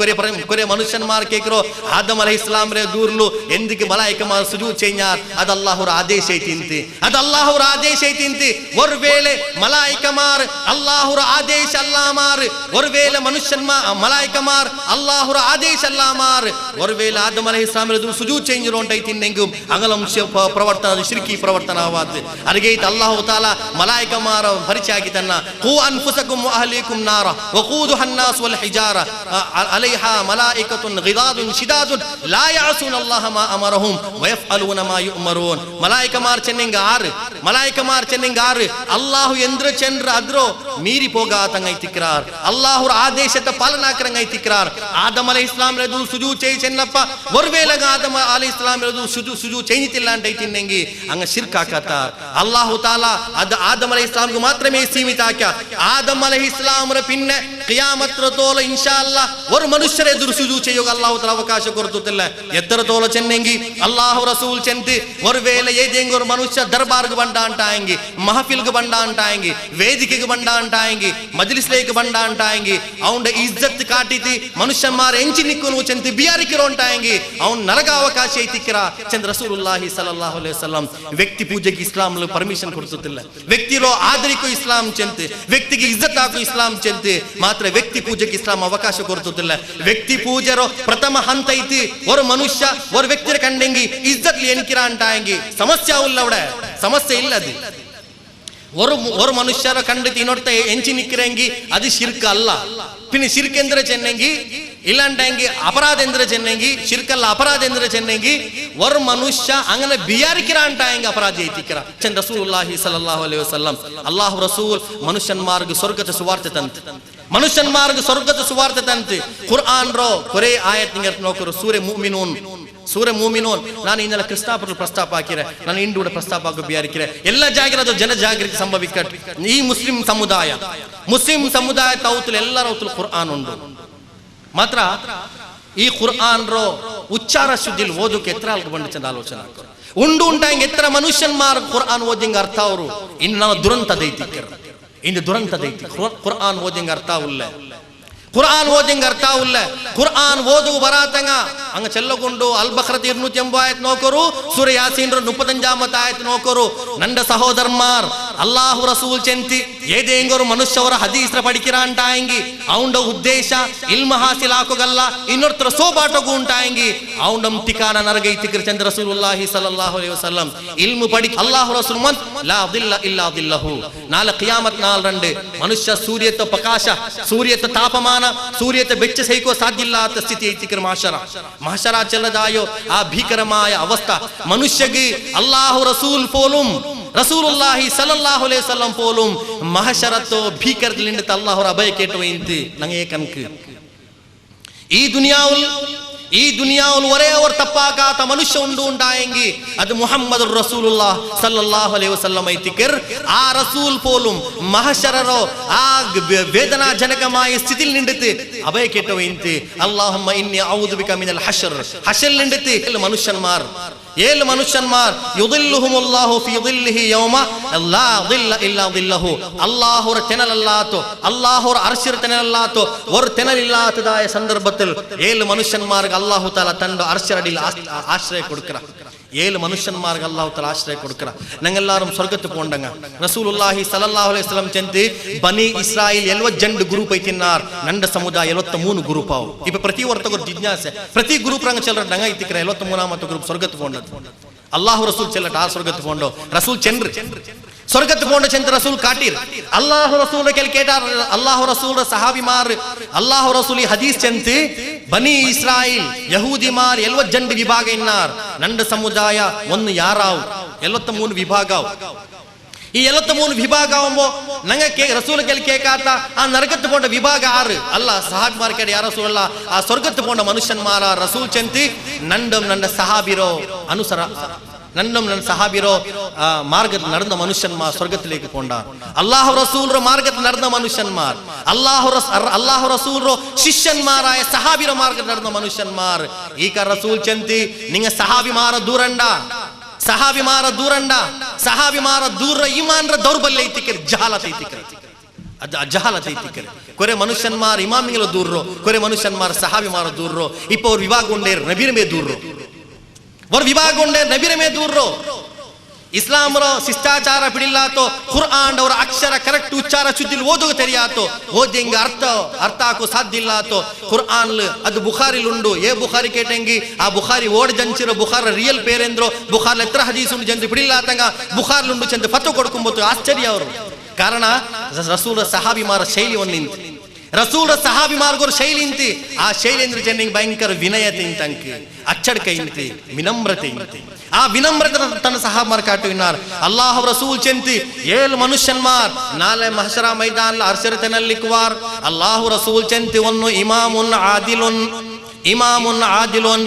ಕೊರೆ ಮನುಷ್ಯನ್ಮಾರ್ ಕೇಕ್ರೋ ಆದಮ್ ಅಲೈಹಿಸ್ಸಲಾಂ ರೆ ದೂರ್ಲು ಎಂದಿಗೆ ಮಲಾಯಿಕಮಾರ್ ಸುಜೂದ್ ചെയ്ഞ്ഞാൽ ಅದು ಅಲ್ಲಾಹುರ ಆದೇಶ ಐತಿಂತಿ, ಅದು ಅಲ್ಲಾಹುರ ಆದೇಶ ಐತಿಂತಿ. ഒരു വേളെ മലായികമാർ അല്ലാഹുര ആദേശ അല്ലാമാർ, ഒരു വേളെ മനുഷ്യന്മാർ മലായികമാർ അല്ലാഹുര ആദേശ അല്ലാമാർ, ഒരു വേളെ ആദം അലൈഹിസ്സലാം രെ ദൂർ സുജൂദ് ചെയ്ഞ്ഞിರೋ ಅಂತೈತಿನ್ನೆಂಗು ಅಂಗಲಂ ಪ್ರವರ್ತನ ಶಿರ್ಕಿ ಪ್ರವರ್ತನವಾದ. ಅರಿಗೈತ ಅಲ್ಲಾಹು ತಾಲ ಮಲಾಯಿಕಮಾರ ಪರಿಚಯ ಆಗಿತನ್ನ ಖೂ ಅನ್ಫುಸಕುಂ ವ ಅಹ್ಲೀಕುಂ ನಾರ ವಖೂದುಹ ಅನ್ನಾಸ್ ವಲ್ ಹಿಜಾರ ಅಲೈಹಾ ಮಲಾಯಿಕತುನ್ ಗಿದಾದುನ್ ಶಿದಾದುನ್ ಲಾ ಯಅಸೂನ ಅಲ್ಲಾಹ ಮಾ ಅಮರಹುಂ ವ ಯಫ್ಅಲೂನ ಮಾ ಯುಅಮರೂನ್. ಮಲಾಯಿಕಮಾರ್ ಚೆನ್ನೆಂಗ ಆರು ಅಲ್ಲಾಹು ಎಂದ್ರ ಚಂದ್ರ ಅದ್ರೋ ಮೀರಿ പോകാതങ്ങ ಐತಿಕ್ರಾರ್, ಅಲ್ಲಾಹುರ ಆದೇಶದ ಪಾಲನಾಕರಂಗ ಐತಿಕ್ರಾರ್. ಆದಮ್ ಅಲೈಹಿಸ್ಸಲಾಂ ರೆ ದೂರ್ ಸುಜೂದ್ ചെയ് ಚೆನ್ನಪ್ಪ ഒരു വേള ಆದಮ್ ಅಲೈಹಿಸ್ಸಲಾಂ ರೆ ದೂರ್ ಸುಜೂದ್ ചെയ്തിട്ടില്ല ಅಂತೈತಿನ್ನೆಂಗಿ ಅಂಗ ಶಿರ್ಕ್ ಹಾಕತಾರ್. ಅಲ್ಲಾಹು ತಾಲ ಅದು ಆದಮ್ ಅಲೈಹಿಸ್ಸಲಾಂಗೆ ಮಾತ್ರಮೇ ಸೀಮಿತ ಹಾಕ. ಆದಮ್ ಅಲೈಹಿಸ್ಸಲಾಂರ ಪಿನ್ನೆ ಕಿಯಾಮತ್ರ ತೋಲ ಇನ್ಶಾ ಅಲ್ಲಾಹ್ ഒരു മനുഷ്യരെ എതിർ സുജൂദ് ചെയ്യുക അല്ലാഹു തആല അവകാശം കൊടുത്തിട്ടില്ല. എത്ര തോല ചെന്നെങ്കി അല്ലാഹു റസൂൽ ചെന്തി ഒരു വേള ഏതെങ്കിലും ഒരു മനുഷ്യ ദർബാർക്ക് ಬಂಡ ಅಂತಾയെങ്കി, ಮಹಫಿಲ್ಗೆ ಬಂಡ ಅಂತಾയെങ്കಿ, ವೇದಿಕೆಗೆ ಬಂಡ ಅಂತಾയെങ്കಿ, ಮಜ್ಲಿಸ್ലേക്ക് ಬಂಡ ಅಂತಾയെങ്കಿ ಅವನ ಇಜ್ಜತ್ ಕಾಟಿತಿ ಮನುಷ್ಯನ್ಮಾರ ಎಂಚಿ ನಿಕ್ಕುನು ಚೆಂತಿ ಬಿಯಾರಿಕಿರೋ ಅಂತಾയെങ്കಿ ಅವನ ನರಕ ಅವಕಾಶ ಐತಿಕ್ಕಿರ ಚೆಂದ ರಸೂಲುಲ್ಲಾಹಿ ಸಲ್ಲಲ್ಲಾಹು ಅಲೈಹಿ ವಸಲ್ಲಂ. ವ್ಯಕ್ತಿ ಪೂಜೆಗೆ ಇಸ್ಲಾಂలో ಪರ್ಮಿಷನ್ ಕೊಡ್ತಿಲ್ಲ. ವ್ಯಕ್ತಿలో ಆದರಿಕೋ ಇಸ್ಲಾಂ ಚೆಂತಿ, ವ್ಯಕ್ತಿಗೆ ಇಜ್ಜತ್ ಹಾಕೋ ಇಸ್ಲಾಂ ಚೆಂತಿ, ಮಾತ್ರ ವ್ಯಕ್ತಿ ಪೂಜೆಗೆ ಇಸ್ಲಾಂ ಅವಕಾಶ ಕೊಡ್ತಿಲ್ಲ. ವ್ಯಕ್ತಿ ಪೂಜೆರೋ ಪ್ರಥಮ ಹಂತ ಐತಿ. ஒரு ಮನುಷ್ಯ ஒரு ವ್ಯಕ್ತಿಯ ಕಂಡೆಂಗಿ ಇಜ್ಜತ್ ಎನ್ಕಿರ ಅಂತಾയെങ്കಿ ಸಮಸ್ಯೆ ಇಲ್ಲ, ಸಮಸ್ಯೆ ಇಲ್ಲ. ಅದು ஒரு மனுஷர கண்டுக்கு இன்னொருத்த எஞ்சி நிக்கிறேங்கி அது ஷிர்க் அல்ல. பின்ன ஷிர்க் எந்திர சென்னங்கி ಇಲ್ಲಾಂಟಂಗಿ ಅಪರಾಧ ಎಂದ್ರೆ ಚೆನ್ನಂಗಿ ಶಿರ್ಕಲ್ಲ ಅಪರಾಧ ಎಂದ್ರೆ ಚೆನ್ನಂಗಿ ಒರ್ ಮನುಷ್ಯ ಅಂಗನೆ ಬಿಯಾರಿಕಿರ ಅಂತ ಹೆಂಗೆ ಅಪರಾಧ ಐತಿಕಿರ ಚಂದ ರಸೂಲುಲ್ಲಾಹಿ ಸಲ್ಲಲ್ಲಾಹು ಅಲೈಹಿ ವಸಲ್ಲಂ ಅಲ್ಲಾಹು ರಸೂಲ್ ಮನುಷ್ಯನ್ ಮಾರ್ಗ ಸ್ವರ್ಗದ ಸುವಾರ್ತೆ ತಂತೆ ಮನುಷ್ಯನ್ ಮಾರ್ಗ ಸ್ವರ್ಗದ ಸುವಾರ್ತೆ ತಂತೆ ಕುರ್ಆನ್ ರೋ ಕೊರೆ ಆಯತ್ ನಿಂಗೆ ನೋಕರು ಸೂರೆ ಮೂಮಿನೂನ್ ನಾನು ಇನ್ನೆಲ್ಲ ಕ್ರಿಸ್ತಾಪರು ಪ್ರಸ್ತಾಪ ಹಾಕಿರೆ ನಾನು ಇಂಡೂಡ ಪ್ರಸ್ತಾಪ ಆಗೋ ಬಿಯಾರಿಕಿರೆ ಎಲ್ಲ ಜಾಗಿರೋದು ಜನ ಜಾಗೃತಿ ಸಂಭವಿಕಟ್ ಈ ಮುಸ್ಲಿಂ ಸಮುದಾಯ ತೌತುಲು ಎಲ್ಲರ ಅವತುಲು ಕುರ್ಆನ್ ಉಂಡು ಮಾತ್ರ ಈ ಕುರ್ಆನ್ ರೋ ಉಚ್ಚಾರ ಶುದ್ಧಿಲ್ ಓದಕ್ಕೆ ಎತ್ತರ ಅಲ್ಕ ಬಂಡ ಚಂದ ಆಲೋಚನೆ ಉಂಡು ಉಂಟಾಂಗ ಎತ್ತರ ಮನುಷ್ಯನ್ ಮಾರ್ ಕುರ್ಆನ್ ಓದಿಂಗ ಅರ್ಥ ಅವರು ಇನ್ನು ದುರಂತ ದೈತಿಕ್ಕಿರ ಇಂದು ದುರಂತ ದೈತಿ ಕುರ್ಆನ್ ಓದಿಂಗ ಅರ್ಥ ಉಲ್ಲ ಕುರ್ಆನ್ ಓದು ಬರಾತಂಗ ಹಂಗ ಚೆಲ್ಲಗೊಂಡು ಅಲ್ ಬಕ್ರತ್ 280 ಆಯತ್ ನೋಕರು ಸೂರ ಯಾಸೀನ್ 35 ಆಯತ್ ನೋಕರು ನಂಡ ಸಹೋದರಮಾರ್ ಅಲ್ಲಾಹು ರಸೂಲ್ ಚೆಂತಿ ಏದೇಂಗರು ಮನುಷ್ಯವರ ಹದೀಸ್ರ ಪಡಿಕಿರ ಅಂಟಾಯಂಗಿ ಅವಂಡ ಉದ್ದೇಶ ಇಲ್ಮ ಹಾಸಿಲ್ ಹಾಕೋಗಲ್ಲ ಇನ್ನೊರ್ತರ ಸೋಬಾಟೋಗು ಉಂಟಾಯಂಗಿ ಅವಂಡಂ ತಿಕಾನ ನರಗೈತಿಕ್ರ ಚಂದ ರಸೂಲುಲ್ಲಾಹಿ ಸಲ್ಲಲ್ಲಾಹು ಅಲೈಹಿ ವಸಲ್ಲಂ ಇಲ್ಮು ಪಡಿ ಅಲ್ಲಾಹು ರಸೂಲ್ ಮನ್ ಲಾ ದಿಲ್ಲ ಇಲ್ಲಾ ದಿಲ್ಲಹು ನಾಳೆ ಕಿಯಾಮತ್ ನಾಲ್ ರಂಡೆ ಮನುಷ್ಯ ಸೂರ್ಯತ ಪ್ರಕಾಶ ಸೂರ್ಯತ ತಾಪಮಾನ ಸೂರ್ಯತೆ ಬೆಚ್ಚ ಸಹಿಕೋ ಸಾಧ್ಯ ಇಲ್ಲ ಅಂತ ಸ್ಥಿತಿ ಐತಿಕರ ಮಹಶರ ಚೆಲ್ಲದಾಯೋ ಆ ಭೀಕರಮಾಯ ಅವಸ್ಥಾ ಮನುಷ್ಯಗೆ ಅಲ್ಲಾಹು ರಸೂಲ್ ಪೋಲುಂ ರಸೂಲುಲ್ಲಾಹಿ ಸಲ್ಲಲ್ಲಾಹು ಅಲೈಹಿ ವಸಲ್ಲಂ ಪೋಲುಂ ಮಹಶರತೋ ಭೀಕರದಿಂದ ಅಲ್ಲಾಹರ ಅಭಯ ಕೇಟೋ ಇಂತಿ ನಂಗೆ ಕನಕ ಈ ದುನಿಯಾವುಲ್ ಒರೇ ಅವರ ತಪ್ಪಾಕಾತ ಮನುಷ್ಯ ಉಂಡು ಉಂಟಾಯಂಗಿ ಅದು ಮುಹಮ್ಮದ್ ರಸೂಲುಲ್ಲಾಹ್ ಸಲ್ಲಲ್ಲಾಹು ಅಲೈಹಿ ವಸಲ್ಲಂ ಐತಿಕರ್ ಆ ರಸೂಲ್ ಪೋಲುಂ ಮಹಶರರೋ ಆ ವೇದನಾ ಜನಕമായ ಸ್ಥಿತಿಲ್ ನಿಂಡಿತಿ ಅಭಯ ಕೇಟೋ ಇಂತಿ ಅಲ್ಲಾಹುಮ್ಮ ಇನ್ನಿ ಅಊದು ಬಿಕ ಮಿನಲ್ ಹಶರ್ ನಿಂಡಿತಿ ಏಳು ಮನುಷ್ಯನ್ಮಾರ್ ಯುದಿಲ್ಲುಹುಮುಲ್ಲಾಹು ಫಿ ದಿಲ್ಲಿಹಿ ಯೌಮ ಲಾ ದಿಲ್ಲ ಇಲ್ಲಾ ದಿಲ್ಲಹು ಅಲ್ಲಾಹುರ ತೆನಲಲ್ಲಾತು ಅಲ್ಲಾಹುರ ಅರ್ಶಿರ ತೆನಲಲ್ಲಾತು ಒರ್ ತೆನಲಿಲ್ಲಾತದಾಯ ಸಂದರ್ಭത്തിൽ ಏಳು ಮನುಷ್ಯನ್ಮಾರ್ಗ ಅಲ್ಲಾಹು ತಾಲ ತಂಡ ಅರ್ಶರಡಿಲ್ ಆಶ್ರಯ ಕೊಡ್ಕರ ஏழு மனுஷன்மார்கள் அல்லாஹ் தஆலா ஆශ්‍රಯ கொடுக்கற நாங்க எல்லாரும் சொர்க்கத்துக்கு போண்டங்க ரசூலுல்லாஹி ஸல்லல்லாஹு அலைஹி வஸல்லம் செந்து ಬನಿ ಇಸ್ರಾಯೀಲ್ 72 ಗ್ರೂಪ್ ಐತಿನ್ನಾರ್ ನಂಡ ಸಮುದಾಯ 73 ಗ್ರೂಪ್ ಆವು ಇಪ ಪ್ರತಿ ವರ್ತಗರು ಜಿಜ್ಞಾಸೆ ಪ್ರತಿ ಗ್ರೂಪ್ ರಂಗ ಚೆಲ್ಲರಂಗ ಐತಿಕ್ರ 73 ಮತ್ತು ಗ್ರೂಪ್ ಸ್ವರ್ಗಕ್ಕೆ ಪೋಂಡದು ಅಲ್ಲಾಹು ರಸೂಲ್ ಚೆಲ್ಲಟ ಆ ಸ್ವರ್ಗಕ್ಕೆ ಪೋಂಡೋ ರಸೂಲ್ ಚಂದ್ರ ಸ್ವರ್ಗಕ್ಕೆ ಪೋಂಡ ಚಂದ್ರ ರಸೂಲ್ ಕಾಟಿರ್ ಅಲ್ಲಾಹು ರಸೂಲ್ ಕೆಲ್ ಕೇಟಾರ್ ಅಲ್ಲಾಹು ರಸೂಲ್ ಸಹಾಬಿಮಾರ್ ಅಲ್ಲಾಹು ರಸೂಲಿ ಹದೀಸ್ ಚಂತಿ ಬನಿ ಇಸ್ರಾಯೀಲ್ ಯಹೂದಿಮಾರ್ 70 ವಿಭಾಗ ಇನ್ನಾರ್ ನಂಡ ಸಮುದಾಯ ಒಂದು ಯಾರಾವ್ 73 ವಿಭಾಗ ಈ 73 ವಿಭಾಗ ನಂಗೆ ರಸೂಲ್ ಕೆಲ್ ಕೇಕಾತ ಆ ನರಕತ್ತು ಪೋಂಡ ವಿಭಾಗ 6 ಅಲ್ಲ ಸಹಾಬಿಮಾರ್ ಕೇಡ ಯಾರ ರಸೂಲ್ ಆ ಸ್ವರ್ಗತ್ತು ಪೋಂಡ ಮನುಷ್ಯನ್ಮಾರ ರಸೂಲ್ ಚಂತಿ ನಂಡ ಸಹಾಬಿರೋ ಅನುಸರ ನನ್ನ ಸಹಾಬಿರೋ ಮಾರ್ಗದಲ್ಲಿ ನಡೆದ ಮನುಷ್ಯನ್ಮಾರ್ ಸ್ವರ್ಗത്തിലേക്ക് போண்டார் ಅಲ್ಲಾಹು ರಸೂಲ್ರ ಮಾರ್ಗದಲ್ಲಿ ನಡೆದ ಮನುಷ್ಯನ್ಮಾರ್ ಅಲ್ಲಾಹು ರಸೂಲ್ರ ಶಿಷ್ಯನ್ಮಾರಾಯ ಸಹಾಬಿರ ಮಾರ್ಗದಲ್ಲಿ ನಡೆದ ಮನುಷ್ಯನ್ಮಾರ್ ಈಗ ರಸೂಲ್ ಚಂತಿ ನಿಂಗೆ ಸಹಾಬಿಮಾರ ದೂರ ಇಮಾನ್ರ ದೌರ್ಬಲ್ಯ ಐತಿಕರ್ ಜಹಾಲತ್ ಐತಿಕರ್ ಜಹಾಲತ್ ಐತಿಕರ್ ಕೊರೆ ಮನುಷ್ಯನ್ಮಾರ್ ಇಮಾಮಿಗಳ ದೂರ್ರೋ ಕೊರೆ ಮನುಷ್ಯನ್ಮಾರ್ ಸಹಾಬಿಮಾರ ದೂರ್ರೋ ಇಪ್ಪ ಅವ್ರ ವಿಭಾಗ ಉಂಡೇರ್ ನಬೀರ ಮೇ ದೂರ್ರೋ और विभाग उंडे नबीर में दूर रो इस्लाम रो शिष्टाचार पिडिल्लातो कुरान और अक्षर करेक्ट उच्चार शुद्धिल ओदो तेरियातो ओदेंग अर्थ को साध्य इल्लातो कुरान ಅದು ಬುಖಾರಿಲ್ ಉಂಡು ಬುಖಾರಿ ಕೇಟಂಗಿ ಆ ಬುಖಾರಿ ಓಡ್ ಜಂಚಿರೋ ಬುಖಾರ ರಿಯಲ್ ಪೇರೆಂದ್ರೋ ಬುಖಾರ್ ಎತ್ರ ಹದೀಸ್ ಉಂಡು ಜಂಚಿ ಪಿಡಿಲ್ಲಾತಂಗ ಬುಖಾರಿಲ್ ಉಂಡು ಚಂದ ಫತೋ ಕೊಡ್ಕೊಂಬತ್ತು ಆಶ್ಚರ್ಯ ಅವರು ಕಾರಣ ರಸೂಲ್ ಸಹಾಬಿಮಾರ ಶೈಲಿ ಒಂದಿಂತಿ ರಸೂಲ್ ಸಹಾಬಿ ಮಾರ್ಗೋರ್ ಶೈಲಿ ಇಂತಿ ಆ ಶೈಲಿ ಅಂದ್ರೆ ಜನರಿಗೆ ಭಯಂಕರ ವಿನಯತೆ ಇಂತಂಕ ಅಚ್ಚಡಕ ಇಂತಿ ವಿನಮ್ರತೆ ಇಂತಿ ಆ ವಿನಮ್ರತೆ ತನ್ನ ಸಹಾಬಾರ್ ಕಾಟು ಇನ್ನಾರ್ ಅಲ್ಲಾಹು ರಸೂಲ್ ಚೆಂತಿ 7 ಮನುಷ್ಯನ್ಮಾರ್ ನಾಳೆ ಮಹಶರ ಮೈದಾನ್ ಅರ್ಶರತನಲ್ಲಿಕ್ವಾರ್ ಅಲ್ಲಾಹು ರಸೂಲ್ ಚೆಂತಿ ಒಂದು ಇಮಾಮುನ್ ಆದಿಲುನ್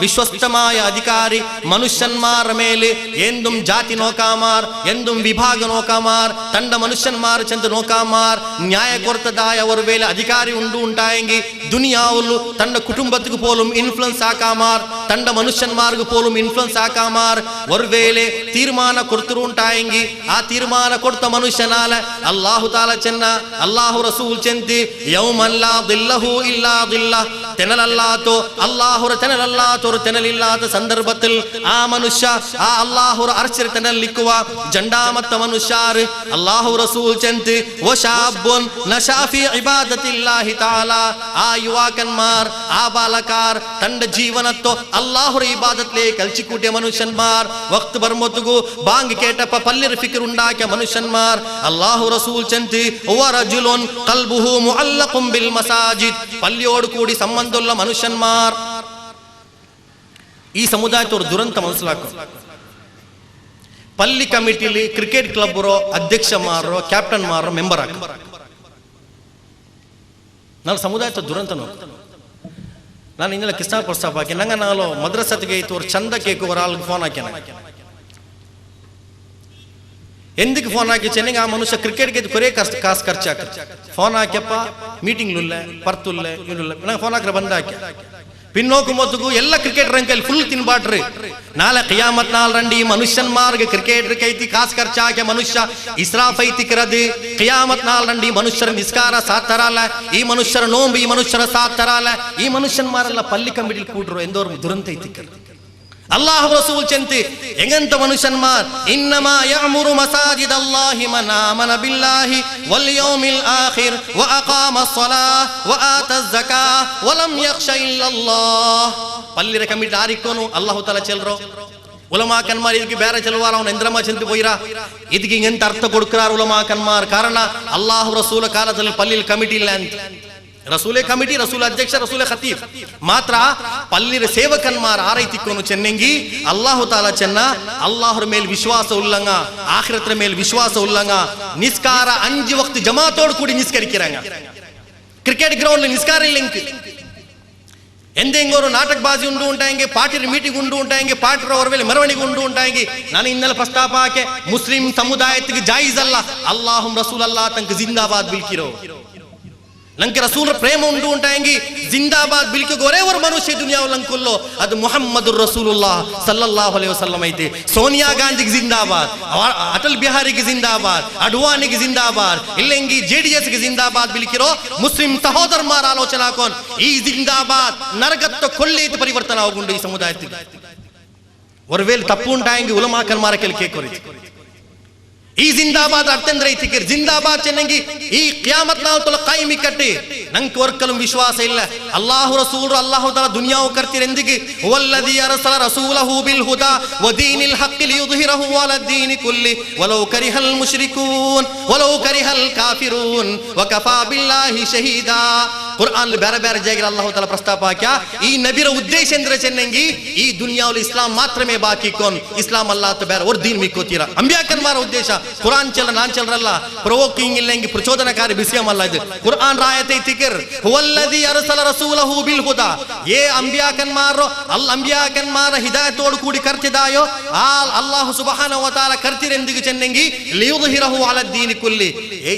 ವಿಶ್ವಸ್ತಮಾಯ ಅಧಿಕಾರಿ ಮನುಷ್ಯನ್ಮಾರ ಮೇಲೆ ಎಂದುಂ ಜಾತಿ ನೋಕಾಮಾರ್ ಎಂದುಂ ವಿಭಾಗ ನೋಕಾಮಾರ್ ತಂಡ ಮನುಷ್ಯನ್ಮಾರ್ ಚಂದ ನೋಕಾಮಾರ್ ನ್ಯಾಯ ಕೊರ್ತದಾಯ ಅವರ ಮೇಲೆ ಅಧಿಕಾರಿ ಉಂಟಾಯಂಗಿ ದುನಿಯಾವುಲು ತಂಡ ಕುಟುಂಬத்துக்கு போலும் இன்ஃப்ளூயன்ஸ் ஆகாமார் ತಂಡ ಮನುಷ್ಯನ್ಮಾರ್ಗ போலும் ಇನ್ಫ್ಲುಯೆನ್ಸ್ ಆಕಾಮಾರ್ ಒರ್ವೇಲೆ ತೀರ್ಮಾನ ಕೊಡ್ತರು ಉಂಟಾಯಂಗಿ ಆ ತೀರ್ಮಾನ ಕೊಡ್ತ ಮನುಷ್ಯನಾಲ ಅಲ್ಲಾಹು ತಾಲ ಚೆನ್ನ ಅಲ್ಲಾಹು ರಸೂಲ್ ಚೆಂತಿ ಯೌಮಲ್ಲಾ ದಿಲ್ಲಹು ಇಲ್ಲಾ ദില്ല തെനലല്ലാത്തോ അല്ലാഹുറ തെനലല്ലാത്തോർ തെനലില്ലാത്ത സന്ദർഭത്തിൽ ആ മനുഷ്യ ആ അല്ലാഹുറ അർശിൽ തെനലിക്കുക രണ്ടാമത്തെ മനുഷ്യർ അല്ലാഹു റസൂൽ ചെന്ത് വശാബുൻ നശാ ഫീ ഇബാദത്തില്ലാഹി തആല ആ യുവാക്കന്മാർ ആ ബാലക്കാർ തന്റെ ജീവനത്തോ അല്ലാഹുറ ഇബാദത്തിലേക്ക് കൽച്ചിക്കൂട്ടിയ മനുഷ്യന്മാർ വഖ്ത് ബർമത്തുകു ബാങ്ക് കേട്ടപ്പോൾ പള്ളിയിൽ ഫിക്ർ ഉണ്ടാക്കിയ മനുഷ്യന്മാർ അല്ലാഹു റസൂൽ ചെന്ത് വറജുലുൻ ഖൽബുഹു മുഅല്ലഖും ബിൽ മസാജിദ് പള്ളിയോട് കൂടി സംബന്ധമുള്ള മനുഷ്യന്മാർ. ഈ സമുദായത്തെ ഒരു ദുരന്തം മനസ്സിലാക്കും. പള്ളി കമ്മിറ്റിയിൽ ക്രിക്കറ്റ് ക്ലബ്ബറോ അധ്യക്ഷന്മാരോ ക്യാപ്റ്റന്മാരോ മെമ്പർ ആക്കും. ನಾವು ಸಮುದಾಯದ ದುರಂತ ನಾನು ಇನ್ನೆಲ್ಲ ಕಿಸ್ತಾ ಪ್ರಸ್ತಾಪ ಹಾಕಿ ನಂಗೆ ನಾನು ಮದ್ರಸತ್ಗೆ ಇತ್ತು ಅವ್ರು ಚಂದ ಕೇಕು ಒರಾಲ್ಗೆ ಫೋನ್ ಹಾಕ್ಯಾನ ಎಂದಕ್ಕೆ ಫೋನ್ ಹಾಕಿ ಚೆನ್ನಂಗೆ ಆ ಮನುಷ್ಯ ಕ್ರಿಕೆಟ್ಗೆ ಕೊರೇ ಕಾಸು ಖರ್ಚಾಕ ಫೋನ್ ಹಾಕ್ಯಪ್ಪ ಮೀಟಿಂಗ್ಲುಲ್ಲ ಪರ್ತುಲ್ಲ ಇವನುಲ್ಲ ನಂಗೆ ಫೋನ್ ಹಾಕ್ರೆ ಬಂದ ಹಾಕಿ പിന്നോക്ക് മൊത്തക്കു എല്ലാ ക്രിക്കറ്റ് ರಂಕಲ್ಲಿ ಫುಲ್ ತಿನ್ಬಾಟ್ರಿ ನಾಳೆ ಕಿಯಾಮತ್ ನಾಲ್ ರಂಡಿ ಮನುಷ್ಯನ್ಮಾರ್ಗೆ ಕ್ರಿಕೆಟ್ ಕೈತಿ ಕಾಸು ಖರ್ಚಾಕೆ ಮನುಷ್ಯ ಇಸ್ರಾಫ್ ಐತಿ ಕರದಿ ಕಿಯಾಮತ್ ನಾಲ್ ರಂಡಿ ಮನುಷ್ಯರ ನಿಸ್ಕಾರ ಸಾಥ್ ತರಲ್ಲ ಈ ಮನುಷ್ಯರ ನೋಂಬು ಈ ಮನುಷ್ಯರ ಸಾಥ್ ತರಲ್ಲ ಈ ಮನುಷ್ಯನ್ಮಾರೆಲ್ಲ ಪಲ್ಲಿ ಕಮಿಟಿ ಕೂಡ್ರು ಎಂದೋರ್ ದುರಂತ ಐತಿ ಕರ ಅಲ್ಲಾಹ್ ರಸೂಲ್ ಚಂತಿ ಎಂಗಂತ ಮನುಷ್ಯನ್ಮಾರ್ ಇನ್ನಮಾ ಯಅಮುರು ಮಸಾಜಿದ ಅಲ್ಲಾಹಿ ಮನ್ ಆಮನ ಬಿಲ್ಲಾಹಿ ವಲ್ ಯೌಮಿಲ್ ಆಖಿರ್ ವ ಅಕಾಮ ಸ್-ಸಲಾಹ್ ವ ಆತ ಝಕಾಹ್ ವ ಲಂ ಯಖ್ಶ ಇಲ್ಲಲ್ಲಾಹ್ ಪಲ್ಲಿರ ಕಮಿಟಿ ಆರಿಕೋನು ಅಲ್ಲಾಹು ತಆಲಾ ಚೆಲ್ರೋ ಉಲಮಾಕನ್ಮಾರ್ ಇದಕ್ಕೆ ಬೇರೆ ಚೆಲುವಾರ ಅವನು ಎಂದ್ರಮ ಚೆಂದು போயிரா ಇದಕ್ಕೆ ಎಂತ ಅರ್ಥ ಕೊಡ್ಕರಾರ ಉಲಮಾಕನ್ಮಾರ್ ಕಾರಣ ಅಲ್ಲಾಹ್ ರಸೂಲ ಕಾಲದಲ್ಲಿ ಪಲ್ಲಿಲ್ ಕಮಿಟಿ ಇಲ್ಲ ಅಂತ ರಸೂಲೆ ಕಮಿಟಿ ರಸೂಲ್ ಅಧ್ಯಕ್ಷ ರಸೂಲೆ ಖತೀಬ್ ಮಾತ್ರ ಪಲ್ಲಿರ ಸೇವಕನ್ಮಾರ್ ಆರೈತಿಕೋನು ಚೆನ್ನಂಗಿ ಅಲ್ಲಾಹು ತಾಲಾ ಚೆನ್ನ ಅಲ್ಲಾಹರ ಮೇಲೆ ವಿಶ್ವಾಸ ಉಲ್ಲಂಗ ಆಖಿರತ್ರ ಮೇಲೆ ವಿಶ್ವಾಸ ಉಲ್ಲಂಗ ನಿಸ್ಕಾರ 5 ವಕ್ತ ಜಮಾತೋಡ್ ಕೂಡಿ ನಿಸ್ಕರಿಕ್ಕಿರಂಗ ಕ್ರಿಕೆಟ್ ಗ್ರೌಂಡ್ ನಿಸ್ಕಾರ ಇಲ್ಲಿಂಕ್ ಎಂದೆಂಗೋರು ನಾಟಕ ಬಾಜಿ ಉಂಡು ಉಂಟಾಯಂಗೆ ಪಾರ್ಟಿ ಮೀಟಿಂಗ್ ಉಂಡು ಉಂಟಾಯಂಗೆ ಪಾರ್ಟಿ ಅವರ ಮೇಲೆ ಮೆರವಣಿಗೆ ಉಂಡು ಉಂಟಾಯಂಗೆ ನಾನು ಇನ್ನೆಲ್ಲ ಪ್ರಸ್ತಾಪ ಹಾಕಿ ಮುಸ್ಲಿಂ ಸಮುದಾಯಕ್ಕೆ ಜಾಯಿಜ್ ಅಲ್ಲ ಅಲ್ಲಾಹುಂ ರಸೂಲ್ ಅಲ್ಲಾ ತನಕ ಜಿಂದಾಬಾದ್ ಬಿಲ್ಕಿರೋ ನಂಗೆ ರಸೂಲ್ ಪ್ರೇಮ ಉಂಟು ಉಂಟಾಯಂಗಿ ಜಿಂದಾಬಾದ್ ಬಿಲ್ಕೆ ಒರೇ ಒಂದು ಮನುಷ್ಯ ದುನಿಯಾ ಲಂಕುಲ್ಲೋ ಅದು ಮುಹಮ್ಮದುರ್ ರಸೂಲುಲ್ಲಾಹ್ ಸಲ್ಲಲ್ಲಾಹು ಅಲೈಹಿ ವಸಲ್ಲಂ ಐತಿ ಸೋನಿಯಾ ಗಾಂಧಿಗೆ ಜಿಂದಾಬಾದ್ ಅಟಲ್ ಬಿಹಾರಿಗೆ ಜಿಂದಾಬಾದ್ ಅಡ್ವಾನಿಗೆ ಜಿಂದಾಬಾದ್ ಇಲ್ಲೆಂಗಿ ಜೆಡಿಎಸ್ ಗೆ ಜಿಂದಾಬಾದ್ ಬಿಲ್ಕಿರೋ ಮುಸ್ಲಿಂ ಸಹೋದರಮಾರ ಆಲೋಚನೆ ಹಾಕೋನ್ ಈ ಜಿಂದಾಬಾದ್ ನರಗತ್ತ ಕೊಳ್ಳೇತಿ ಪರಿವರ್ತನೆ ಆಗುಂಡು ಈ ಸಮುದಾಯಕ್ಕೆ ಒರವೇಲ್ ತಪ್ಪು ಉಂಟಾಯಂಗಿ ಉಲಮಾಕನ್ಮಾರ ಕೆಲ್ ಕೇಕೋರಿ ಈ ಜಿಂದಾಬಾದ್ ಅರ್ಥಂದ್ರ ಐತಿಕರ್ ಜಿಂದಾಬಾದ್ ಚೆನ್ನಂಗಿ ಈ ಕಿಯಾಮತ್ ನಾಲ್ ತೊಲ ಕಾಯಿಮಿ ಕಟ್ಟಿ ನಂಗೆ ವರ್ಕಲು ವಿಶ್ವಾಸ ಇಲ್ಲ ಅಲ್ಲಾಹು ರಸೂಲ್ ಅಲ್ಲಾಹು ತಆಲಾ ದುನಿಯಾವು ಕರ್ತಿರೆಂದಿಗೆ ವಲ್ಲದಿ ಅರ್ಸಲ ರಸೂಲಹು ಬಿಲ್ ಹುದಾ ವ ದೀನಿಲ್ ಹಕ್ಕಿ ಲಿಯುದ್ಹಿರಹು ಅಲಾ ದೀನಿ ಕುಲ್ಲಿ ವಲೌ ಕರಿಹಲ್ ಮುಶ್ರಿಕೂನ್ ವಲೌ ಕರಿಹಲ್ ಕಾಫಿರೂನ್ ವ ಕಫಾ ಬಿಲ್ಲಾಹಿ ಶಹೀದಾ ಕುರ್ಆನ್ ಬೇರೆ ಬೇರೆ ಜಾಗದಲ್ಲಿ ಅಲ್ಲಾಹು ತಆಲಾ ಪ್ರಸ್ತಾಪ ಹಾಕ್ಯಾ ಈ ನಬಿರ ಉದ್ದೇಶ ಅಂದ್ರೆ ಚೆನ್ನಂಗಿ ಈ ದುನಿಯಾವಲ್ಲಿ ಇಸ್ಲಾಂ ಮಾತ್ರಮೇ ಬಾಕಿ ಕೋನ್ ಇಸ್ಲಾಂ ಅಲ್ಲಾತ ಬೇರೆ और दीन मिक्कोतीरा ಅಂಬಿಯಾಕನ್ಮಾರ ಉದ್ದೇಶ ಕುರಾನ್ ಚಲ ನಾನ್ ಚಲರಲ್ಲ ಪ್ರವೋಕಿಂಗ್ ಇಲ್ಲಂಗಿ ಪ್ರಚೋದನಕಾರಿ ವಿಷಯವಲ್ಲ ಇದು ಕುರ್ಆನ್ ರಾಯತೆ ತಿಕರ್ ಹುವಲ್ಲದಿ ಅರ್ಸಲ ರಸೂಲಹು ಬಿಲ್ ಹುದಾ ಯೇ ಅಂಬಿಯಾಕನ್ಮಾರ ಅಂಬಿಯಾಕನ್ಮಾರ ಹಿದಾಯತೋಡು ಕೂಡಿ ಕರ್ತಿದಾಯೋ ಆ ಅಲ್ಲಾಹು ಸುಬ್ಹಾನಹು ವ ತಆಲಾ ಕರ್ತಿರೆಂದಿಗೆ ಚೆನ್ನಂಗಿ ಲಿಯುದ್ಹಿರಹು ಅಲಾ ದೀನಿ ಕುಲ್ಲಿ ಏ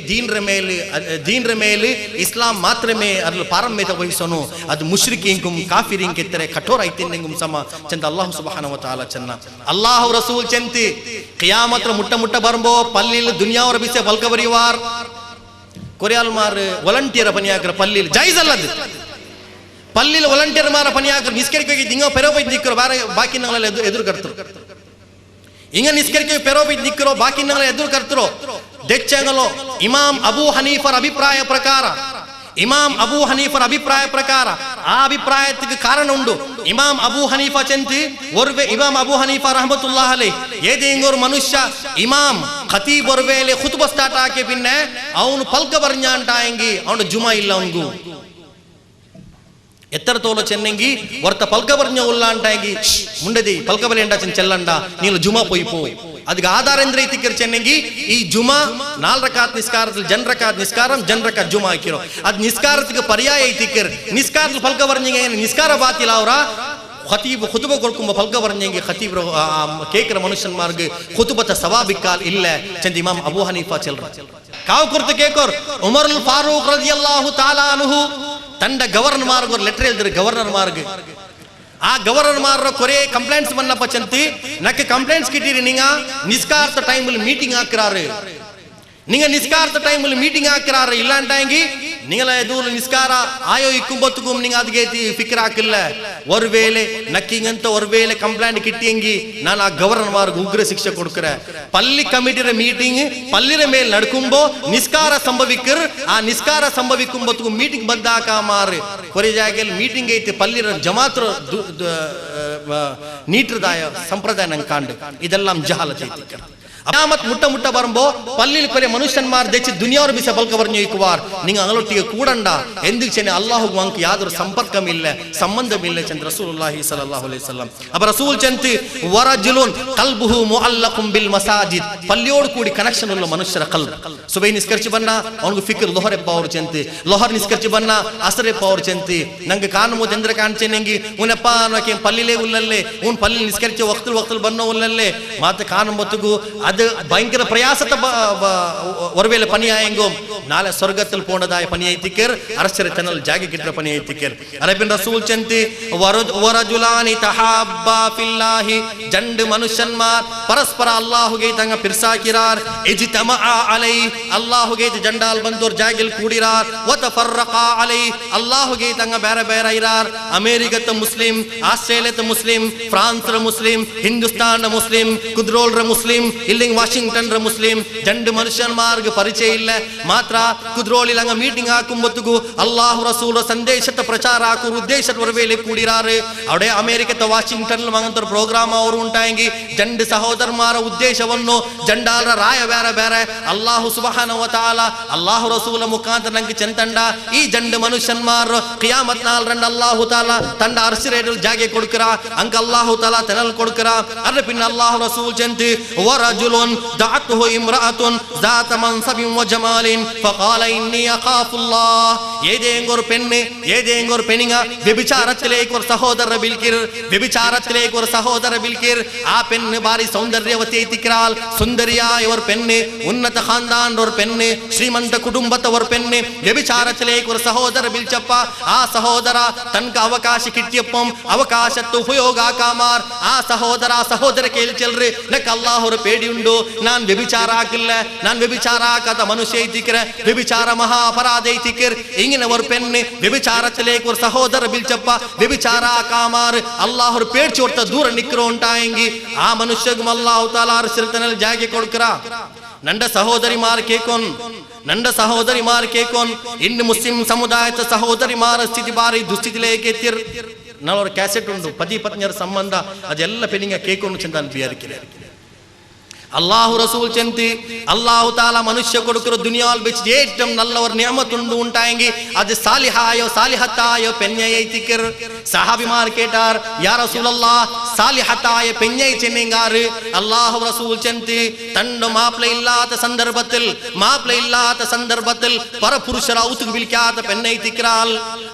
ದೀನ್ರ ಮೇಲೆ ಇಸ್ಲಾಂ ಮಾತ್ರಮೇ ಅದ್ರ ಪಾರಮ್ಯತೆ ವಹಿಸೋನು ಅದು ಮುಶ್ರಿಕೀಂಗುಂ ಕಾಫಿರಿಂಗ್ ಕೆತ್ತರೆ ಕಠೋರ ಐತಿಂಗುಂ ಸಮ ಚಂದ ಅಲ್ಲಾಹು ಸುಬ್ಹಾನಹು ವ ತಆಲಾ ಚೆನ್ನ ಅಲ್ಲಾಹು ರಸೂಲ್ ಚೆಂತಿ ಕಿಯಾಮತ್ರ ಮುಟ್ಟ ಬರ್ಬೋ ಪಲ್ಲಿಲ್ ದುನಿಯಾವರ ಬಿಸೆ ಬಲ್ಕ ಬರಿವಾರ್ ಕೊರಿಯಾಲ್ ಮಾರ್ ವಾಲಂಟಿಯರ್ ಪನಿಯಾಕರ ಪಲ್ಲಿಲ್ ಜಾಯಿಜ್ ಅಲ್ಲದು ಪಲ್ಲಿಲ್ ವಾಲಂಟಿಯರ್ ಮಾರ ಪನಿಯಾಕರ ನಿಸ್ಕರಿಕೆ ಹಿಂಗ ಪೆರೋಬೈ ನಿಕ್ಕರೋ ಬಾಕಿ ನಗಳೆಲ್ಲ ಎದುರು ಕರ್ತರು ಹಿಂಗ ನಿಸ್ಕರಿಕೆ ಪೆರೋಬೈ ನಿಕ್ಕರೋ ಬಾಕಿ ನಗಳೆಲ್ಲ ಎದುರು ಕರ್ತರು ದೆಚ್ಚಂಗಲೋ ಇಮಾಮ್ ಅಬೂ ಹನೀಫರ ಅಭಿಪ್ರಾಯ ಪ್ರಕಾರ ಇಮಾಮ್ ಅಬೂ ಹನೀಫರ ಅಭಿಪ್ರಾಯ ಪ್ರಕಾರ ಆ ಅಭಿಪ್ರಾಯಕ್ಕೆ ಕಾರಣ ಉಂಟು ಇಮಾಮ್ ಅಬೂ ಹನೀಫಾ ಚೆಂತಿ ಒರ್ವೆ ಇಮಾಮ್ ಅಬೂ ಹನೀಫಾ ರಹಮತುಲ್ಲಾಹ್ ಅಲೈ ಏದೇಂಗೋರ್ ಮನುಷ್ಯ ಇಮಾಮ್ ಖತೀಬ್ ಒರ್ವೇಲೆ ಖುತುಬ ಸ್ಟಾರ್ಟ್ ಹಾಕಿ ಪಿನ್ನೆ ಅವನು ಪಲ್ಕ ಬರ್ഞ്ഞ ಅಂಟಾಯಂಗಿ ಅವನು ಜುಮಾ ಇಲ್ಲ ಅವನಿಗೂ ಎತ್ತರ ತೋಲ ಚೆನ್ನಂಗಿ ವರ್ತ ಪಲ್ಕ ಬರ್ഞ്ഞ ಉಲ್ಲ ಅಂಟಾಯಂಗಿ ಮುಂಡದಿ ಪಲ್ಕ ಬಲಿ ಅಂಡ ಚೆಲ್ಲಂಡ ನೀನು ಜುಮಾ ಪೊಯ್ಪೋ ಅದಕ್ಕೆ ಆಧಾರ ಅಂದ್ರೆ ಐತಿಕರ್ ಚೆನ್ನಂಗಿ ಈ ಜುಮಾ 4 ರಕಾತ್ ನಿಸ್ಕಾರದಲ್ಲಿ ಜನ್ ರಕಾತ್ ನಿಸ್ಕಾರಂ ಜನ್ ರಕಾತ್ ಜುಮಾ ಹಾಕಿರೋ ಅದ್ ನಿಸ್ಕಾರಕ್ಕೆ ಪರ್ಯಾಯ ಐತಿಕರ್ ನಿಸ್ಕಾರದಲ್ಲಿ ಫಲ್ಕ ಬರ್ഞ്ഞಂಗೆ ನಿಸ್ಕಾರ ಬಾತಿಲ್ಲ ಅವರ ಖತೀಬ್ ಖುತುಬ ಕೊಡ್ಕೊಂಬ ಫಲ್ಕ ಬರ್ഞ്ഞಂಗೆ ಖತೀಬ್ ಕೇಕರ ಮನುಷ್ಯನ್ಮಾರ್ಗೆ ಖುತುಬತ ಸವಾಬಿಕಾಲ್ ಇಲ್ಲ ಚಂದ ಇಮಾಮ್ ಅಬೂ ಹನೀಫಾ ಚೆಲ್ರ ಕಾವ್ ಕುರ್ತ ಕೇಕೋರ್ ಉಮರುಲ್ ಫಾರೂಕ್ ರದಿಯಲ್ಲಾಹು ತಆಲಾ ಅನ್ಹು ತಂಡ ಗವರ್ನರ್ ಮಾರ್ಗ ಲೆಟರ್ ಎಲ್ದಿರು ಗವರ್ನರ್ ಮಾರ್ಗ ಆ ಗವರ್ನರ್ ಮಾರ ಕೊರೆ ಕಂಪ್ಲೇಂಟ್ಸ್ ಬನ್ನಪ್ಪ ಚಂತಿ ನಕ್ಕೆ ಕಂಪ್ಲೇಂಟ್ಸ್ ಕಿಟ್ಟಿರಿ ನಿಂಗ ನಿಸ್ಕಾರ್ತ ಟೈಮಲ್ಲಿ ಮೀಟಿಂಗ್ ಹಾಕ್ರಾರು நீங்க நிஸ்காரத்த டைம்ல மீட்டிங் ஆக்குறாரு இல்லாண்டாங்கி நீங்கள எதுவும் நிஸ்கார ஆயோ இக்கும்பத்துக்கும் நீங்க அதுக்கு ஃபிக்ர் ஆக்கல ஒருவேளை நக்கிங்கಂತ ஒருவேளை ಕಂಪ್ಲೇಂಟ್ ಕಿಟ್ಟಿಯಂಗಿ ನಾನು ಆ ಗವರ್ನರ್ ಮಾರ್ಗ ಉಗ್ರ ಶಿಕ್ಷೆ ಕೊಡ್ಕರೆ ಪಲ್ಲಿ ಕಮಿಟಿರ ಮೀಟಿಂಗ್ ಪಲ್ಲಿರ ಮೇಲೆ ನಡ್ಕುಂಬೋ ನಿಸ್ಕಾರ ಸಂಭವಿಕರ್ ಆ ನಿಸ್ಕಾರ ಸಂಭವಿಕುಂಬತ್ತು ಮೀಟಿಂಗ್ ಬಂದಾಕ ಮಾರು ಕೊರೆ ಜಾಗದಲ್ಲಿ ಮೀಟಿಂಗ್ ಐತಿ ಪಲ್ಲಿರ ಜಮಾತ್ರ ನೀಟ್ರದಾಯ ಸಂಪ್ರದಾಯ ನಂಗೆ ಕಾಂಡು ಇದೆಲ್ಲ ಜಹಾಲತ್ ಐತಿ ഖിയാമത്ത് മുട്ട വരുമ്പോ പള്ളിയിൽ കുറെ മനുഷ്യന്മാർ ധരിച്ച് ദുനിയാവ് ബിസ ബൽക്ക പറഞ്ഞുവാർ നിങ്ങൾ അങ്ങോട്ടേക്ക് കൂടണ്ട എന്തിന് അള്ളാഹു നമുക്ക് യാതൊരു സമ്പർക്കമില്ല സംബന്ധമില്ല ചെന്ന് റസൂലുള്ളാഹി സ്വല്ലല്ലാഹു അലൈഹി വസല്ലം അപ്പൊ റസൂൽ ചെന്ന് വറജുലുൻ ഖൽബുഹു മുഅല്ലഖും ബിൽ മസാജിദ് പള്ളിയോട് കൂടി കണക്ഷൻ ഉള്ള മനുഷ്യರ ഖൽബ് സുബൈ നിസ്കരിച്ച് ಬನ್ನ ಅವನಿಗೆ ಫಿಕ್ರ್ ಲೋಹರ್ ಪವರ್ ಚೆಂತಿ ಲೋಹರ್ ನಿಸ್ಕರ್ಚಿ ಬನ್ನ ಅಸರೆ ಪವರ್ ಚೆಂತಿ ನಂಗೆ ಕಾಣುಮೋ ಚಂದ್ರ ಕಾಣ್ಚೆನೆಂಗಿ ಉನಪ್ಪ ಅನ್ನೋಕೆ ಪಲ್ಲಿಲೇ ಉಲ್ಲಲ್ಲೇ ಉನ್ ಪಲ್ಲಿ ನಿಸ್ಕರ್ಚಿ ವಕ್ತಲ್ ಬನ್ನೋ ಉಲ್ಲಲ್ಲೇ ಮಾತೆ ಕಾಣುಮೊತ್ತುಗು அது பயங்கர பிரயாசத்தை ஒருவேளை பணியாயங்கும் நாளை சொர்க்கத்தில் போனதாய பணியைத்திக்கர் அரசரை தன்னல் ஜாகி கிட்ட பணியைத்திக்கர் அரபின் ரசூல் செந்தி வரஜுலானி தஹாப்பா ஃபில்லாஹி ஜண்டு மனுஷன்மார் பரஸ்பர அல்லாஹுಗೆ தங்க பிர்சாக்கிரார் இஜ்தமஆ அலை அல்லாஹுಗೆ ஜண்டால் ಬಂದೋರ್ ಜಾಗಿಲ್ ಕೂಡಿರಾರ್ ವತಫರ್ರಕಾ ಅಲೈ ಅಲ್ಲಾಹುಗೆ ತಂಗ ಬೇರೆ ಬೇರೆ ಇರಾರ್ ಅಮೆರಿಕದ ಮುಸ್ಲಿಂ ಆಸ್ಟ್ರೇಲಿಯಾದ ಮುಸ್ಲಿಂ ಫ್ರಾನ್ಸ್ ರ ಮುಸ್ಲಿಂ ಹಿಂದೂಸ್ತಾನ್ ರ ಮುಸ್ಲಿಂ ಕುದ್ರೋಲ್ ರ ಮುಸ್ಲಿಂ ವಾಷಿಂಗ್ಟನ್ ರ ಮುಸ್ಲಿಂ ಜಂಡು ಮನುಷ್ಯನ್ಮಾರ್ಗ ಪರಿಚಯ ಇಲ್ಲ ಮಾತ್ರ ಕುದ್ರೋಳಿ ಲಂಗ ಮೀಟಿಂಗ್ ಹಾಕುಂಬತ್ತುಗು ಅಲ್ಲಾಹು ರಸೂಲ್ ಸಂದೇಶದ ಪ್ರಚಾರ ಹಾಕುವ ಉದ್ದೇಶದ ವೇಳೆ ಕೂಡಿರಾರು ಅವಡೆ ಅಮೆರಿಕದ ವಾಷಿಂಗ್ಟನ್ ಮಂಗಂತರ ಪ್ರೋಗ್ರಾಮ್ ಅವರು ಉಂಟಾಗಿ ಜಂಡು ಸಹೋದರಮಾರ ಉದ್ದೇಶವನ್ನು ಜಂಡಾಲರ ರಾಯ ಬೇರೆ ಬೇರೆ ಅಲ್ಲಾಹು ಸುಬ್ಹಾನಹು ವ ತಆಲಾ ಅಲ್ಲಾಹು ರಸೂಲ ಮುಖಾಂತರ ನಂಗೆ ಚೆಂತಂಡ ಈ ಜಂಡು ಮನುಷ್ಯನ್ಮಾರ್ ಕಿಯಾಮತ್ ನಾಲ್ ರಂಡ ಅಲ್ಲಾಹು ತಾಲಾ ತಂಡ ಅರ್ಸಿರೇಡು ಜಾಗೆ ಕೊಡ್ಕರ ಅಂಕ ಅಲ್ಲಾಹು ತಾಲಾ ತೆನಲ್ ಕೊಡ್ಕರ ಅದ್ರ ಪಿನ್ನ ಅಲ್ಲಾಹು ರಸೂಲ್ ಚೆಂತಿ ورجل دعته امرأة ذات منصب وجمال فقال إني أخاف الله ഏതെങ്കിലും ഒരു പെണ്ണിങ്ങ വ്യഭിചാരത്തിലേക്ക് ഒരു സഹോദര ബിൽക്കിർ ആ പെണ്ണ് ഭാരി സൗന്ദര്യവതി എത്തിക്கிறாள் സുന്ദരിയായ ഒരു പെണ്ണ് ഉന്നത ഖാൻദാൻ ഒരു പെണ്ണ് ശ്രീമന്ത കുടുംബത്തെ ഒരു പെണ്ണ് വ്യഭിചാരത്തിലേക്ക് ഒരു സഹോദര ബിൽച്ചപ്പ ആ സഹോദര തൻക്ക് അവകാശം കിട്ടിയപ്പം അവകാശത്തെ ഉപയോഗാക്കാമാർ ആ സഹോദര കേൾച്ചെൽറ് നക്ക് അല്ലാഹു ഒരു പേടിയുണ്ടോ ഞാൻ വ്യഭിചാര ആക്കില്ല ഞാൻ വ്യഭിചാര ആക്കാത്ത മനുഷ്യ എത്തിക്കര വ്യഭിചാര മഹാ അപരാധ എത്തിക്കർ ഇങ്ങനെ ഒരു പെണ്ണ് വ്യഭിചാരത്തിലേക്ക് ഒരു സഹോദര ബിൽച്ചപ്പ വ്യഭിചാര ആക്കാമാർ അല്ലാഹു ഒരു പേടിച്ചോർത്ത ദൂര നിക്കറോ ഉണ്ടായെങ്കിൽ ആ മനുഷ്യക്കും അല്ലാഹു തആല അർശിൽതനൽ ജാഗെ കൊടുക്കറ ನಂಡ ಸಹೋದರಿಮಾರ್ ಕೇಕೋನ್ ಇನ್ನು ಮುಸ್ಲಿಂ ಸಮುದಾಯದ ಸಹೋದರಿಮಾರ ಸ್ಥಿತಿ ಬಾರಿ ದುಸ್ಥಿತಿಲೇಕೆ ಎತ್ತಿರ್ ನಾವರ ಕ್ಯಾಸೆಟ್ ಉಂಟು ಪತಿ ಪತ್ನಿಯರ ಸಂಬಂಧ ಅದೆಲ್ಲ ಪೆನಿಂಗ ಕೇಕೊಂಡು ಚಂದನ್ ಬಿಯರ್ಕಿರೆ അല്ലാഹു റസൂൽ ചെന്തി അല്ലാഹു തആല മനുഷ്യ കൊടുക്കുന്ന ദുനിയാവിൽ വെച്ച് ഏറ്റവും നല്ലവർ നിയമത്തുണ്ട് ഉണ്ടായെങ്കിൽ അത് സാലിഹത്തായ പെണ്ണയൈത്തിക്കർ സഹാബിമാർ കേട്ടാർ യാ റസൂലല്ലാഹ് സാലിഹത്തായ പെണ്ണയൈ ചെന്നെങ്കാറ് അല്ലാഹു റസൂൽ ചെന്തി തന്റെ മാപ്പിള ഇല്ലാത്ത സന്ദർഭത്തിൽ പരപുരുഷര ഔത്തുക വിളിക്കാത്ത പെണ്ണയൈത്തിക്കറാൽ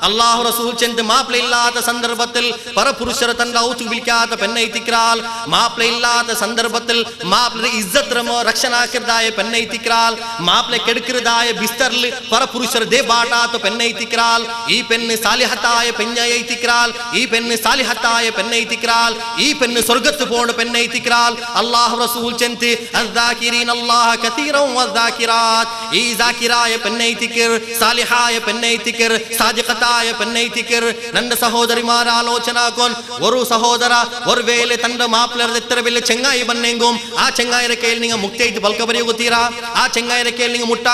അല്ലാഹു റസൂൽ ചെന്തി മാപ്പിള ഇല്ലാത്ത സന്ദർഭത്തിൽ പരപുരുഷര തന്റെ ഔത്തുക വിളിക്കാത്ത പെണ്ണയൈത്തിക്കറാൽ മാപ്പിള ഇല്ലാത്ത സന്ദർഭത്തിൽ മാപ്പിള इज्जत रक्षणा किरदाय पेन्नई तिकराल मापले केडकिरदाय बिस्तरल परपुरुषर दे बाटा तो पेन्नई तिकराल ई पेन्न सालिहताय पेन्नई तिकराल ई पेन्न सालिहताय पेन्नई तिकराल ई पेन्न स्वर्गत पोण पेन्नई तिकराल अल्लाह रसूल चंती अज़्ज़ाकिरीन अल्लाह कतीरन वज़्ज़ाकिरात ई ज़ाकिराय पेन्नई तिकर सालिहाय पेन्नई तिकर सादिक़ताय पेन्नई तिकर नंद सहोदरिमार आलोचना कोन वरु सहोदर वर वेले तंड मापलर एत्तर बेले ಚೆಂಗಾಯಿ ಬನ್ನೆಂಗುಂ ಆ ಚೆಂಗಾಯಿರ ಕೈಯಲ್ಲಿ ನಿಂಗೆ ಮುಕ್ತಿ ಐತಿ ಬಲ್ಕ ಬರೆಯ ಗೊತ್ತೀರಾ ಆ ಚೆಂಗಾಯಿರ ಕೈಯಲ್ಲಿ ನಿಂಗೆ ಮುಟ್ಟ